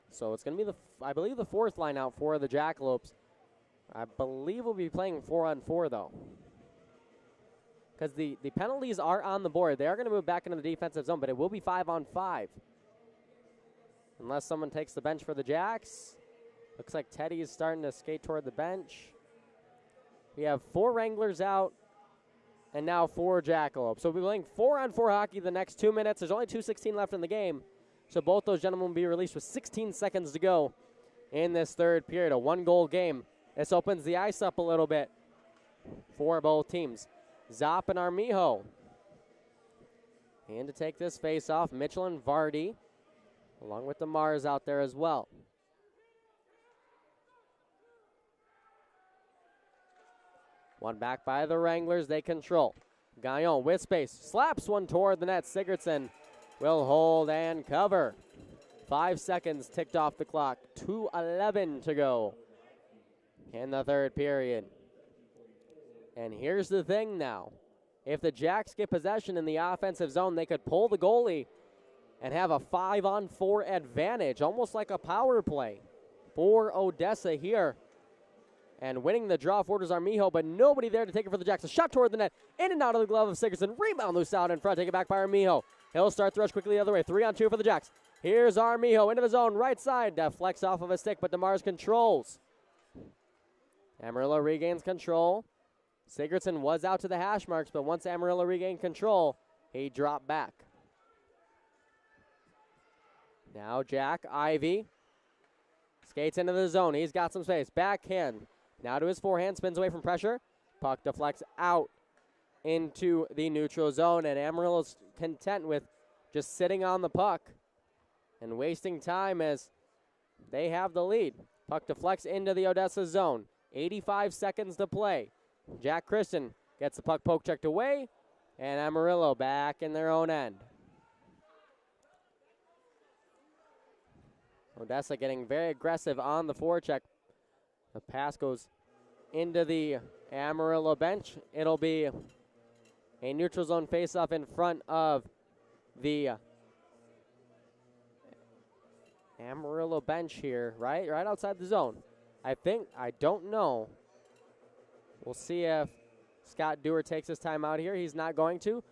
So it's going to be, I believe, the fourth line out for the Jackalopes. I believe we'll be playing 4-on-4, though. Because the penalties are on the board. They are going to move back into the defensive zone, but it will be 5-on-5. Unless someone takes the bench for the Jacks. Looks like Teddy is starting to skate toward the bench. We have 4 Wranglers out, and now 4 Jackalopes. So we'll be playing 4-on-4 hockey the next 2 minutes. There's only 2:16 left in the game. So both those gentlemen will be released with 16 seconds to go in this third period. A 1-goal game. This opens the ice up a little bit for both teams. Zopp and Armijo. And to take this face off, Mitchell and Vardy, along with the Mars out there as well. One back by the Wranglers, they control. Gaillon with space, slaps one toward the net. Sigurdsson will hold and cover. 5 seconds ticked off the clock, 2:11 to go in the third period. And here's the thing now. If the Jacks get possession in the offensive zone, they could pull the goalie and have a 5-on-4 advantage, almost like a power play for Odessa here. And winning the draw for Armijo, but nobody there to take it for the Jacks. A shot toward the net, in and out of the glove of Sigurdsson. Rebound loose out in front, take it back by Armijo. He'll start the rush quickly the other way, 3-on-2 for the Jacks. Here's Armijo into the zone, right side. Deflects off of a stick, but DeMars controls. Amarillo regains control. Sigurdsson was out to the hash marks, but once Amarillo regained control, he dropped back. Now Jack Ivy skates into the zone. He's got some space. Backhand. Now to his forehand. Spins away from pressure. Puck deflects out into the neutral zone, and Amarillo's content with just sitting on the puck and wasting time as they have the lead. Puck deflects into the Odessa zone. 85 seconds to play. Jack Christian gets the puck poke checked away, and Amarillo back in their own end. Odessa getting very aggressive on the forecheck. The pass goes into the Amarillo bench. It'll be a neutral zone faceoff in front of the Amarillo bench here, right outside the zone. I don't know. We'll see if Scott Dewar takes his time out here. He's not going to.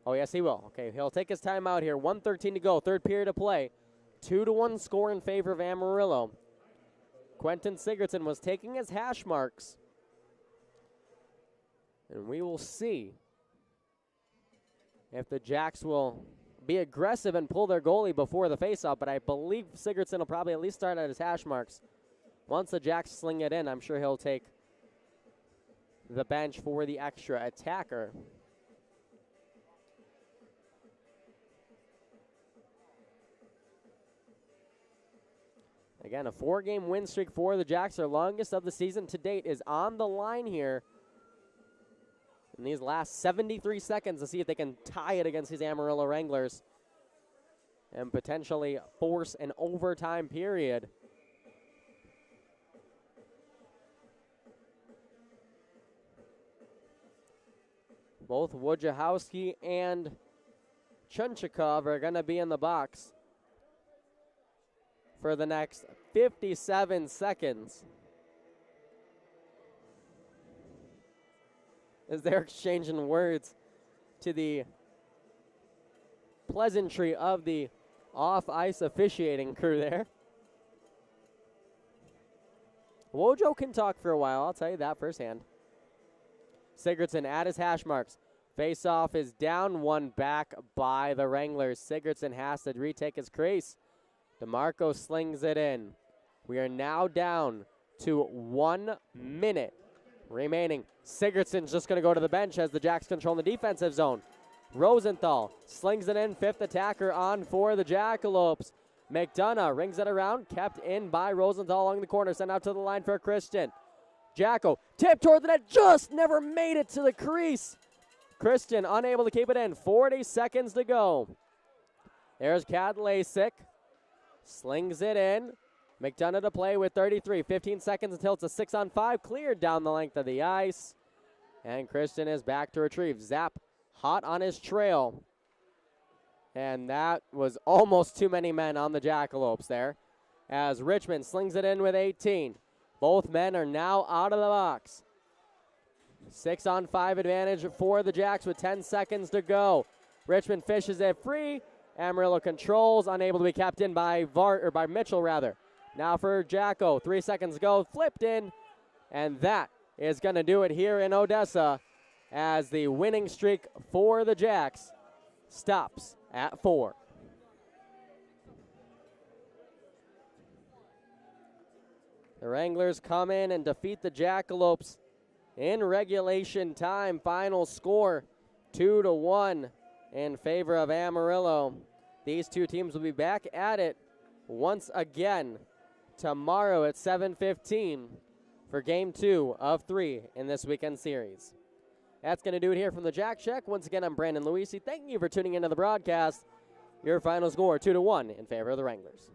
Oh, yes, he will. Okay, he'll take his time out here. 1:13 to go, third period of play. 2-1 score in favor of Amarillo. Quentin Sigurdsson was taking his hash marks. And we will see if the Jacks will be aggressive and pull their goalie before the faceoff, but I believe Sigurdsson will probably at least start at his hash marks. Once the Jacks sling it in, I'm sure he'll take the bench for the extra attacker. Again, a 4-game win streak for the Jacks, their longest of the season to date, is on the line here in these last 73 seconds to see if they can tie it against these Amarillo Wranglers and potentially force an overtime period. Both Wojciechowski and Chunchikov are going to be in the box for the next 57 seconds as they're exchanging words to the pleasantry of the off-ice officiating crew there. Wojo can talk for a while, I'll tell you that firsthand. Sigurdsson at his hash marks. Face-off is down, one back by the Wranglers. Sigurdsson has to retake his crease. DeMarco slings it in. We are now down to 1 minute remaining. Sigurdsson's just going to go to the bench as the Jacks control the defensive zone. Rosenthal slings it in, fifth attacker on for the Jackalopes. McDonough rings it around, kept in by Rosenthal along the corner, sent out to the line for Christian. Jacko tipped toward the net, just never made it to the crease. Christian unable to keep it in, 40 seconds to go. There's Kadlasik, slings it in. McDonough to play with 33, 15 seconds until it's a 6-on-5, cleared down the length of the ice. And Christian is back to retrieve. Zap hot on his trail. And that was almost too many men on the Jackalopes there, as Richmond slings it in with 18. Both men are now out of the box. 6-on-5 advantage for the Jacks with 10 seconds to go. Richmond fishes it free. Amarillo controls, unable to be kept in by Mitchell rather. Now for Jacko, 3 seconds to go, flipped in, and that is going to do it here in Odessa as the winning streak for the Jacks stops at 4. The Wranglers come in and defeat the Jackalopes in regulation time. Final score 2-1 in favor of Amarillo. These two teams will be back at it once again tomorrow at 7:15 for Game 2 of 3 in this weekend series. That's going to do it here from the Jack Check. Once again, I'm Brandon Luisi. Thank you for tuning into the broadcast. Your final score 2-1 in favor of the Wranglers.